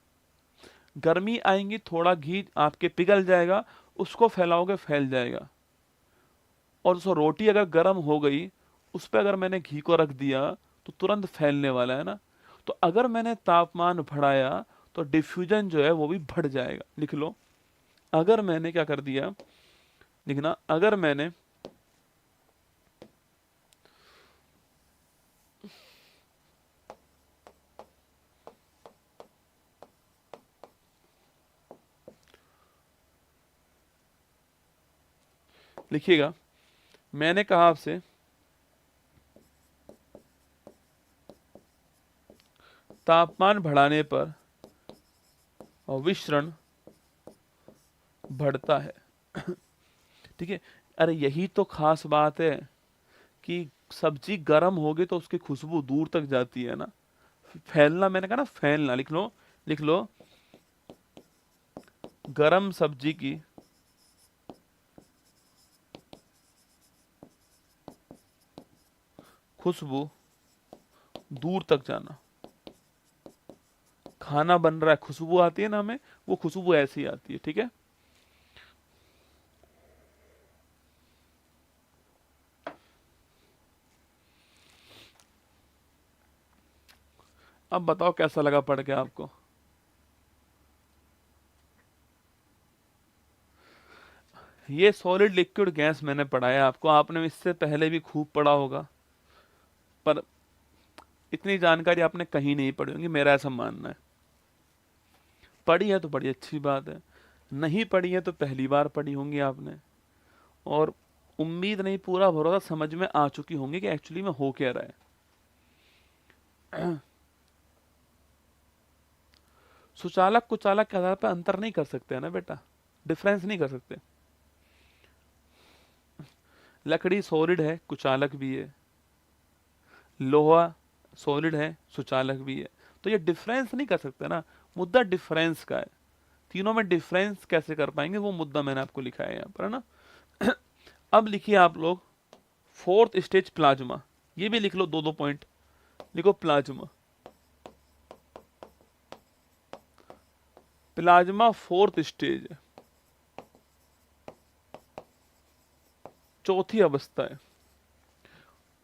Speaker 1: गर्मी आएंगी, थोड़ा घी आपके पिघल जाएगा, उसको फैलाओगे फैल जाएगा। और जो रोटी अगर गर्म हो गई, उस पर अगर मैंने घी को रख दिया, तो तुरंत फैलने वाला है ना। तो अगर मैंने तापमान बढ़ाया, तो डिफ्यूजन जो है वो भी बढ़ जाएगा। लिख लो, अगर मैंने क्या कर दिया, लिखना, अगर मैंने लिखिएगा, मैंने कहा आपसे तापमान बढ़ाने पर विसरण बढ़ता है, ठीक है। अरे यही तो खास बात है कि सब्जी गर्म होगी तो उसकी खुशबू दूर तक जाती है ना। फैलना, मैंने कहा ना फैलना, लिख लो, लिख लो, गर्म सब्जी की खुशबू दूर तक जाना। खाना बन रहा है, खुशबू आती है ना हमें, वो खुशबू ऐसी आती है, ठीक है। अब बताओ कैसा लगा पढ़ के आपको। ये सॉलिड लिक्विड गैस मैंने पढ़ाया आपको, आपने इससे पहले भी खूब पढ़ा होगा, पर इतनी जानकारी आपने कहीं नहीं पढ़ी होगी, मेरा ऐसा मानना है। पढ़ी है तो बड़ी अच्छी बात है, नहीं पढ़ी है तो पहली बार पढ़ी होंगी आपने, और उम्मीद नहीं पूरा भरोसा समझ में आ चुकी होंगी कि एक्चुअली में हो क्या रहा है। सुचालक कुचालक के आधार पर अंतर नहीं कर सकते है ना बेटा, डिफरेंस नहीं कर सकते। लकड़ी सॉलिड है, कुचालक भी है, लोहा सॉलिड है, सुचालक भी है, तो ये डिफरेंस नहीं कर सकते ना। मुद्दा डिफरेंस का है, तीनों में डिफरेंस कैसे कर पाएंगे वो मुद्दा मैंने आपको लिखा है यहाँ पर, है ना। अब लिखिए आप लोग फोर्थ स्टेज प्लाज्मा, ये भी लिख लो, दो दो पॉइंट लिखो। प्लाज्मा, प्लाज्मा फोर्थ स्टेज है, चौथी अवस्था है,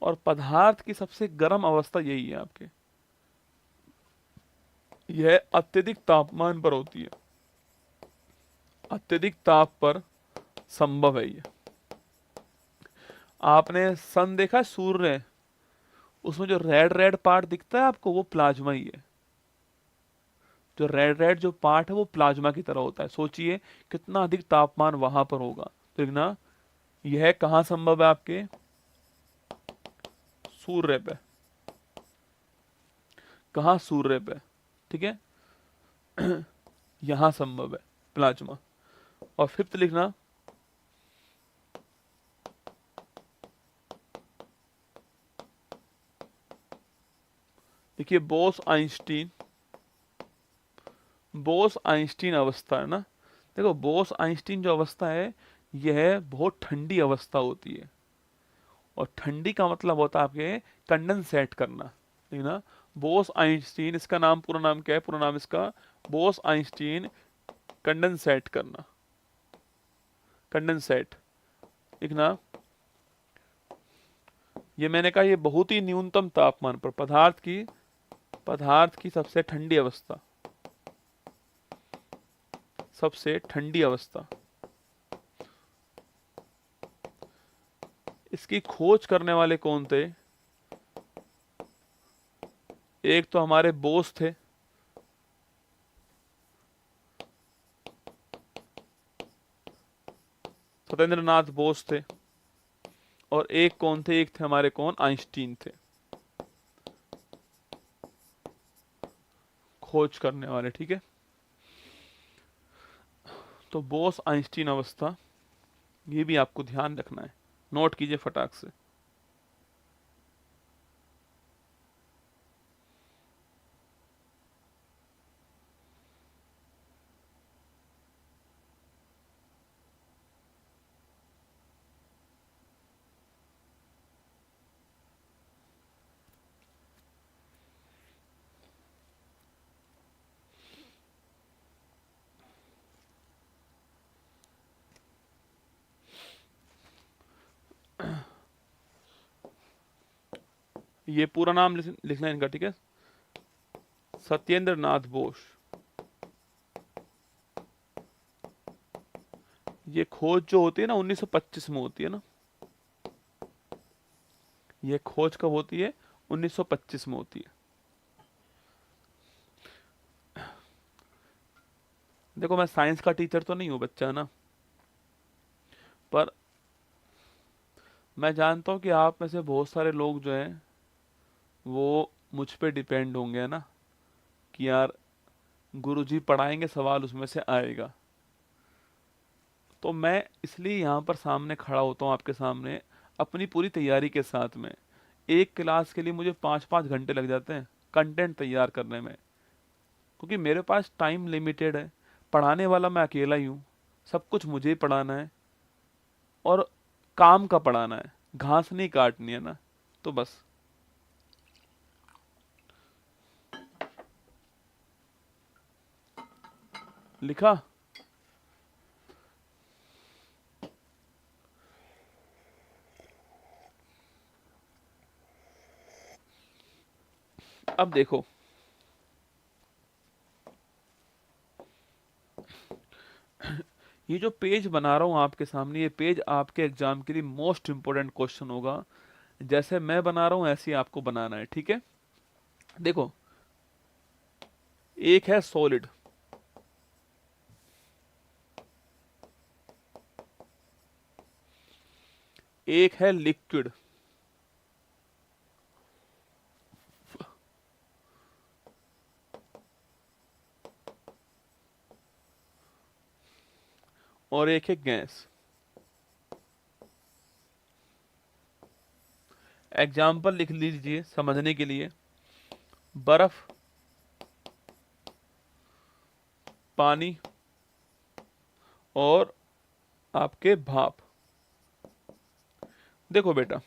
Speaker 1: और पदार्थ की सबसे गर्म अवस्था यही है आपके, यह अत्यधिक तापमान पर होती है, अत्यधिक ताप पर संभव है ये। आपने सन देखा, सूर्य, उसमें जो रेड रेड पार्ट दिखता है आपको, वो प्लाज्मा ही है। जो रेड रेड जो पार्ट है वो प्लाज्मा की तरह होता है। सोचिए कितना अधिक तापमान वहां पर होगा। तो देखना, यह कहां संभव है आपके, सूर्य पे, कहां, सूर्य पे, ठीक है। यहां संभव है प्लाज्मा। और फिफ्थ लिखना, देखिए बोस आइंस्टीन, बोस आइंस्टीन अवस्था है ना। देखो बोस आइंस्टीन जो अवस्था है, यह बहुत ठंडी अवस्था होती है, और ठंडी का मतलब होता है आपके कंडेंसेट करना, ठीक ना। बोस आइंस्टीन, इसका नाम, पूरा नाम क्या है, पूरा नाम इसका बोस आइंस्टीन कंडेंसेट करना, कंडेंसेट लिखना। ये मैंने कहा, ये बहुत ही न्यूनतम तापमान पर पदार्थ की सबसे ठंडी अवस्था, सबसे ठंडी अवस्था। इसकी खोज करने वाले कौन थे, एक तो हमारे बोस थे, सत्येंद्रनाथ बोस थे, और एक कौन थे, एक थे हमारे कौन, आइंस्टीन थे, खोज करने वाले, ठीक है। तो बोस आइंस्टीन अवस्था, ये भी आपको ध्यान रखना है, नोट कीजिए फटाक से। ये पूरा नाम लिखना है इनका, ठीक है। सत्येंद्र नाथ बोस। ये खोज जो होती है ना 1925 में होती है ना, ये खोज कब होती है, 1925 में होती है। देखो मैं साइंस का टीचर तो नहीं हूँ बच्चा, ना, पर मैं जानता हूँ कि आप में से बहुत सारे लोग जो हैं वो मुझ पे डिपेंड होंगे, है ना, कि यार गुरुजी पढ़ाएंगे, सवाल उसमें से आएगा। तो मैं इसलिए यहाँ पर सामने खड़ा होता हूँ आपके सामने, अपनी पूरी तैयारी के साथ में। एक क्लास के लिए मुझे 5-5 घंटे लग जाते हैं कंटेंट तैयार करने में, क्योंकि मेरे पास टाइम लिमिटेड है, पढ़ाने वाला मैं अकेला ही हूँ, सब कुछ मुझे ही पढ़ाना है, और काम का पढ़ाना है, घास नहीं काटनी है ना, तो बस। लिखा, अब देखो, ये जो पेज बना रहा हूँ आपके सामने, ये पेज आपके एग्जाम के लिए मोस्ट इंपोर्टेंट क्वेश्चन होगा। जैसे मैं बना रहा हूँ ऐसे ही आपको बनाना है, ठीक है। देखो, एक है सॉलिड, एक है लिक्विड, और एक है गैस। एग्जाम्पल लिख लीजिए समझने के लिए। बर्फ, पानी और आपके भाप। देखो बेटा,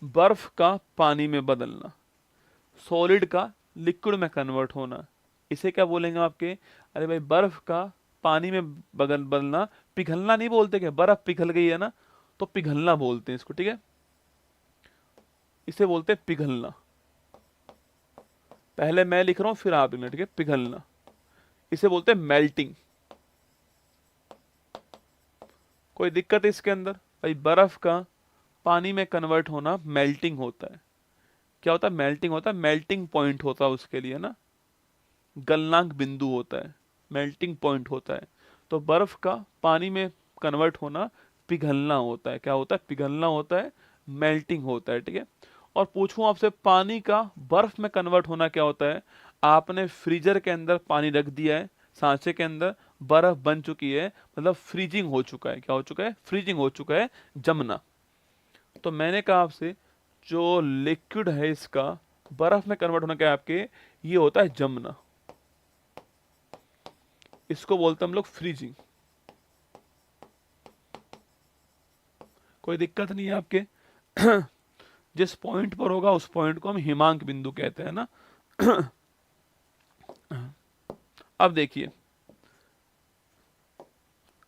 Speaker 1: बर्फ का पानी में बदलना, सॉलिड का लिक्विड में कन्वर्ट होना, इसे क्या बोलेंगे आपके? अरे भाई, बर्फ का पानी में बदलना, पिघलना नहीं बोलते क्या? बर्फ पिघल गई है ना, तो पिघलना बोलते हैं इसको, ठीक है। इसे बोलते हैं पिघलना। पहले मैं लिख रहा हूं फिर आप लिखना, ठीक है। पिघलना, इसे बोलते हैं मेल्टिंग। कोई दिक्कत है इसके अंदर? भाई, बर्फ का पानी में कन्वर्ट होना मेल्टिंग होता है। क्या होता है? मेल्टिंग होता है। मेल्टिंग पॉइंट होता है उसके लिए ना, गलनांक बिंदु होता है, मेल्टिंग पॉइंट होता है। तो बर्फ का पानी में कन्वर्ट होना पिघलना होता है। क्या होता है? पिघलना होता है, मेल्टिंग होता है, ठीक है। और पूछूं आपसे, पानी का बर्फ में कन्वर्ट होना क्या होता है? आपने फ्रीजर के अंदर पानी रख दिया है, सांचे के अंदर बर्फ बन चुकी है, मतलब फ्रीजिंग हो चुका है। क्या हो चुका है? फ्रीजिंग हो चुका है, जमना। तो मैंने कहा आपसे, जो लिक्विड है इसका बर्फ में कन्वर्ट होना क्या है आपके? ये होता है जमना। इसको बोलते हैं हम लोग फ्रीजिंग। कोई दिक्कत नहीं है आपके? जिस पॉइंट पर होगा उस पॉइंट को हम हिमांक बिंदु कहते हैं ना। अब देखिए,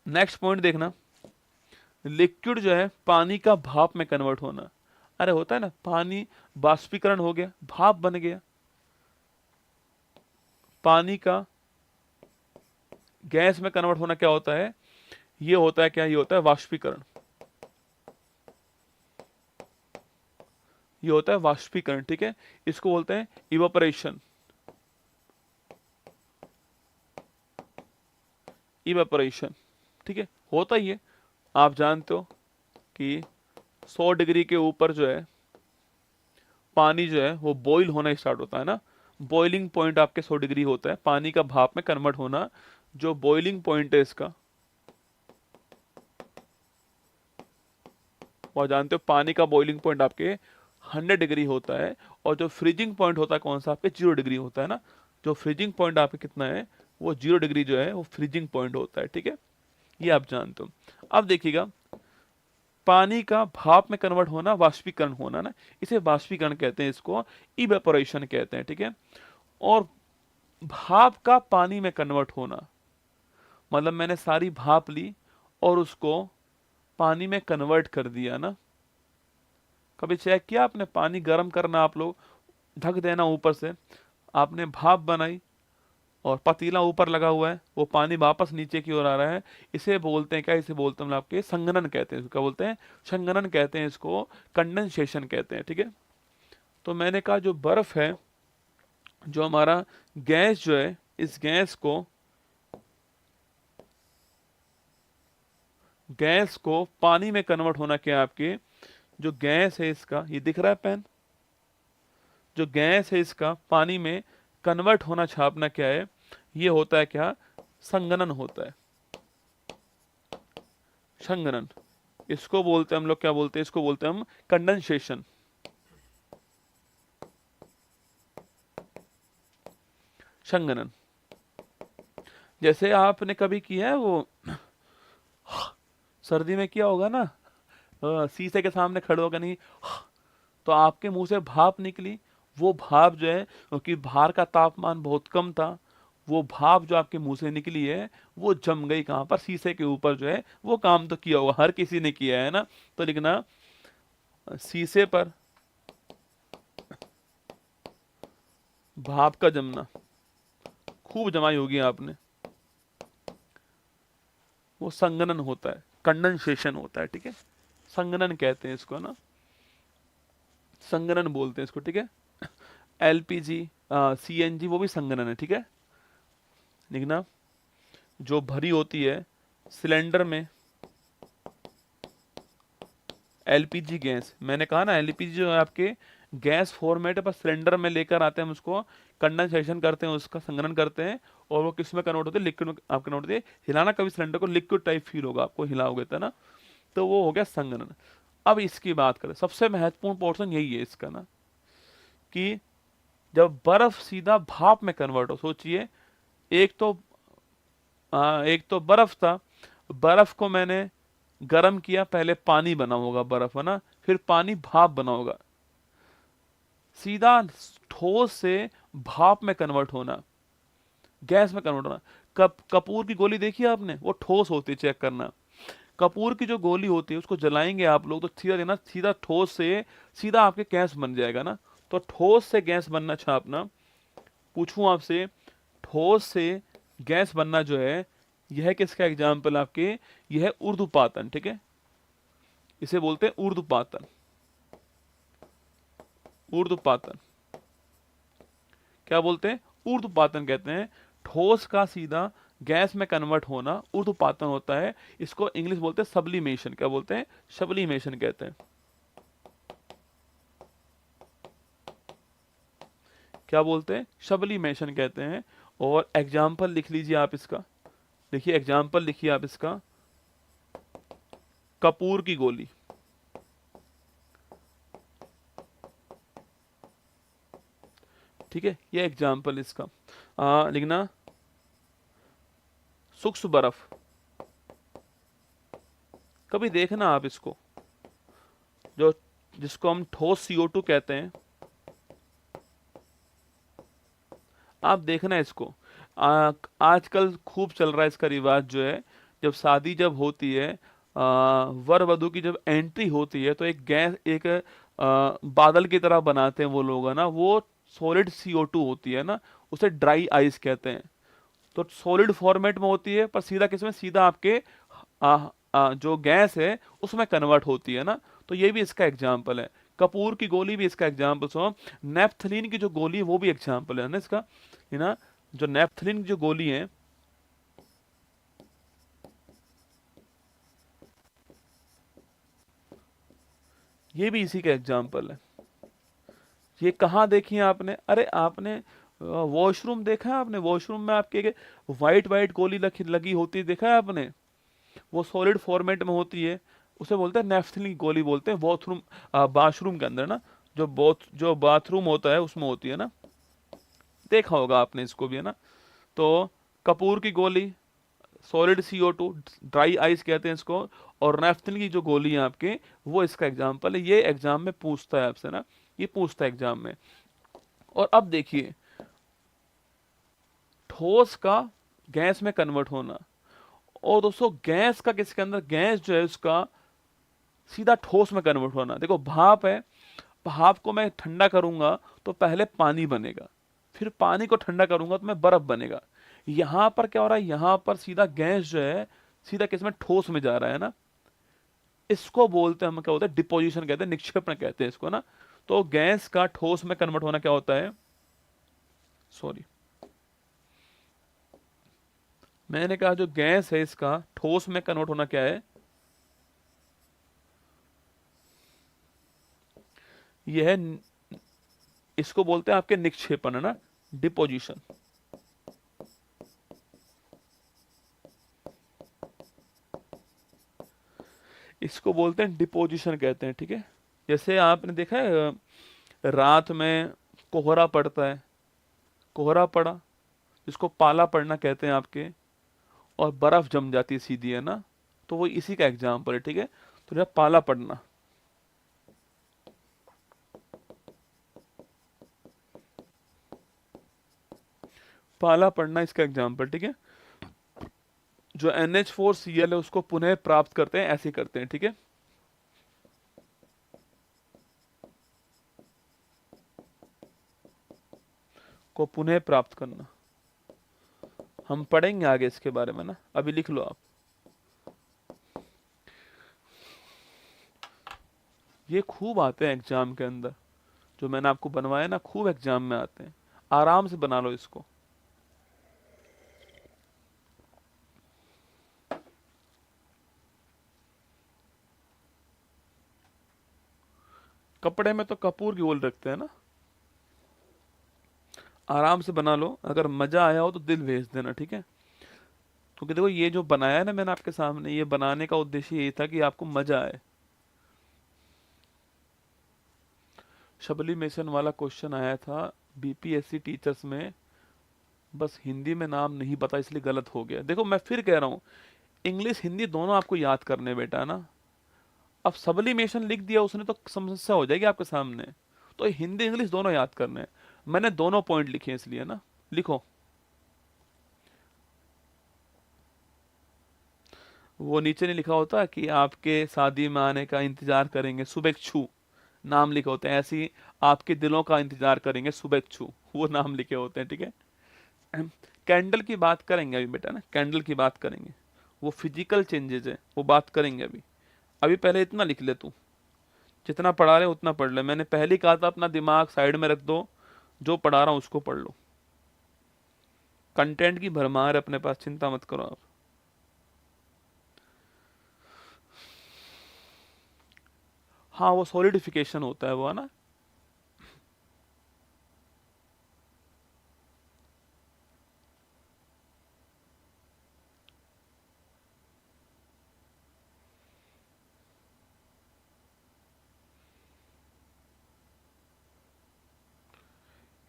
Speaker 1: नेक्स्ट पॉइंट देखना। लिक्विड जो है पानी का भाप में कन्वर्ट होना। अरे होता है ना, पानी बाष्पीकरण हो गया, भाप बन गया। पानी का गैस में कन्वर्ट होना क्या होता है? ये होता है क्या? ये होता है वाष्पीकरण। ये होता है वाष्पीकरण, ठीक है। इसको बोलते हैं इवापोरेशन। इवेपोरेशन, ठीक है, होता ही है। आप जानते हो कि 100 डिग्री के ऊपर जो है पानी जो है वो बॉईल होना स्टार्ट होता है ना। बॉइलिंग पॉइंट आपके 100 डिग्री होता है, पानी का भाप में कन्वर्ट होना। जो बॉइलिंग पॉइंट है इसका, वो जानते हो, पानी का बॉइलिंग पॉइंट आपके 100 डिग्री होता है। और जो फ्रीजिंग पॉइंट होता है कौन सा? आपके 0 डिग्री होता है ना। जो फ्रीजिंग पॉइंट आपके कितना है? वो 0 डिग्री जो है वो फ्रीजिंग पॉइंट होता है, ठीक है। ये आप जानते हो। अब देखिएगा, पानी का भाप में कन्वर्ट होना, वाष्पीकरण होना ना, इसे वाष्पीकरण कहते हैं, इसको इवेपोरेशन कहते हैं, ठीक है। और भाप का पानी में कन्वर्ट होना, मतलब मैंने सारी भाप ली और उसको पानी में कन्वर्ट कर दिया ना। कभी चेक किया आपने? पानी गर्म करना, आप लोग ढक देना ऊपर से, आपने भाप बनाई और पतीला ऊपर लगा हुआ है, वो पानी वापस नीचे की ओर आ रहा है। इसे बोलते हैं क्या? इसे बोलते हैं हम आपके संघनन कहते हैं। इसको क्या बोलते हैं? संघनन कहते हैं, इसको कंडेंसेशन कहते हैं, ठीक है। तो मैंने कहा, जो बर्फ है, जो हमारा गैस जो है, इस गैस को पानी में कन्वर्ट होना क्या है आपके? जो गैस है इसका, ये दिख रहा है पेन? जो गैस है इसका पानी में कन्वर्ट होना, छापना क्या है? ये होता है क्या? संघनन होता है, संघनन। इसको बोलते हैं हम लोग, क्या बोलते हैं? इसको बोलते हैं हम कंडेंसेशन, संघनन। जैसे आपने कभी किया है वो, सर्दी में किया होगा ना, शीशे के सामने खड़े होकर, नहीं, तो आपके मुंह से भाप निकली। वो भाप जो है, क्योंकि बाहर का तापमान बहुत कम था, वो भाप जो आपके मुंह से निकली है वो जम गई कहाँ पर? शीशे के ऊपर जो है। वो काम तो किया होगा, हर किसी ने किया है ना। तो लिखना, शीशे पर भाप का जमना, खूब जमाई होगी आपने। वो संघनन होता है, कंडेंसेशन होता है, ठीक है। संघनन कहते हैं इसको ना, संघनन बोलते हैं इसको, ठीक है। एलपीजी, सीएनजी वो भी संघनन है, ठीक है। लिखना, जो भरी होती है सिलेंडर में एलपीजी गैस, मैंने कहा ना एलपीजी जो है आपके गैस फॉर्मेट है, पर सिलेंडर में लेकर आते हैं हम उसको, कंडेंसेशन करते हैं, उसका संघनन करते हैं, और वो किस में कन्वर्ट होते हैं, लिक्विड में आप कन्वर्ट होते हैं। हिलाना कभी सिलेंडर को, लिक्विड टाइप फील होगा आपको, हिलाओगे तो ना, तो वो हो गया संघनन। अब इसकी बात करें, सबसे महत्वपूर्ण पोर्शन यही है इसका ना, कि जब बर्फ सीधा भाप में कन्वर्ट हो, सोचिए, एक तो एक तो बर्फ था, बर्फ को मैंने गर्म किया, पहले पानी बना होगा बर्फ, है ना, फिर पानी भाप बना होगा, सीधा ठोस से भाप में कन्वर्ट होना, गैस में कन्वर्ट होना। कपूर की गोली देखी है आपने, वो ठोस होती है, चेक करना। कपूर की जो गोली होती है उसको जलाएंगे आप लोग तो सीधा देना, सीधा ठोस से सीधा आपके गैस बन जाएगा ना। तो ठोस से गैस बनना छापना, पूछूं आपसे, ठोस से गैस बनना जो है, यह किसका एग्जाम्पल आपके, यह है ऊर्ध्वपातन, ठीक है। इसे बोलते हैं ऊर्ध्वपातन, ऊर्ध्वपातन क्या बोलते हैं, ऊर्ध्वपातन कहते हैं। ठोस का सीधा गैस में कन्वर्ट होना ऊर्ध्वपातन होता है। इसको इंग्लिश बोलते हैं सब्लिमेशन, क्या बोलते हैं, सब्लिमेशन कहते हैं। क्या बोलते हैं, सब्लिमेशन कहते हैं। और एग्जाम्पल लिख लीजिए आप इसका, देखिए एग्जाम्पल लिखिए आप इसका, कपूर की गोली, ठीक है, ये एग्जाम्पल इसका। लिखना, सूक्ष्म बर्फ, कभी देखना आप इसको, जो जिसको हम ठोस CO2 कहते हैं, आप देखना इसको। आजकल खूब चल रहा है इसका रिवाज जो है, जब शादी जब होती है, वर वधु की जब एंट्री होती है, तो एक गैस, एक बादल की तरह बनाते हैं वो लोग, है ना, वो सॉलिड CO2 होती है ना, उसे ड्राई आइस कहते हैं। तो सॉलिड फॉर्मेट में होती है, पर सीधा किसमें, सीधा आपके जो गैस है उसमें कन्वर्ट होती है ना। तो ये भी इसका एग्जाम्पल है। कपूर की गोली भी इसका एग्जाम्पल। सो नेफ्थलीन की जो गोली है वो भी एग्जाम्पल है ना इसका, है ना। जो नेफ्थलीन की जो गोली है, ये भी इसी का एग्जाम्पल है। ये कहाँ देखी है आपने, अरे आपने वॉशरूम देखा है आपने, वॉशरूम में आपके व्हाइट व्हाइट गोली लगी होती है, देखा है आपने, वो सॉलिड फॉर्मेट में होती है, उसे बोलते हैं नेफ्थलीन की गोली बोलते हैं। बाथरूम, बाथरूम के अंदर ना, जो बाथरूम होता है उसमें होती है ना, देखा होगा आपने इसको भी, है ना। तो कपूर की गोली, सॉलिड CO2, ड्राई आइस कहते हैं इसको, और नेफ्थलीन की जो गोली है आपके, वो इसका एग्जाम्पल है। ये एग्जाम में पूछता है आपसे ना, ये पूछता है एग्जाम में। और अब देखिए, ठोस का गैस में कन्वर्ट होना, और दोस्तों गैस का किसके अंदर, गैस जो है उसका सीधा ठोस में कन्वर्ट होना। देखो भाप है, भाप को मैं ठंडा करूंगा तो पहले पानी बनेगा, फिर पानी को ठंडा करूंगा तो मैं बर्फ बनेगा। यहां पर क्या हो रहा है, यहां पर सीधा गैस जो है सीधा किसमें, ठोस में जा रहा है ना। इसको बोलते हैं, हम क्या बोलते हैं, डिपोजिशन कहते हैं, निक्षेपण कहते हैं इसको ना। तो गैस का ठोस में कन्वर्ट होना क्या होता है, सॉरी, मैंने कहा जो गैस है इसका ठोस में कन्वर्ट होना क्या है, यह है, इसको बोलते हैं आपके निक्षेपण, है ना, डिपोजिशन। इसको बोलते हैं डिपोजिशन कहते हैं, ठीक है। जैसे आपने देखा है, रात में कोहरा पड़ता है, कोहरा पड़ा, जिसको पाला पड़ना कहते हैं आपके, और बर्फ जम जाती है सीधी, है ना। तो वो इसी का एग्जाम्पल है, ठीक है। तो जब पाला पड़ना, पाला पड़ना इसका एग्जाम्पल, ठीक है। जो NH4Cl है उसको पुनः प्राप्त करते हैं, ऐसे करते हैं, ठीक है। को पुनः प्राप्त करना, हम पढ़ेंगे आगे इसके बारे में ना, अभी लिख लो आप। ये खूब आते हैं एग्जाम के अंदर, जो मैंने आपको बनवाया ना, खूब एग्जाम में आते हैं। आराम से बना लो इसको। कपड़े में तो कपूर की ओल रखते हैं ना। आराम से बना लो, अगर मजा आया हो तो दिल भेज देना, ठीक है। क्योंकि देखो ये जो बनाया है ना मैंने आपके सामने, ये बनाने का उद्देश्य यही था कि आपको मजा आए। सब्लिमेशन वाला क्वेश्चन आया था बीपीएससी टीचर्स में, बस हिंदी में नाम नहीं पता इसलिए गलत हो गया। देखो मैं फिर कह रहा हूँ, इंग्लिश हिंदी दोनों आपको याद करने बेटा ना। अब सब्लिमेशन लिख दिया उसने तो समस्या हो जाएगी आपके सामने। तो हिंदी इंग्लिश दोनों याद करने हैं। मैंने दोनों पॉइंट लिखे हैं इसलिए ना। लिखो। वो नीचे नहीं लिखा होता कि आपके शादी में आने का इंतजार करेंगे शुभेच्छु, नाम लिखे होते हैं। ऐसे ही आपके दिलों का इंतजार करेंगे शुभेच्छु, वो नाम लिखे होते हैं, ठीक है। कैंडल की बात करेंगे अभी बेटा ना, कैंडल की बात करेंगे। वो फिजिकल चेंजेस है, वो बात करेंगे अभी। अभी पहले इतना लिख ले तू, जितना पढ़ा रहे उतना पढ़ ले। मैंने पहले ही कहा था अपना दिमाग साइड में रख दो, जो पढ़ा रहा हूं उसको पढ़ लो। कंटेंट की भरमार है अपने पास, चिंता मत करो आप। हाँ वो सॉलिडिफिकेशन होता है वो, है ना।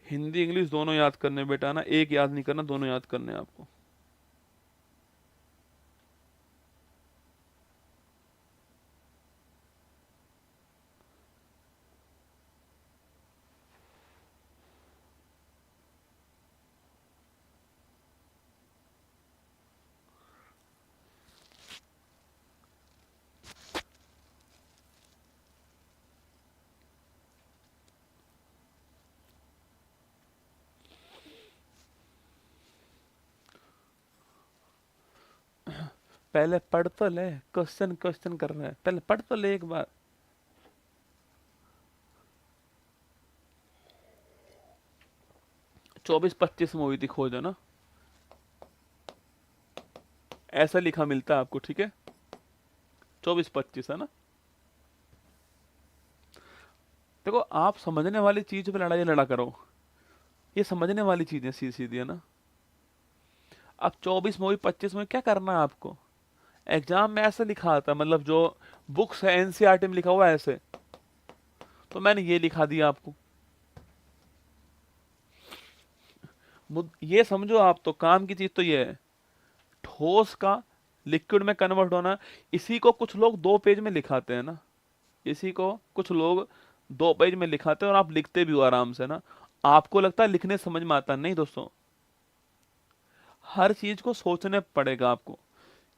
Speaker 1: हिंदी इंग्लिश दोनों याद करने बेटा ना, एक याद नहीं करना, दोनों याद करने हैं आपको। पहले पढ़ तो ले, क्वेश्चन क्वेश्चन कर रहे हैं, पहले पढ़ तो ले एक बार। 24-25 में हुई थी खोज, है ना। ऐसा लिखा मिलता है आपको, ठीक है। 24-25 है ना। देखो आप समझने वाली चीज पे लड़ाई लड़ा करो, ये समझने वाली चीजें सीधी सीधी है ना। अब 24 में हुई 25 में क्या करना है आपको। एग्जाम में ऐसे लिखा आता है, मतलब जो बुक्स है एनसीईआरटी में लिखा हुआ है ऐसे, तो मैंने ये लिखा दिया आपको। ये समझो आप, तो काम की चीज तो ये है, ठोस का लिक्विड में कन्वर्ट होना। इसी को कुछ लोग 2 पेज में लिखाते हैं ना, इसी को कुछ लोग 2 पेज में लिखाते हैं और आप लिखते भी हो आराम से ना। आपको लगता है लिखने समझ में आता है, नहीं दोस्तों। हर चीज को सोचने पड़ेगा आपको।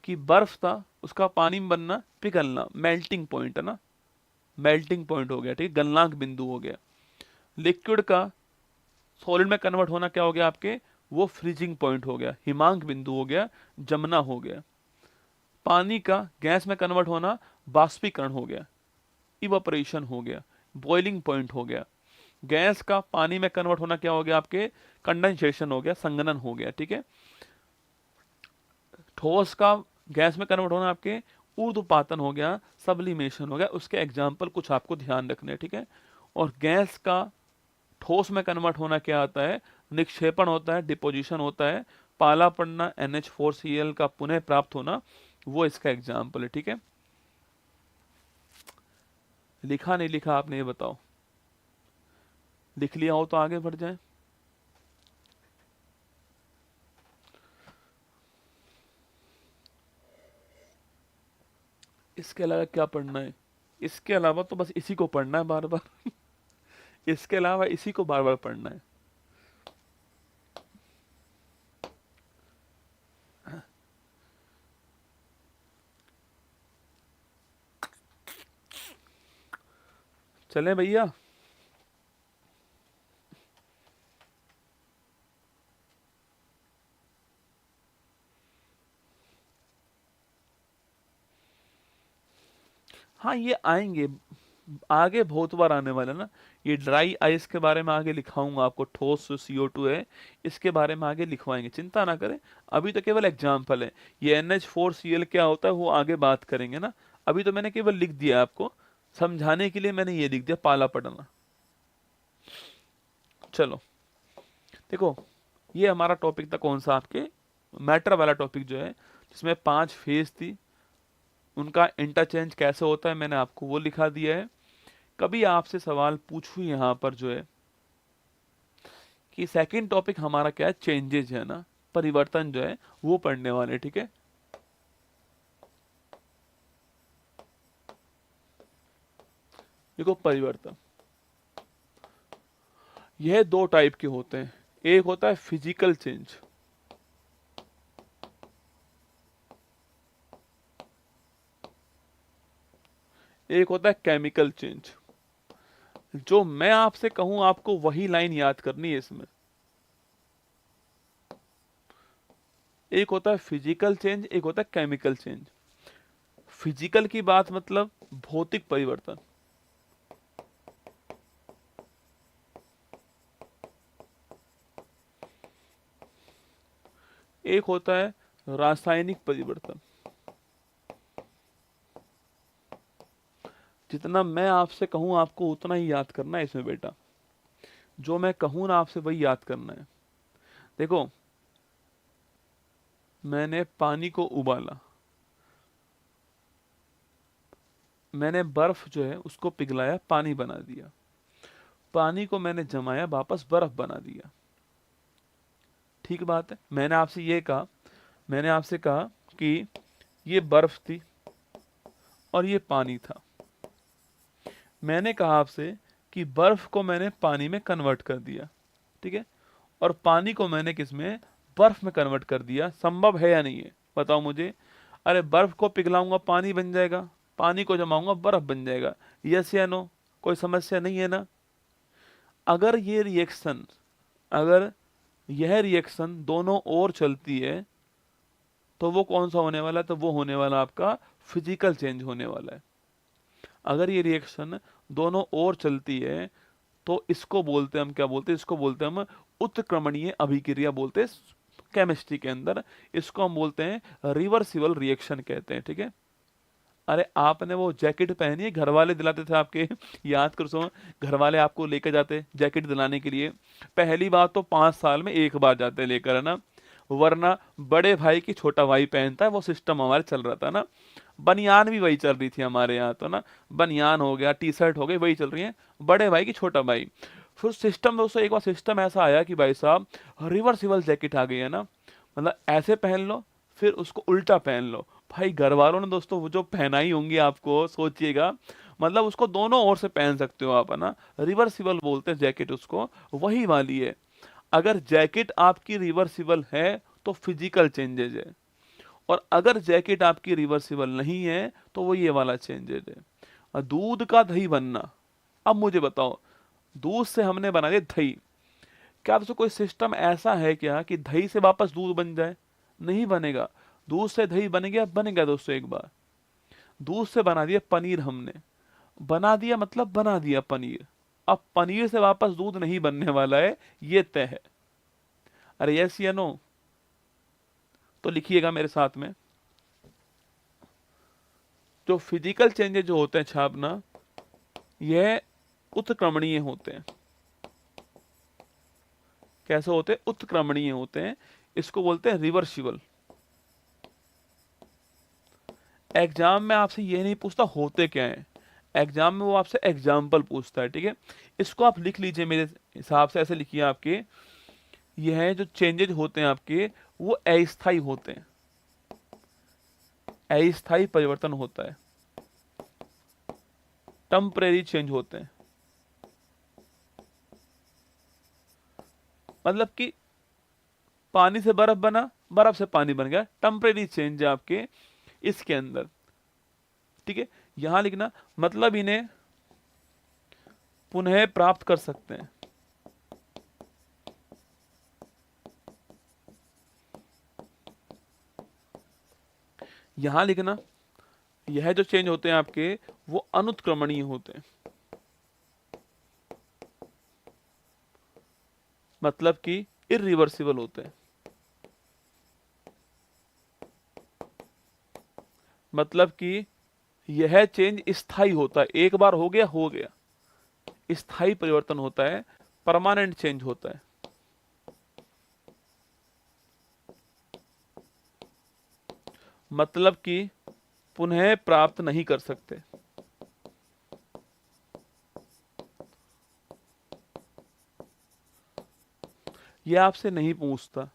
Speaker 1: कि बर्फ था, उसका पानी में बनना, पिघलना, मेल्टिंग पॉइंट है ना। मेल्टिंग पॉइंट हो गया, ठीक है, गलनांक बिंदु हो गया। लिक्विड का सॉलिड में कन्वर्ट होना क्या हो गया आपके, वो फ्रीजिंग पॉइंट हो गया, हिमांक बिंदु हो गया, जमना हो गया। पानी का गैस में कन्वर्ट होना बाष्पीकरण हो गया, इवापोरेशन हो गया, बॉइलिंग पॉइंट हो गया। गैस का पानी में कन्वर्ट होना क्या हो गया आपके, कंडेंसेशन हो गया, संघनन हो गया, ठीक है। ठोस का गैस में कन्वर्ट होना आपके ऊर्ध्वपातन हो गया, सब्लिमेशन हो गया। उसके एग्जाम्पल कुछ आपको ध्यान रखने हैं, ठीक है। और गैस का ठोस में कन्वर्ट होना क्या आता है, निक्षेपण होता है, डिपोजिशन होता है। पाला पड़ना, NH4Cl का पुनः प्राप्त होना, वो इसका एग्जाम्पल है, ठीक है। लिखा नहीं लिखा आपने ये बताओ, लिख लिया हो तो आगे बढ़ जाए। इसके अलावा क्या पढ़ना है, इसके अलावा तो बस इसी को पढ़ना है बार बार। इसके अलावा इसी को बार बार पढ़ना है। चले भैया। हाँ ये आएंगे, आगे बहुत बार आने वाला ना। ये ड्राई आइस के बारे में आगे लिखाऊंगा आपको, ठोस जो CO2 है इसके बारे में आगे लिखवाएंगे, चिंता ना करें। अभी तो केवल एग्जाम्पल है। ये NH4Cl क्या होता है वो आगे बात करेंगे ना। अभी तो मैंने केवल लिख दिया आपको, समझाने के लिए मैंने ये लिख दिया, पाला पड़ना। चलो देखो, ये हमारा टॉपिक था कौन सा, आपके मैटर वाला टॉपिक जो है, जिसमें 5 फेज थी, उनका इंटरचेंज कैसे होता है मैंने आपको वो लिखा दिया है। कभी आपसे सवाल पूछूं यहाँ पर जो है कि सेकंड टॉपिक हमारा क्या है, चेंजेज है ना, परिवर्तन जो है वो पढ़ने वाले, ठीक है। देखो परिवर्तन, यह 2 टाइप के होते हैं। एक होता है फिजिकल चेंज, एक होता है केमिकल चेंज। जो मैं आपसे कहूं आपको वही लाइन याद करनी है इसमें। एक होता है फिजिकल चेंज, एक होता है केमिकल चेंज। फिजिकल की बात मतलब भौतिक परिवर्तन, एक होता है रासायनिक परिवर्तन। जितना मैं आपसे कहूं आपको उतना ही याद करना है इसमें बेटा। जो मैं कहूं ना आपसे वही याद करना है। देखो, मैंने पानी को उबाला, मैंने बर्फ जो है उसको पिघलाया, पानी बना दिया। पानी को मैंने जमाया, वापस बर्फ बना दिया। ठीक बात है। मैंने आपसे कहा कि ये बर्फ थी और ये पानी था। मैंने कहा आपसे कि बर्फ को मैंने पानी में कन्वर्ट कर दिया, ठीक है, और पानी को मैंने किस में, बर्फ में कन्वर्ट कर दिया। संभव है या नहीं है बताओ मुझे। अरे बर्फ को पिघलाऊंगा पानी बन जाएगा, पानी को जमाऊंगा बर्फ बन जाएगा, यस या नो, कोई समस्या नहीं है ना। अगर ये रिएक्शन, अगर यह रिएक्शन दोनों ओर चलती है तो वो कौन सा होने वाला है, तो वो होने वाला आपका फिजिकल चेंज होने वाला है। अगर ये रिएक्शन दोनों ओर चलती है तो इसको बोलते हैं हम, क्या बोलते हैं इसको, बोलते हैं हम उत्क्रमणीय अभिक्रिया बोलते हैं केमिस्ट्री के अंदर। इसको हम बोलते हैं रिवर्सिबल रिएक्शन कहते हैं, ठीक है। अरे आपने वो जैकेट पहनी है, घर वाले दिलाते थे आपके, याद करो सो, घर वाले आपको लेकर जाते जैकेट दिलाने के लिए। पहली बात तो 5 साल में एक बार जाते लेकर, है ना, वरना बड़े भाई की छोटा भाई पहनता है, वो सिस्टम हमारे चल रहा था ना। बनियान भी वही चल रही थी हमारे यहाँ तो ना, बनियान हो गया, T-शर्ट हो गई, वही चल रही है, बड़े भाई की छोटा भाई। फिर सिस्टम दोस्तों, एक बार सिस्टम ऐसा आया कि भाई साहब रिवर्सिबल जैकेट आ गई है ना, मतलब ऐसे पहन लो फिर उसको उल्टा पहन लो। भाई घर वालों ने दोस्तों वो जो पहनाई होंगी आपको, सोचिएगा, मतलब उसको दोनों ओर से पहन सकते हो आप, है ना। रिवर्सिबल बोलते हैं जैकेट उसको, वही वाली है। अगर जैकेट आपकी रिवर्सिबल है तो फिजिकल चेंजेज है, और अगर जैकेट आपकी रिवर्सिबल नहीं है तो वो ये वाला चेंजेज है। और दूध का दही बनना, अब मुझे बताओ, दूध से हमने बना दिया दही, क्या दोस्तों कोई सिस्टम ऐसा है क्या कि दही से वापस दूध बन जाए? नहीं बनेगा। दूध से दही बन गया दोस्तों एक बार। दूध से बना दिया पनीर हमने, बना दिया मतलब बना दिया पनीर। अब पनीर से वापस दूध नहीं बनने वाला है, ये तय है। अरे यस या नो, तो लिखिएगा मेरे साथ में। जो फिजिकल चेंजेस जो होते हैं छापना, यह उत्क्रमणीय होते हैं। कैसे होते हैं? उत्क्रमणीय होते हैं। इसको बोलते हैं रिवर्सिबल। एग्जाम में आपसे ये नहीं पूछता होते क्या हैं, एग्जाम में वो आपसे एग्जाम्पल पूछता है, ठीक है। इसको आप लिख लीजिए मेरे हिसाब से, ऐसे लिखिए आपके, यह जो चेंजेज होते हैं आपके वो अस्थायी होते हैं, अस्थायी परिवर्तन होता है, टेम्परेरी चेंज होते हैं। मतलब कि पानी से बर्फ बना, बर्फ से पानी बन गया, टेम्परेरी चेंज है आपके इसके अंदर, ठीक है। यहां लिखना, मतलब इन्हें पुनः प्राप्त कर सकते हैं। यहां लिखना, यह जो चेंज होते हैं आपके वो अनुत्क्रमणीय होते हैं। मतलब कि इरिवर्सिबल होते हैं, मतलब कि यह चेंज स्थायी होता है, एक बार हो गया, स्थायी परिवर्तन होता है, परमानेंट चेंज होता है। मतलब कि पुनः प्राप्त नहीं कर सकते। यह आपसे नहीं पूछता,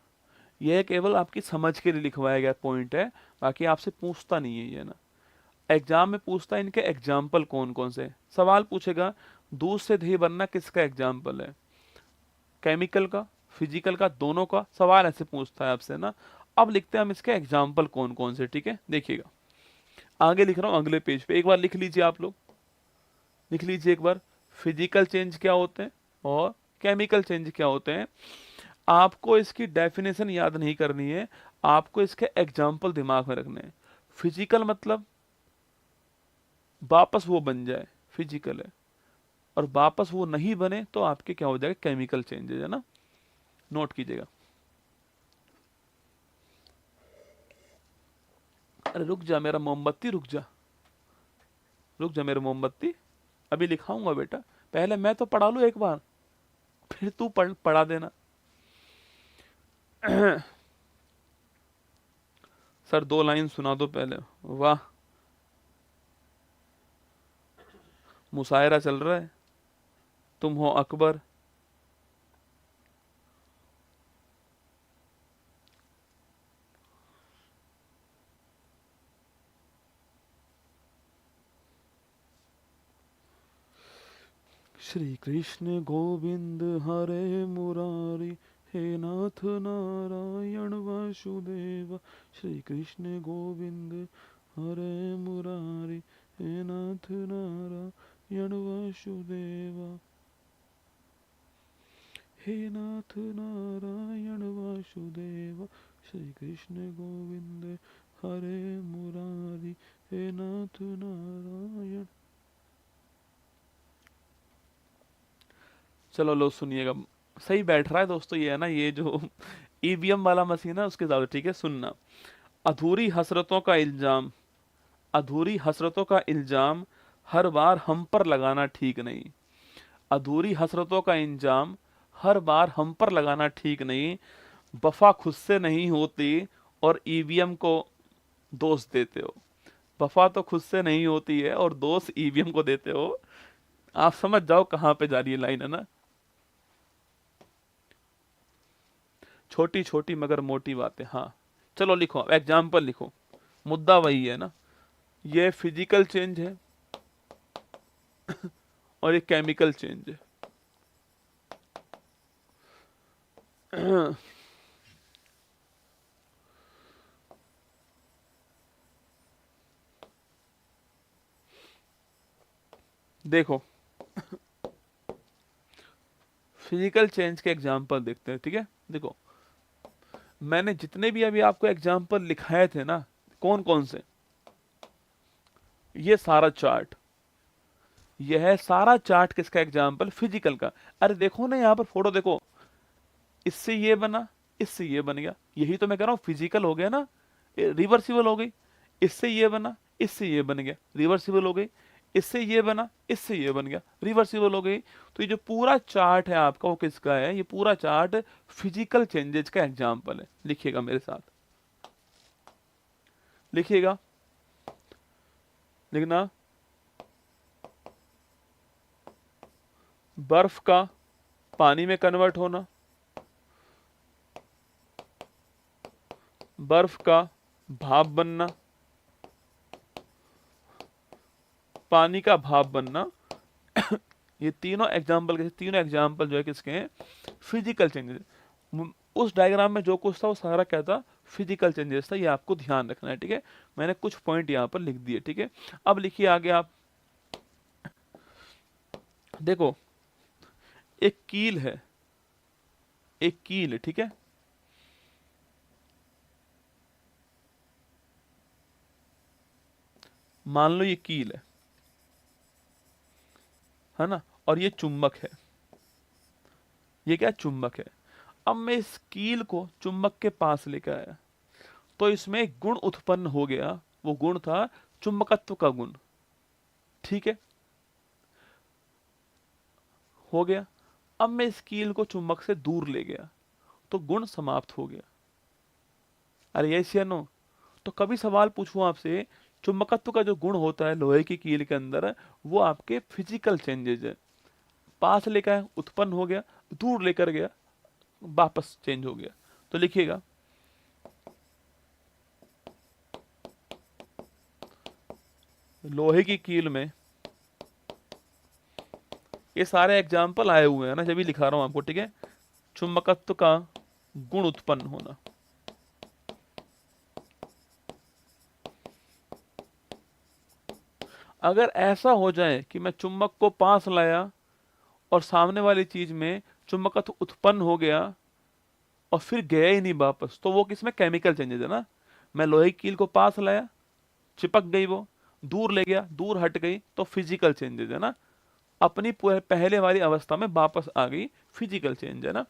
Speaker 1: यह केवल आपकी समझ के लिए लिखवाया गया पॉइंट है, बाकी आपसे पूछता नहीं है ये ना। एग्जाम में पूछता है इनके एग्जाम्पल कौन कौन से, सवाल पूछेगा दूध से दही बनना किसका एग्जाम्पल है, केमिकल का, फिजिकल का, दोनों का सवाल ऐसे पूछता है आपसे ना। अब लिखते हैं हम इसके एग्जाम्पल कौन कौन से, ठीक है, देखिएगा आगे लिख रहा हूं अगले पेज पे, एक बार लिख लीजिए आप लोग, लिख लीजिए एक बार, फिजिकल चेंज क्या होते हैं और केमिकल चेंज क्या होते हैं। आपको इसकी डेफिनेशन याद नहीं करनी है, आपको इसके एग्जाम्पल दिमाग में रखने हैं। फिजिकल मतलब वापस वो बन जाए, फिजिकल है, और वापस वो नहीं बने तो आपके क्या हो जाएगा, केमिकल चेंजेज है ना, नोट कीजिएगा। अरे रुक जा मेरा मोमबत्ती, रुक जा, रुक जा मेरा मोमबत्ती, अभी लिखाऊंगा बेटा, पहले मैं तो पढ़ा लूं एक बार, फिर तू पढ़ा देना। सर 2 लाइन सुना दो पहले। वाह, मुशायरा चल रहा है, तुम हो अकबर। श्री कृष्ण गोविंद हरे मुरारी, हे नाथ नारायण वासुदेव। श्री कृष्ण गोविंद हरे मुरारी, हे नाथ नारायण वासुदेव। हे नाथ नारायण वासुदेव। श्री कृष्ण गोविंद हरे मुरारी, हे नाथ नारायण। चलो लो सुनिएगा, सही बैठ रहा है दोस्तों, ये है ना, ये जो ईवीएम वाला मशीन है उसके ज्यादा ठीक है, सुनना। अधूरी हसरतों का इल्जाम, अधूरी हसरतों का इल्जाम हर बार हम पर लगाना ठीक नहीं। अधूरी हसरतों का इल्जाम हर बार हम पर लगाना ठीक नहीं। वफा खुद से नहीं होती और ईवीएम को दोष देते हो। वफा तो खुद से नहीं होती है और दोष ईवीएम को देते हो। आप समझ जाओ कहां पे जा रही है लाइन, है ना। छोटी छोटी मगर मोटी बातें, हाँ। चलो लिखो, एग्जाम्पल लिखो, मुद्दा वही है ना। ये फिजिकल चेंज है और ये केमिकल चेंज है। देखो, फिजिकल चेंज के एग्जाम्पल देखते हैं, ठीक है। देखो, मैंने जितने भी अभी आपको एग्जाम्पल लिखाए थे ना, कौन कौन से, ये सारा चार्ट, यह सारा चार्ट किसका एग्जाम्पल, फिजिकल का। अरे देखो ना यहाँ पर फोटो देखो, इससे ये बना, इससे ये बन गया, यही तो मैं कह रहा हूँ, फिजिकल हो गया ना, रिवर्सिबल हो गई। इससे ये बना, इससे ये बन गया, रिवर्सिबल हो गई। इससे ये बना, इससे ये बन गया, रिवर्सिबल हो गई। तो ये जो पूरा चार्ट है आपका वो किसका है, ये पूरा चार्ट फिजिकल चेंजेस का एग्जाम्पल है। लिखिएगा मेरे साथ, लिखिएगा, लिखना। बर्फ का पानी में कन्वर्ट होना, बर्फ का भाप बनना, पानी का भाप बनना। ये तीनों एग्जाम्पल के, तीनों एग्जाम्पल जो है किसके हैं, फिजिकल चेंजेस। उस डायग्राम में जो कुछ था वो सारा क्या था, फिजिकल चेंजेस था, ये आपको ध्यान रखना है, ठीक है। मैंने कुछ पॉइंट यहाँ पर लिख दिए, ठीक है। अब लिखिए आगे आप, देखो, एक कील है, एक कील है, ठीक है। मान लो ये कील है ना, और ये चुंबक है, ये क्या चुंबक है। अब मैं इस कील को चुंबक के पास लेकर आया तो इसमें एक गुण उत्पन्न हो गया, वो गुण था चुंबकत्व का गुण। ठीक है, हो गया। अब मैं इस कील को चुंबक से दूर ले गया तो गुण समाप्त हो गया। अरे यस या नो। तो कभी सवाल पूछूं आपसे, चुंबकत्व का जो गुण होता है लोहे की कील के अंदर, वो आपके फिजिकल चेंजेज है। पास लेकर आया, उत्पन्न हो गया, दूर लेकर गया, वापस चेंज हो गया। तो लिखिएगा, लोहे की कील में ये सारे एग्जाम्पल आए हुए हैं ना, जब भी लिखा रहा हूं आपको, ठीक है। चुंबकत्व का गुण उत्पन्न होना, अगर ऐसा हो जाए कि मैं चुंबक को पास लाया और सामने वाली चीज में चुंबकत्व उत्पन्न हो गया और फिर गया ही नहीं वापस, तो वो किसमें केमिकल चेंजेस है ना। मैं लोहे की कील को पास लाया, चिपक गई, वो दूर ले गया, दूर हट गई, तो फिजिकल चेंजेस है ना। अपनी पहले वाली अवस्था में वापस आ गई, फिजिकल चेंज है ना।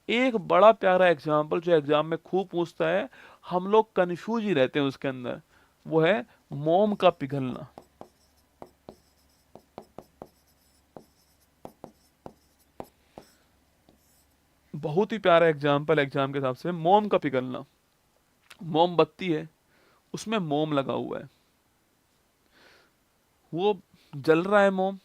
Speaker 1: एक बड़ा प्यारा एग्जाम्पल जो एग्जाम में खूब पूछता है, हम लोग कंफ्यूज ही रहते हैं उसके अंदर, वो है मोम का पिघलना। बहुत ही प्यारा एग्जाम्पल एग्जाम के हिसाब से, मोम का पिघलना। मोमबत्ती है, उसमें मोम लगा हुआ है, वो जल रहा है, मोम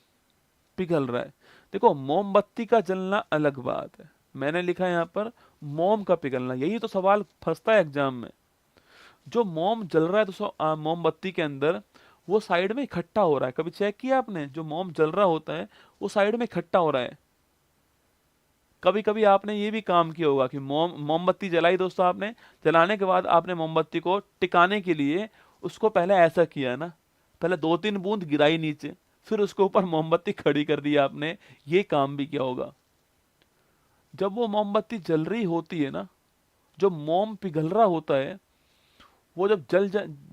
Speaker 1: पिघल रहा है। देखो, मोमबत्ती का जलना अलग बात है, मैंने लिखा है यहाँ पर मोम का पिघलना। यही तो सवाल फंसता है एग्जाम में। जो मोम जल रहा है तो मोमबत्ती के अंदर वो साइड में इकट्ठा हो रहा है। कभी चेक किया आपने, जो मोम जल रहा होता है वो साइड में इकट्ठा हो रहा है। कभी कभी आपने ये भी काम किया होगा कि मोमबत्ती जलाई दोस्तों, आपने जलाने के बाद आपने मोमबत्ती को टिकाने के लिए उसको पहले ऐसा किया ना, पहले 2-3 बूंद गिराई नीचे, फिर उसके ऊपर मोमबत्ती खड़ी कर दी आपने। ये काम भी किया होगा। जब वो मोमबत्ती जल रही होती है ना, जो मोम पिघल रहा होता है, वो जब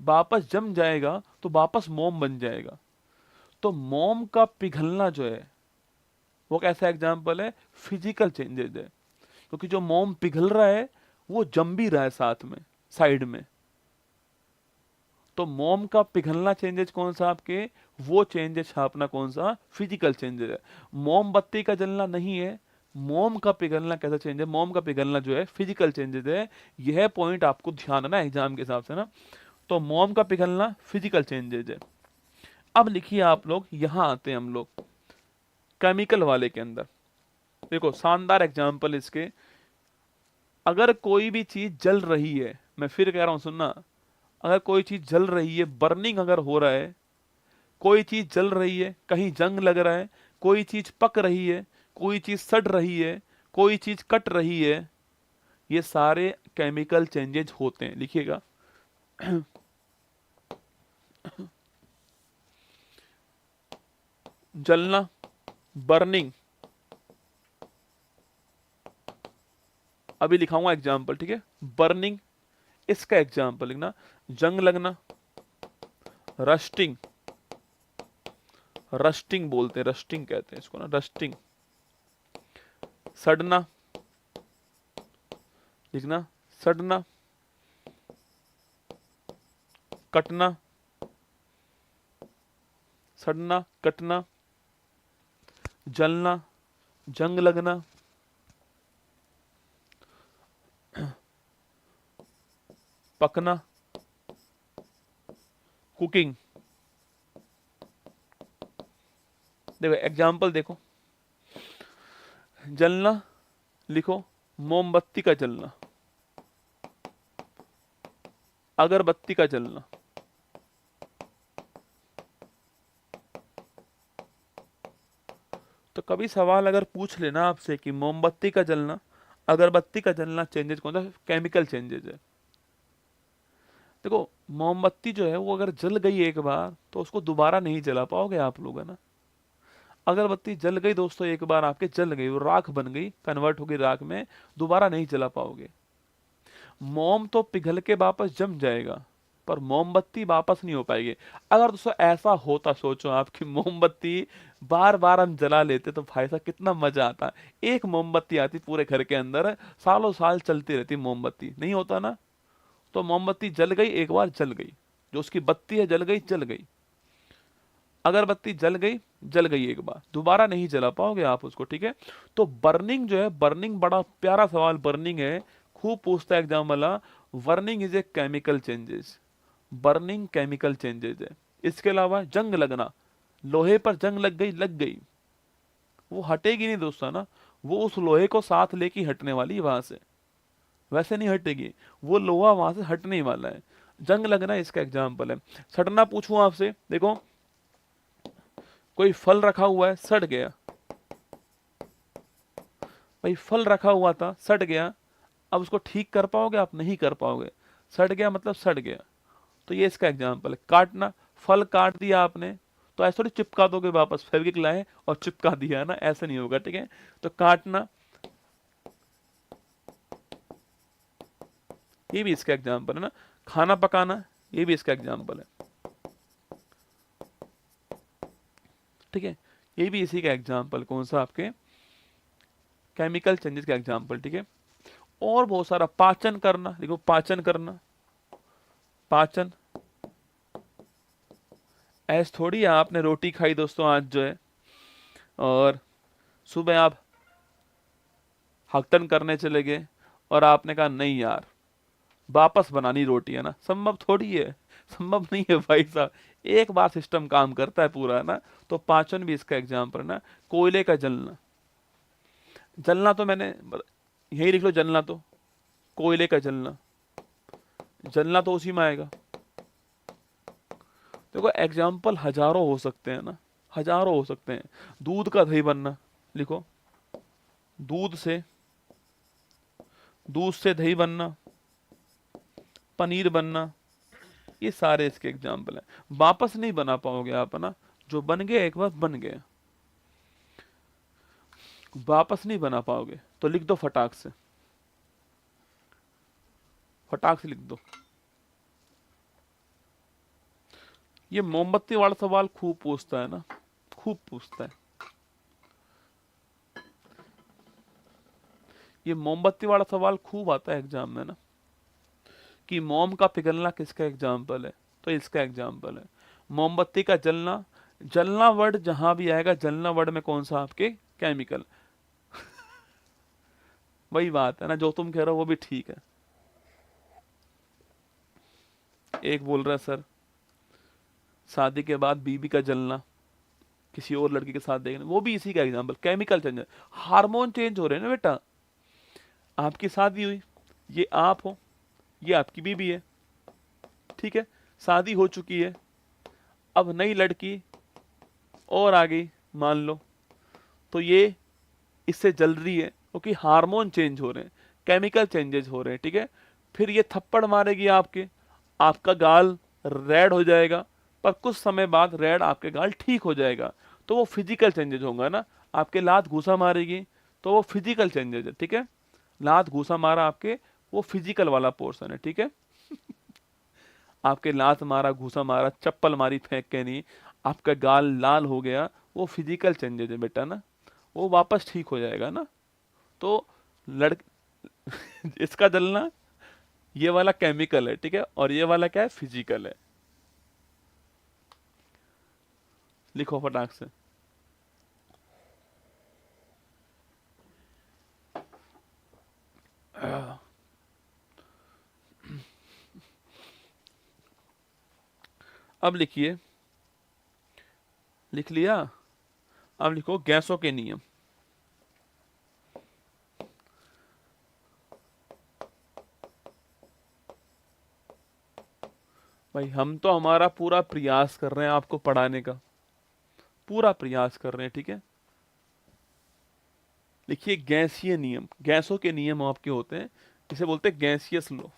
Speaker 1: वापस जम जाएगा तो वापस मोम बन जाएगा। तो मोम का पिघलना जो है वो कैसा एग्जाम्पल है, फिजिकल चेंजेस है। क्योंकि जो मोम पिघल रहा है वो जम भी रहा है साथ में, साइड में। तो मोम का पिघलना चेंजेस कौन सा आपके, वो चेंजेस अपना कौन सा, फिजिकल चेंजेस है। मोमबत्ती का जलना नहीं है, मोम का पिघलना कैसा चेंज है, मोम का पिघलना जो है फिजिकल चेंजेस है। यह पॉइंट आपको ध्यान है ना एग्जाम के हिसाब से ना। तो मोम का पिघलना फिजिकल चेंजेस है। अब लिखिए आप लोग, यहां आते हैं हम लोग केमिकल वाले के अंदर। देखो शानदार एग्जाम्पल इसके, अगर कोई भी चीज जल रही है, मैं फिर कह रहा हूं सुनना, अगर कोई चीज जल रही है, बर्निंग अगर हो रहा है, कोई चीज जल रही है, कहीं जंग लग रहा है, कोई चीज पक रही है, कोई चीज सड़ रही है, कोई चीज कट रही है, ये सारे केमिकल चेंजेस होते हैं। लिखिएगा, जलना, बर्निंग, अभी लिखाऊंगा एग्जाम्पल, ठीक है। बर्निंग, इसका एग्जाम्पल लिखना, जंग लगना, रस्टिंग, रस्टिंग बोलते हैं, रस्टिंग कहते हैं इसको ना, रस्टिंग। सड़ना, लिखना, सड़ना, कटना, सड़ना, कटना, जलना, जंग लगना, पकना, कुकिंग। देखो एग्जाम्पल देखो, जलना लिखो, मोमबत्ती का जलना, अगरबत्ती का जलना, तो कभी सवाल अगर पूछ लेना आपसे कि मोमबत्ती का जलना, अगरबत्ती का जलना, चेंजेस कौन सा, केमिकल चेंजेस है। देखो मोमबत्ती जो है वो अगर जल गई एक बार तो उसको दोबारा नहीं जला पाओगे आप लोग, है ना। अगरबत्ती जल गई दोस्तों एक बार आपके, जल गई, वो राख बन गई, कन्वर्ट हो गई राख में, दोबारा नहीं जला पाओगे। मोम तो पिघल के वापस जम जाएगा, पर मोमबत्ती वापस नहीं हो पाएगी। अगर दोस्तों ऐसा होता, सोचो आप कि मोमबत्ती बार बार हम जला लेते तो भाई साहब कितना मजा आता। एक मोमबत्ती आती पूरे घर के अंदर, सालों साल चलती रहती मोमबत्ती, नहीं होता ना। तो मोमबत्ती जल गई, एक बार जल गई, जो उसकी बत्ती है जल गई, जल गई। अगरबत्ती जल गई एक बार, दोबारा नहीं जला पाओगे आप उसको, ठीक है। तो बर्निंग जो है, बर्निंग बड़ा प्यारा सवाल बर्निंग है, खूब पूछता है एग्जाम वाला। Burning is a chemical changes, burning chemical changes है। इसके अलावा जंग लगना, लोहे पर जंग लग गई, लग गई, वो हटेगी नहीं दोस्तों ना, वो उस लोहे को साथ लेके हटने वाली है वहां से, वैसे नहीं हटेगी, वो लोहा वहां से हटने ही वाला है। जंग लगना इसका एग्जाम्पल है। सड़ना पूछूं आपसे, देखो कोई फल रखा हुआ है, सड़ गया, भाई फल रखा हुआ था सड़ गया, अब उसको ठीक कर पाओगे आप? नहीं कर पाओगे, सड़ गया मतलब सड़ गया। तो ये इसका एग्जाम्पल है। काटना, फल काट दिया आपने, तो ऐसे थोड़ी चिपका दोगे वापस, फेविक्विक लाए और चिपका दिया ना, ऐसा नहीं होगा, ठीक है। तो काटना, ये भी इसका एग्जाम्पल है ना। खाना पकाना, ये भी इसका एग्जाम्पल है, ठीक है। ये भी इसी का एग्जाम्पल, कौन सा? आपके केमिकल चेंजेस का एग्जाम्पल, ठीक है। और बहुत सारा, पाचन करना, देखो पाचन करना, पाचन, ऐस थोड़ी है आपने रोटी खाई दोस्तों आज जो है, और सुबह आप हकटन करने चले गए और आपने कहा नहीं यार वापस बनानी रोटी, है ना, संभव थोड़ी है, संभव नहीं है भाई साहब। एक बार सिस्टम काम करता है पूरा, है ना। तो पाचन भी इसका एग्जाम्पल है ना। कोयले का जलना, जलना तो मैंने यही लिख लो, जलना तो, कोयले का जलना, जलना तो उसी में आएगा। देखो एग्जाम्पल हजारों हो सकते हैं ना, हजारों हो सकते हैं। दूध का दही बनना, लिखो, दूध से, दूध से दही बनना, पनीर बनना, ये सारे इसके एग्जाम्पल हैं। वापस नहीं बना पाओगे आप, है ना, जो बन गया एक बार बन गया, वापस नहीं बना पाओगे। तो लिख दो फटाक से, फटाक से लिख दो। ये मोमबत्ती वाला सवाल खूब पूछता है ना, खूब पूछता है। ये मोमबत्ती वाला सवाल खूब आता है एग्जाम में ना, कि मोम का पिघलना किसका एग्जाम्पल है? तो इसका एग्जाम्पल है। मोमबत्ती का जलना, जलना वर्ड जहां भी आएगा, जलना वर्ड में कौन सा? आपके केमिकल। वही बात है ना, जो तुम कह रहे हो वो भी ठीक है। एक बोल रहा है सर शादी के बाद बीबी का जलना, किसी और लड़की के साथ देखना, वो भी इसी का example, chemical change. Hormone change हो रहे हैं ना बेटा। आपकी शादी हुई, ये आप हो, ये आपकी बीबी है, ठीक है, शादी हो चुकी है, अब नई लड़की और आ गई मान लो, तो ये इससे जल रही है क्योंकि हार्मोन चेंज हो रहे हैं, केमिकल चेंजेस हो रहे हैं, ठीक है। फिर ये थप्पड़ मारेगी आपके, आपका गाल रेड हो जाएगा, पर कुछ समय बाद रेड आपके गाल ठीक हो जाएगा, तो वो फिजिकल चेंजेस होगा ना। आपके लात घूसा मारेगी, तो वो फिजिकल चेंजेस है, ठीक है। लात घूसा मारा आपके, वो फिजिकल वाला पोर्शन है, ठीक है। आपके लात मारा, घूसा मारा, चप्पल मारी फेंक के नहीं, आपका गाल लाल हो गया, वो फिजिकल चेंजेस है बेटा ना, वो वापस ठीक हो जाएगा ना। तो लड़ इसका जलना, ये वाला केमिकल है, ठीक है, और ये वाला क्या है? फिजिकल है। लिखो फटाक से। अब लिखिए, लिख लिया? अब लिखो गैसों के नियम। भाई हम तो हमारा पूरा प्रयास कर रहे हैं आपको पढ़ाने का, पूरा प्रयास कर रहे हैं, ठीक है। लिखिए गैसीय नियम, गैसों के नियम आपके होते हैं, इसे बोलते हैं गैसियस लॉ।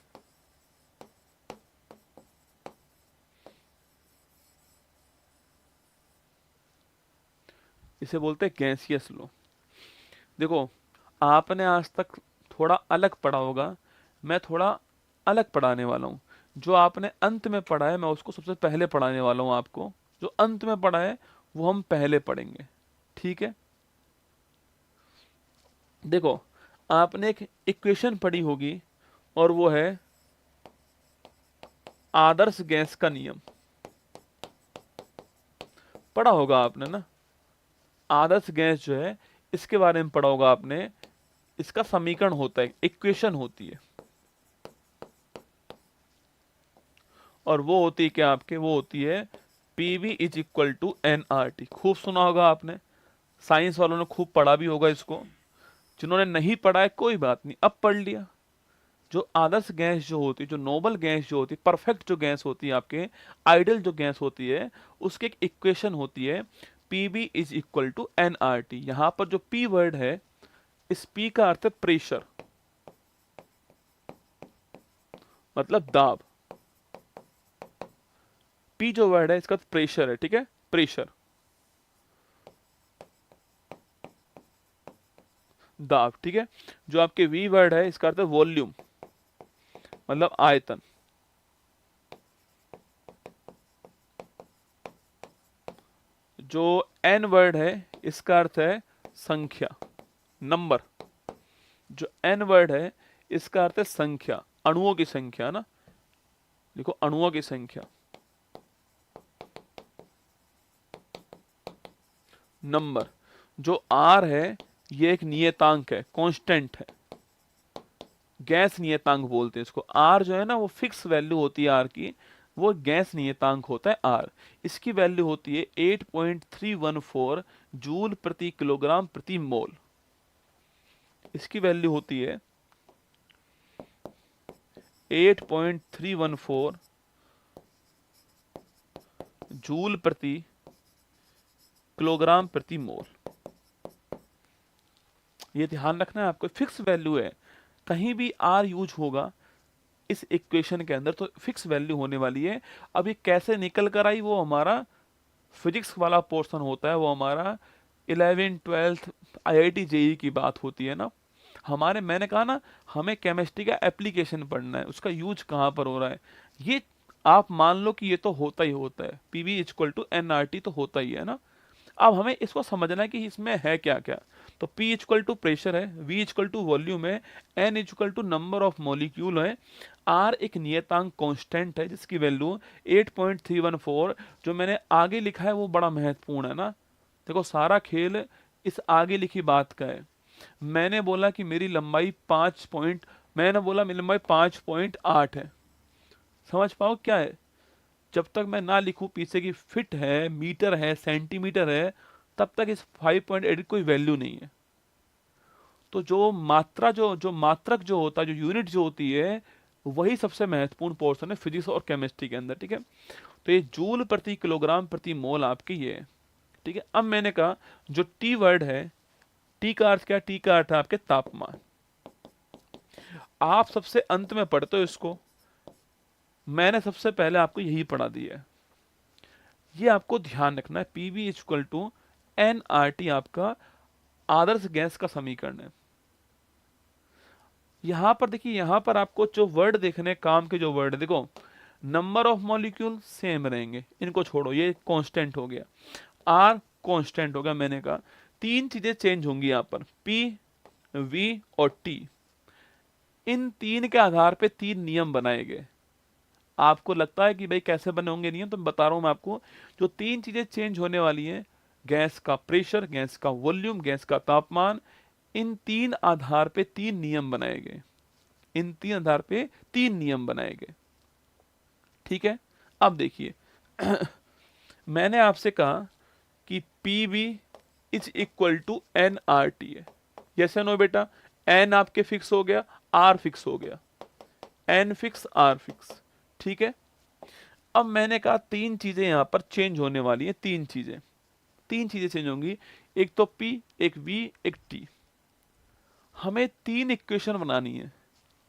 Speaker 1: इसे बोलते हैं गैसियस लॉ। देखो आपने आज तक थोड़ा अलग पढ़ा होगा, मैं थोड़ा अलग पढ़ाने वाला हूँ। जो आपने अंत में पढ़ा है मैं उसको सबसे पहले पढ़ाने वाला हूं आपको, जो अंत में पढ़ा है वो हम पहले पढ़ेंगे, ठीक है। देखो, आपने एक इक्वेशन पढ़ी होगी और वो है आदर्श गैस का नियम, पढ़ा होगा आपने ना। आदर्श गैस जो है इसके बारे में पढ़ा होगा आपने, इसका समीकरण होता है, इक्वेशन होती है, और वो होती है क्या आपके, वो होती है PV is equal to N R T. खूब सुना होगा आपने, साइंस वालों ने खूब पढ़ा भी होगा इसको, जिन्होंने नहीं पढ़ा है कोई बात नहीं, अब पढ़ लिया। जो आदर्श गैस जो होती है, जो नोबल गैस जो होती है, परफेक्ट जो गैस होती है आपके, आइडल जो गैस होती है, उसकी एक इक्वेशन होती है PV is equal to N R T. यहां पर जो पी वर्ड है, इस पी का अर्थ है प्रेशर, मतलब दाब। पी जो वर्ड है इसका प्रेशर है, ठीक है, प्रेशर, दाब, ठीक है। जो आपके वी वर्ड है इसका अर्थ है वॉल्यूम, मतलब आयतन। जो एन वर्ड है इसका अर्थ है संख्या, नंबर। जो एन वर्ड है इसका अर्थ है संख्या, अणुओं की संख्या ना, देखो अणुओं की संख्या। नंबर, जो आर है ये एक नियतांक है, कांस्टेंट है, गैस नियतांक बोलते हैं इसको। आर जो है ना वो फिक्स वैल्यू होती है आर की, वो गैस नियतांक होता है आर। इसकी वैल्यू होती है 8.314 जूल प्रति किलोग्राम प्रति मोल। इसकी वैल्यू होती है 8.314 जूल प्रति किलोग्राम प्रति मोल। ये ध्यान रखना है आपको, फिक्स वैल्यू है, कहीं भी आर यूज होगा इस इक्वेशन के अंदर तो फिक्स वैल्यू होने वाली है। अब ये कैसे निकल कर आई, वो हमारा फिजिक्स वाला पोर्शन होता है, वो हमारा 11th 12th आईआईटी जेई की बात होती है ना। हमारे, मैंने कहा ना, हमें केमिस्ट्री का एप्लीकेशन पढ़ना है, उसका यूज कहाँ पर हो रहा है। ये आप मान लो कि ये तो होता ही होता है, PV equal to N R T तो होता ही है ना। अब हमें इसको समझना है कि इसमें है क्या क्या। तो P इक्वल टू प्रेशर है, V इक्वल टू वॉल्यूम है, N equal to number of molecule है, R एक नियतांक कांस्टेंट है जिसकी वैल्यू 8.314। जो मैंने आगे लिखा है वो बड़ा महत्वपूर्ण है ना। देखो सारा खेल इस आगे लिखी बात का है। मैंने बोला कि मेरी लंबाई 5.8 है, समझ पाओ क्या है। जब तक मैं ना लिखूं पीछे की फिट है, मीटर है, सेंटीमीटर है, तब तक इस 5.8 कोई वैल्यू नहीं है। तो जो मात्रा, जो मात्रक जो होता है, जो यूनिट जो होती है, वही सबसे महत्वपूर्ण पोर्शन है फिजिक्स और केमिस्ट्री के अंदर, ठीक है। तो ये जूल प्रति किलोग्राम प्रति मोल आपकी ये है, ठीक है। अब मैंने कहा जो टी वर्ड है, टी का अर्थ क्या, टी का अर्थ है आपके तापमान। आप सबसे अंत में पढ़ते हो इसको, मैंने सबसे पहले आपको यही पढ़ा दिया है। ये आपको ध्यान रखना है, PV equal to N R T आपका आदर्श गैस का समीकरण है। यहां पर देखिए, यहां पर आपको जो वर्ड देखने काम के, जो वर्ड है देखो, नंबर ऑफ मॉलिक्यूल सेम रहेंगे, इनको छोड़ो, ये कांस्टेंट हो गया, आर कांस्टेंट हो गया। मैंने कहा तीन चीजें चेंज होंगी यहां पर, पी, वी और टी। इन तीन के आधार पे तीन नियम बनाए गए। आपको लगता है कि भाई कैसे बने होंगे नियम, तो मैं बता रहा हूं मैं आपको। जो तीन चीजें चेंज होने वाली हैं, गैस का प्रेशर, गैस का वॉल्यूम, गैस का तापमान, इन तीन आधार पे तीन नियम बनाए गए। इन तीन आधार पे तीन नियम बनाए गए, ठीक है। अब देखिए मैंने आपसे कहा कि P V is equal to N R T है, यस या नो बेटा। एन आपके फिक्स हो गया, आर फिक्स हो गया, एन फिक्स, आर फिक्स, ठीक है। अब मैंने कहा तीन चीजें यहां पर चेंज होने वाली है, तीन चीजें चेंज होंगी। एक तो P, एक V, एक T। हमें तीन इक्वेशन बनानी है।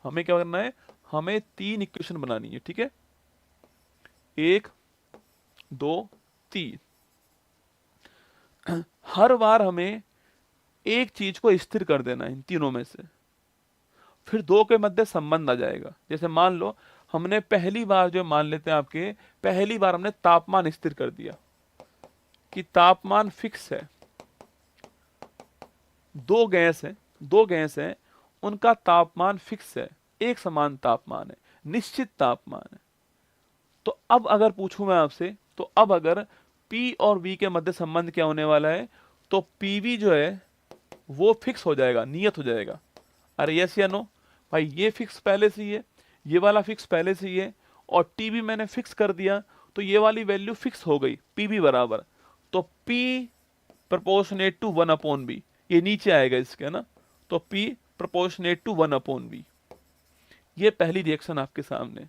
Speaker 1: हमें क्या करना है, हमें तीन इक्वेशन बनानी है, ठीक है। एक, दो, तीन। हर बार हमें एक चीज को स्थिर कर देना है इन तीनों में से, फिर दो के मध्य संबंध आ जाएगा। जैसे मान लो हमने पहली बार जो मान लेते हैं आपके, पहली बार हमने तापमान स्थिर कर दिया कि तापमान फिक्स है। दो गैस है, उनका तापमान फिक्स है, एक समान तापमान है, निश्चित तापमान है। तो अब अगर पूछूं मैं आपसे, तो अब अगर P और V के मध्य संबंध क्या होने वाला है, तो PV जो है वो फिक्स हो जाएगा, नियत हो जाएगा। अरे यस या नो भाई, ये फिक्स पहले से ही है, ये वाला फिक्स पहले से ही है, और टी भी मैंने फिक्स कर दिया, तो ये वाली वैल्यू फिक्स हो गई, पी भी बराबर। तो P प्रोपोर्शनेट टू 1/b, ये नीचे आएगा इसके ना, तो P प्रोपोर्शनेट टू 1/b। ये पहली रिएक्शन आपके सामने।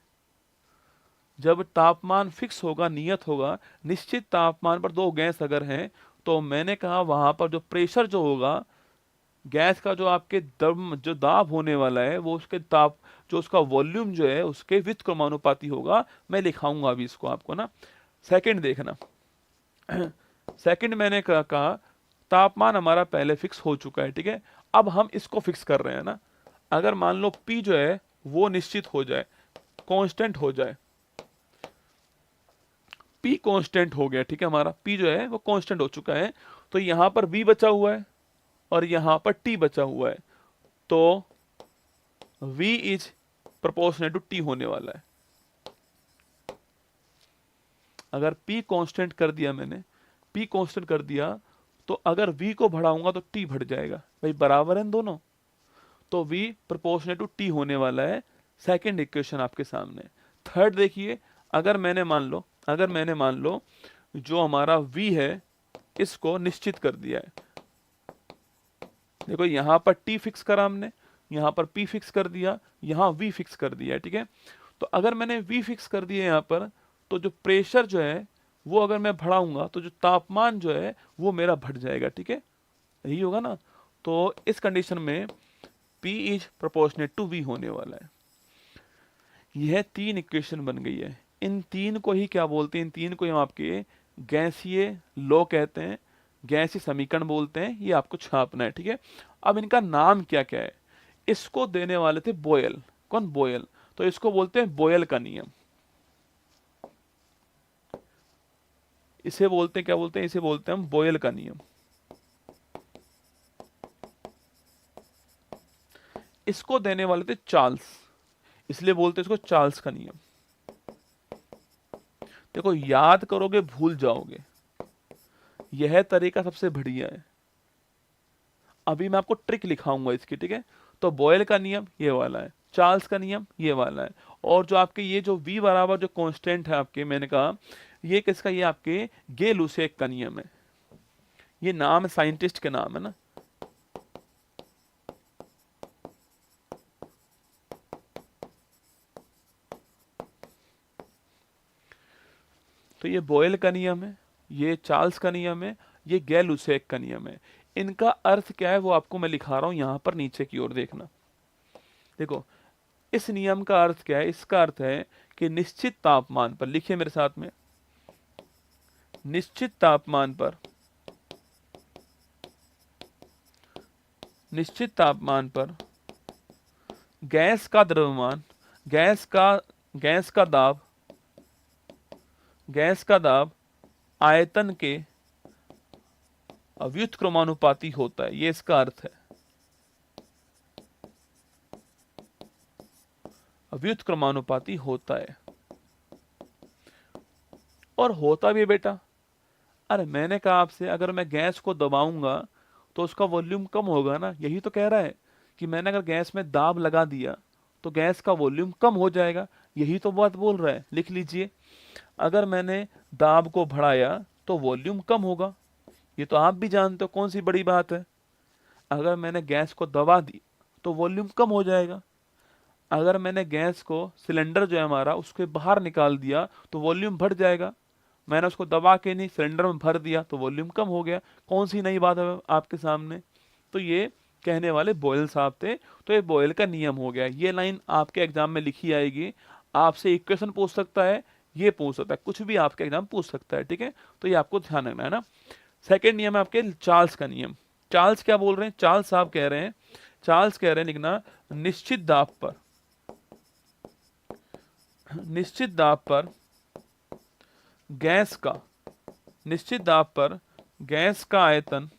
Speaker 1: जब तापमान फिक्स होगा, नियत होगा, निश्चित तापमान पर दो गैस अगर हैं, तो मैंने कहा वहां पर जो प्रेशर जो होगा, गैस का जो आपके दम जो दाब होने वाला है, वो उसके ताप जो उसका वॉल्यूम जो है उसके व्युत्क्रमानुपाती होगा। मैं लिखाऊंगा अभी इसको आपको ना। सेकंड देखना सेकंड मैंने कहा तापमान हमारा पहले फिक्स हो चुका है, ठीक है। अब हम इसको फिक्स कर रहे हैं ना। अगर मान लो P जो है वो निश्चित हो जाए, कांस्टेंट हो जाए, P कांस्टेंट हो गया, ठीक है, हमारा P जो है वो कांस्टेंट हो चुका है, तो यहां पर V बचा हुआ है और यहां पर T बचा हुआ है, तो V इज प्रोपोर्शनल टू T होने वाला है। अगर P कांस्टेंट कर दिया मैंने, P कांस्टेंट कर दिया, तो अगर V को बढ़ाऊंगा तो T बढ़ जाएगा, भाई बराबर है दोनों, तो V प्रोपोर्शनल टू T होने वाला है। सेकंड इक्वेशन आपके सामने। थर्ड देखिए, अगर मैंने मान लो जो हमारा V है इसको निश्चित कर दिया है, देखो यहां पर T फिक्स करा हमने, यहां पर P फिक्स कर दिया, यहां V फिक्स कर दिया है, ठीक है। तो अगर मैंने V फिक्स कर दिया यहां पर, तो जो प्रेशर जो है वो अगर मैं बढ़ाऊंगा तो जो तापमान जो है वो मेरा बढ़ जाएगा, ठीक है, यही होगा ना। तो इस कंडीशन में P is proportionate to V होने वाला है। यह तीन इक्वेशन बन गई है। इन तीन को ही क्या बोलते हैं, इन तीन को हम आपके गैसीय लॉ कहते हैं, गैसीय समीकरण बोलते हैं, ये आपको छापना है, ठीक है। अब इनका नाम क्या क्या है, इसको देने वाले थे बोयल। कौन? बोयल। तो इसको बोलते हैं बोयल का नियम। इसे बोलते हैं, क्या बोलते हैं, इसे बोलते हैं हम बोयल का नियम। इसको देने वाले थे चार्ल्स, इसलिए बोलते हैं इसको चार्ल्स का नियम। देखो याद करोगे भूल जाओगे, यह तरीका सबसे बढ़िया है। अभी मैं आपको ट्रिक लिखाऊंगा इसकी, ठीक है। तो बॉयल का नियम ये वाला है, चार्ल्स का नियम ये वाला है, और जो आपके ये जो V बराबर जो कांस्टेंट है आपके, मैंने कहा ये किसका, ये आपके गे लुसेक का नियम है। ये नाम साइंटिस्ट के नाम है ना। तो ये बॉयल का नियम है, ये चार्ल्स का नियम है, ये गे लुसेक का नियम है। इनका अर्थ क्या है वो आपको मैं लिखा रहा हूं यहां पर नीचे की ओर देखना। देखो इस नियम का अर्थ क्या है, इसका अर्थ है कि निश्चित तापमान पर, लिखिए मेरे साथ में, निश्चित तापमान पर, निश्चित तापमान पर गैस का द्रव्यमान, गैस का दाब, गैस का दाब आयतन के व्युत्क्रमानुपाती होता है, ये इसका अर्थ है, व्युत्क्रमानुपाती होता है। और होता भी है बेटा। अरे मैंने कहा आपसे अगर मैं गैस को दबाऊंगा तो उसका वॉल्यूम कम होगा ना, यही तो कह रहा है कि मैंने अगर गैस में दाब लगा दिया तो गैस का वॉल्यूम कम हो जाएगा, यही तो बात बोल रहा है। लिख लीजिए, अगर मैंने दाब को बढ़ाया तो वॉल्यूम कम होगा, ये तो आप भी जानते हो, कौन सी बड़ी बात है। अगर मैंने गैस को दबा दी तो वॉल्यूम कम हो जाएगा, अगर मैंने गैस को, सिलेंडर जो है हमारा, उसके बाहर निकाल दिया तो वॉल्यूम बढ़ जाएगा, मैंने उसको दबा के नहीं सिलेंडर में भर दिया तो वॉल्यूम कम हो गया। कौन सी नई बात है आपके सामने। तो ये कहने वाले बॉयल साहब थे, तो ये बॉयल का नियम हो गया। ये लाइन आपके एग्जाम में लिखी आएगी, आपसे इक्वेशन पूछ सकता है, ये पूछ सकता है, कुछ भी आपके एग्जाम पूछ सकता है, ठीक है। तो ये आपको ध्यान रखना है ना। सेकेंड नियम है आपके चार्ल्स का नियम। चार्ल्स क्या बोल रहे हैं, चार्ल्स साहब कह रहे हैं, चार्ल्स कह रहे हैं लिखना, निश्चित दाब पर, निश्चित दाब पर गैस का निश्चित दाब पर गैस का आयतन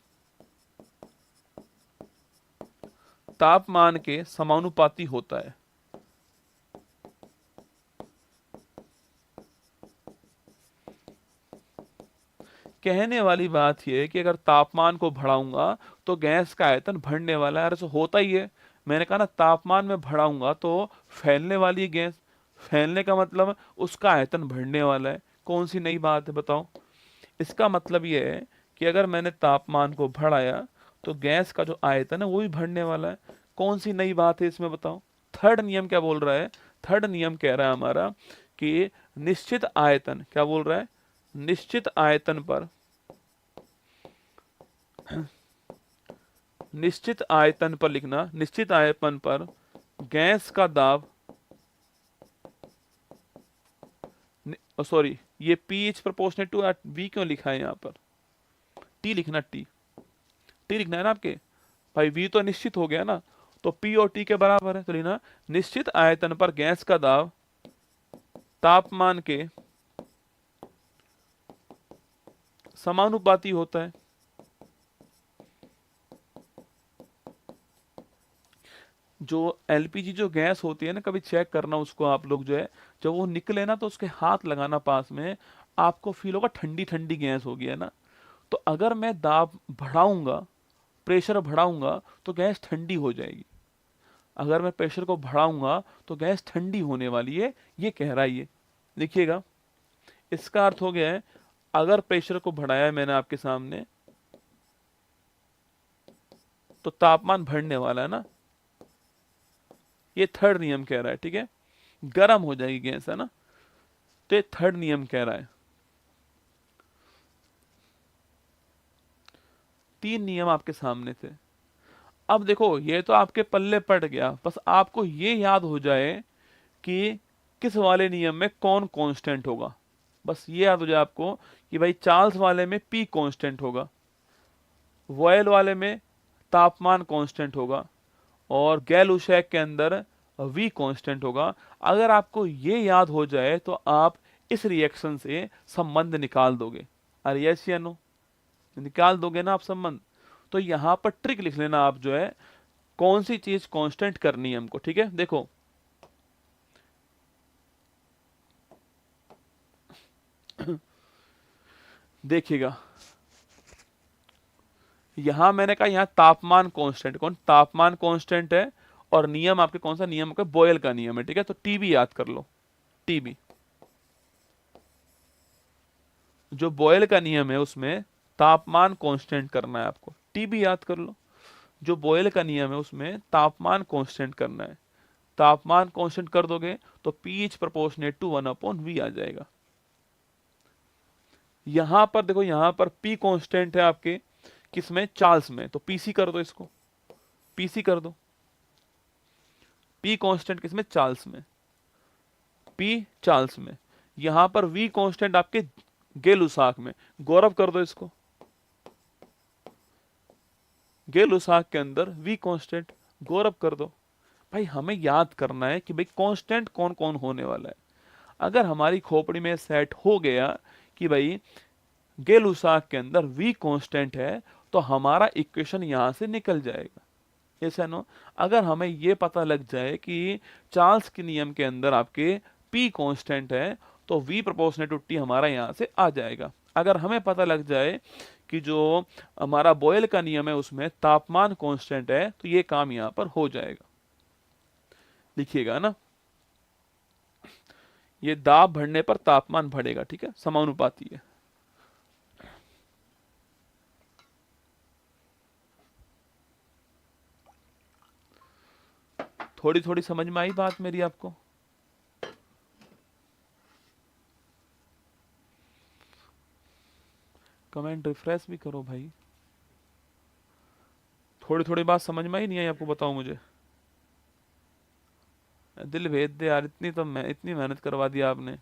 Speaker 1: तापमान के समानुपाती होता है। कहने वाली बात यह है कि अगर तापमान को बढ़ाऊंगा तो गैस का आयतन बढ़ने वाला है। अरे, ऐसा होता ही है। मैंने कहा ना, तापमान में बढ़ाऊंगा तो फैलने वाली है गैस। फैलने का मतलब उसका आयतन बढ़ने वाला है। कौन सी नई बात है बताओ? इसका मतलब यह है कि अगर मैंने तापमान को बढ़ाया तो गैस का जो आयतन है वो भी बढ़ने वाला है। कौन सी नई बात है इसमें बताओ? थर्ड नियम क्या बोल रहा है? थर्ड नियम कह रहा है हमारा कि निश्चित आयतन, क्या बोल रहा है? निश्चित आयतन पर निश्चित आयतन पर लिखना, निश्चित आयतन पर गैस का दाब, सॉरी, ये P is proportionate to V क्यों लिखा है यहाँ पर? टी लिखना, टी टी लिखना है ना आपके भाई। वी तो निश्चित हो गया ना, तो पी और टी के बराबर है, तो लिखना निश्चित आयतन पर गैस का दाब तापमान के समानुपाती होता है। जो एलपीजी जो गैस होती है ना, कभी चेक करना उसको आप लोग जो है, जब वो निकले ना तो उसके हाथ लगाना पास में, आपको फील होगा ठंडी ठंडी गैस होगी, है ना? तो अगर मैं दाब बढ़ाऊंगा, प्रेशर बढ़ाऊंगा तो गैस ठंडी हो जाएगी। अगर मैं प्रेशर को बढ़ाऊंगा तो गैस ठंडी होने वाली है, ये कह रहा है ये। देखिएगा, इसका अर्थ हो गया है, अगर प्रेशर को बढ़ाया है मैंने आपके सामने तो तापमान बढ़ने वाला है ना, ये थर्ड नियम कह रहा है। ठीक है, गर्म हो जाएगी गैस, है ना? तो ये थर्ड नियम कह रहा है। तीन नियम आपके सामने थे। अब देखो, ये तो आपके पल्ले पड़ गया, बस आपको ये याद हो जाए कि किस वाले नियम में कौन कांस्टेंट होगा। बस ये याद हो जाए आपको कि भाई चार्ल्स वाले में पी कांस्टेंट होगा, वॉयल वाले में तापमान कांस्टेंट होगा, और गैल उशैक के अंदर वी कांस्टेंट होगा। अगर आपको ये याद हो जाए तो आप इस रिएक्शन से संबंध निकाल दोगे। अरे यस या नो? निकाल दोगे ना आप संबंध? तो यहां पर ट्रिक लिख लेना आप जो है, कौन सी चीज कांस्टेंट करनी है हमको। ठीक है, देखो देखिएगा, यहां मैंने कहा यहां तापमान कांस्टेंट, कौन तापमान कांस्टेंट है, और नियम आपके कौन सा नियम है? बॉयल का नियम है। ठीक है, तो टीबी याद कर लो। टीबी, जो बॉयल का नियम है उसमें तापमान कांस्टेंट करना है आपको, टीबी याद कर लो। जो बॉयल का नियम है उसमें तापमान कांस्टेंट करना है। तापमान कांस्टेंट कर दोगे तो P is proportionate to 1/v आ जाएगा। यहां पर देखो, यहां पर पी कांस्टेंट है आपके किसमें? चार्ल्स में, तो पीसी कर दो इसको, पीसी कर दो। पी कांस्टेंट किसमें? चार्ल्स में, पी चार्ल्स में। यहां पर वी कांस्टेंट आपके गेलुसाक में, गौरव कर दो इसको। गेलुसाक के अंदर वी कांस्टेंट, गौरव कर दो। भाई हमें याद करना है कि भाई कांस्टेंट कौन कौन होने वाला है। अगर हमारी खोपड़ी में सेट हो गया कि भाई गेलुसाक के अंदर वी कांस्टेंट है, तो हमारा इक्वेशन यहां से निकल जाएगा। ऐसा नो, अगर हमें ये पता लग जाए कि चार्ल्स के नियम के अंदर आपके पी कांस्टेंट है, तो वी प्रोपोर्शनल टू टी हमारा यहां से आ जाएगा। अगर हमें पता लग जाए कि जो हमारा बॉयल का नियम है उसमें तापमान कांस्टेंट है, तो ये काम यहां पर हो जाएगा। लिखिएगा ना, ये दाब बढ़ने पर तापमान बढ़ेगा। ठीक है, समानुपाती है। थोड़ी थोड़ी समझ में आई बात मेरी आपको? कमेंट रिफ्रेश भी करो भाई। थोड़ी थोड़ी बात समझ में आई नहीं आई आपको? बताओ मुझे। दिल भेद दे यार, इतनी तो मैं इतनी मेहनत करवा दी आपने।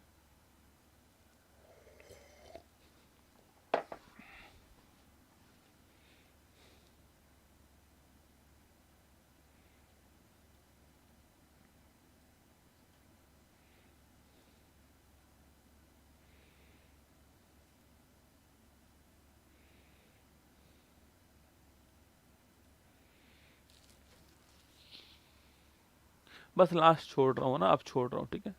Speaker 1: बस लास्ट छोड़ रहा हूँ ना, अब छोड़ रहा हूँ, ठीक है।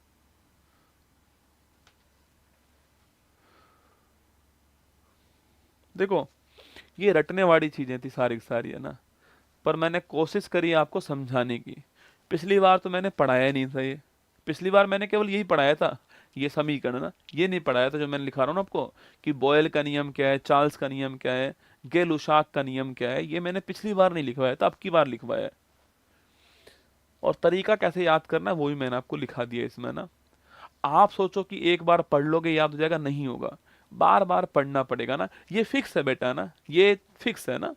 Speaker 1: देखो ये रटने वाली चीजें थी सारी की सारी, है ना, पर मैंने कोशिश करी आपको समझाने की। पिछली बार तो मैंने पढ़ाया नहीं था ये, पिछली बार मैंने केवल यही पढ़ाया था, ये समीकरण ना, ये नहीं पढ़ाया था जो मैंने लिखा रहा हूँ ना आपको, कि बॉयल का नियम क्या है, चार्ल्स का नियम क्या है, गे लुशाक का नियम क्या है, ये मैंने पिछली बार नहीं लिखवाया था, अब की बार लिखवाया है। और तरीका कैसे याद करना है वो भी मैंने आपको लिखा दिया इसमें ना। आप सोचो कि एक बार पढ़ लोगे याद हो जाएगा, नहीं होगा, बार बार पढ़ना पड़ेगा ना, ये फिक्स है बेटा ना, ये फिक्स है ना,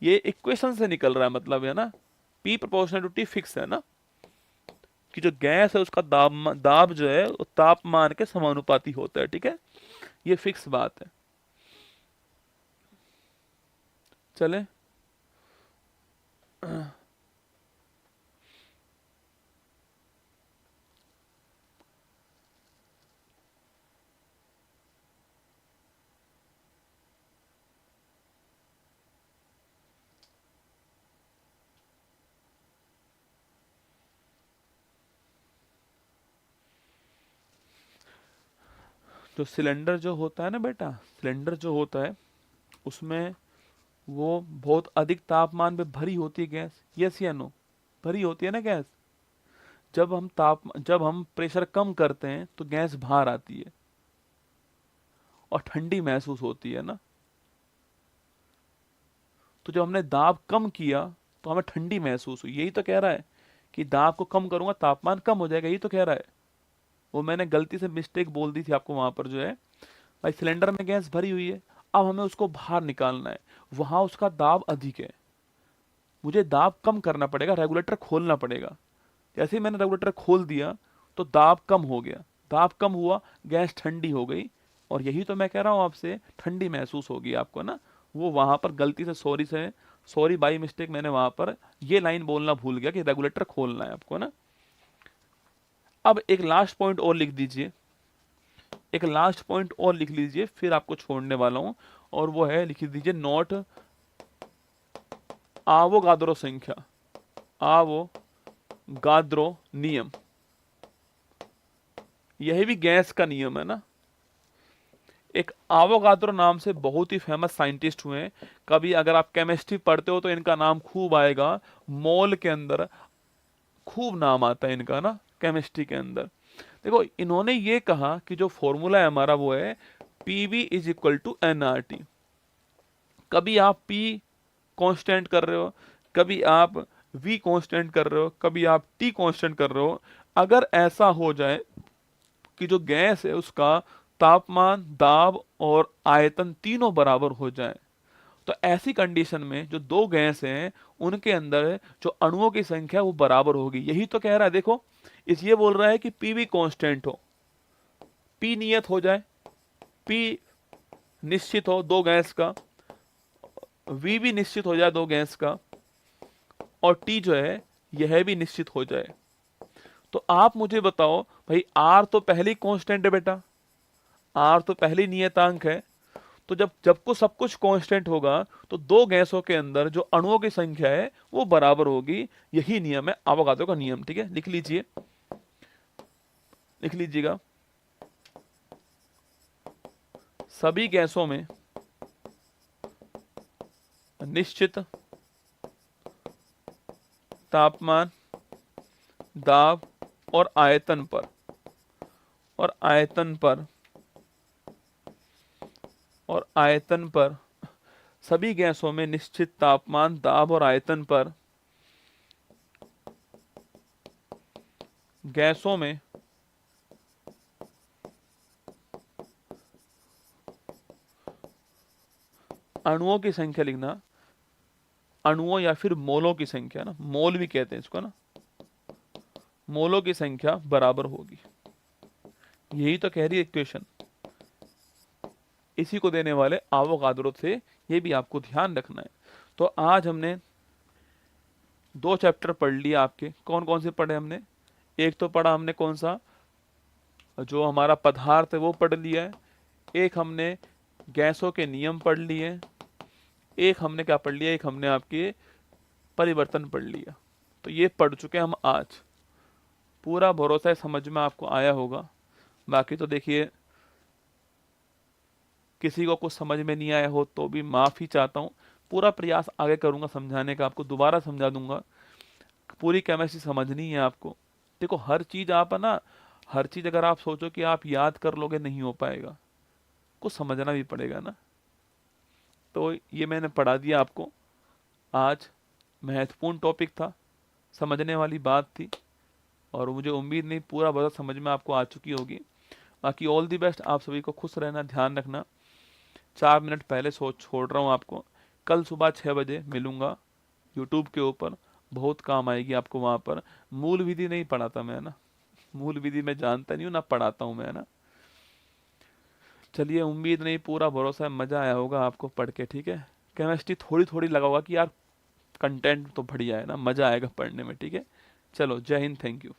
Speaker 1: ये इक्वेशन से निकल रहा है, मतलब है ना, P proportional to T fix है ना, कि जो गैस है उसका दाब दाब जो है वो तापमान के समानुपाती होता है, ठीक है, ये फिक्स बात है। चले, जो सिलेंडर जो होता है ना बेटा, सिलेंडर जो होता है उसमें वो बहुत अधिक तापमान पे भरी होती है गैस, यस या नो, भरी होती है ना गैस। जब हम प्रेशर कम करते हैं तो गैस बाहर आती है और ठंडी महसूस होती है ना। तो जब हमने दाब कम किया तो हमें ठंडी महसूस हुई, यही तो कह रहा है कि दाब को कम करूंगा तापमान कम हो जाएगा, यही तो कह रहा है। वो मैंने गलती से मिस्टेक बोल दी थी आपको वहां पर, जो है भाई सिलेंडर में गैस भरी हुई है, अब हमें उसको बाहर निकालना है, वहां उसका दाब अधिक है, मुझे दाब कम करना पड़ेगा, रेगुलेटर खोलना पड़ेगा। जैसे ही मैंने रेगुलेटर खोल दिया तो दाब कम हो गया, दाब कम हुआ, गैस ठंडी हो गई, और यही तो मैं कह रहा हूँ आपसे, ठंडी महसूस होगी आपको ना। वो वहां पर गलती से सॉरी बाई मिस्टेक मैंने वहां पर ये लाइन बोलना भूल गया कि रेगुलेटर खोलना है आपको ना। अब एक लास्ट पॉइंट और लिख दीजिए, एक लास्ट पॉइंट और लिख लीजिए, फिर आपको छोड़ने वाला हूं, और वो है, लिख दीजिए नोट आवोगाद्रो संख्या, आवोगाद्रो नियम, यही भी गैस का नियम है ना। एक आवोगाद्रो नाम से बहुत ही फेमस साइंटिस्ट हुए हैं, कभी अगर आप केमिस्ट्री पढ़ते हो तो इनका नाम खूब आएगा, मोल के अंदर खूब नाम आता है इनका ना, केमिस्ट्री के अंदर। देखो इन्होंने ये कहा कि जो फॉर्मूला है हमारा वो है PV is equal to NRT. कभी आप पी कांस्टेंट कर रहे हो, कभी आप वी कांस्टेंट कर रहे हो, कभी आप टी कांस्टेंट कर रहे हो, अगर ऐसा हो जाए कि जो गैस है उसका तापमान, दाब और आयतन तीनों बराबर हो जाए, तो ऐसी कंडीशन में जो दो गैस हैं उनके अंदर जो अणुओं की संख्या वो बराबर होगी, यही तो कह रहा है। देखो इस ये बोल रहा है कि पीवी कांस्टेंट हो, पी नियत हो जाए, पी निश्चित हो दो गैस का, वी भी निश्चित हो जाए दो गैस का, और टी जो है यह भी निश्चित हो जाए। तो आप मुझे बताओ भाई, आर तो पहली कांस्टेंट है बेटा, आर तो पहली नियतांक है, तो जब जब को सब कुछ कांस्टेंट होगा तो दो गैसों के अंदर जो अणुओं की संख्या है वो बराबर होगी, यही नियम है अवोगाद्रो का नियम, ठीक है, लिख लीजिए, लिख लीजिएगा, सभी गैसों में निश्चित तापमान, दाब और आयतन पर, और आयतन पर, और आयतन पर, सभी गैसों में निश्चित तापमान, दाब और आयतन पर गैसों में अणुओं की संख्या लिखना, अणुओं या फिर मोलों की संख्या ना, मोल भी कहते हैं इसको ना, मोलों की संख्या बराबर होगी, यही तो कह रही है इक्वेशन, इसी को देने वाले आवोगाद्रो थे, ये भी आपको ध्यान रखना है। तो आज हमने दो चैप्टर पढ़ लिए आपके, कौन कौन से पढ़े हमने, एक तो पढ़ा हमने कौन सा, जो हमारा पदार्थ है वो पढ़ लिया है, एक हमने गैसों के नियम पढ़ लिए, एक हमने क्या पढ़ लिया, एक हमने आपके परिवर्तन पढ़ लिया, तो ये पढ़ चुके हम आज। पूरा भरोसा है समझ में आपको आया होगा। बाकी तो देखिए, किसी को कुछ समझ में नहीं आया हो तो भी माफ़ी चाहता हूँ। पूरा प्रयास आगे करूंगा समझाने का, आपको दोबारा समझा दूंगा। पूरी केमिस्ट्री समझनी है आपको। देखो, हर चीज़ आप है ना, हर चीज़ अगर आप सोचो कि आप याद कर लोगे, नहीं हो पाएगा, कुछ समझना भी पड़ेगा ना। तो ये मैंने पढ़ा दिया आपको आज। महत्वपूर्ण टॉपिक था, समझने वाली बात थी, और मुझे उम्मीद नहीं पूरा बता समझ में आपको आ चुकी होगी। बाकी ऑल दी बेस्ट, आप सभी को खुश रहना, ध्यान रखना। 4 मिनट पहले सोच छोड़ रहा हूँ आपको। कल सुबह 6 बजे मिलूंगा यूट्यूब के ऊपर, बहुत काम आएगी आपको वहाँ पर। मूल विधि नहीं पढ़ाता मैं, है ना, मूल विधि मैं जानता नहीं हूँ ना, पढ़ाता हूँ मैं, है ना। चलिए, उम्मीद नहीं पूरा भरोसा है मज़ा आया होगा आपको पढ़ के, ठीक है। केमिस्ट्री थोड़ी थोड़ी लगा होगा कि यार कंटेंट तो बढ़िया है ना, मज़ा आएगा पढ़ने में, ठीक है। चलो, जय हिंद, थैंक यू।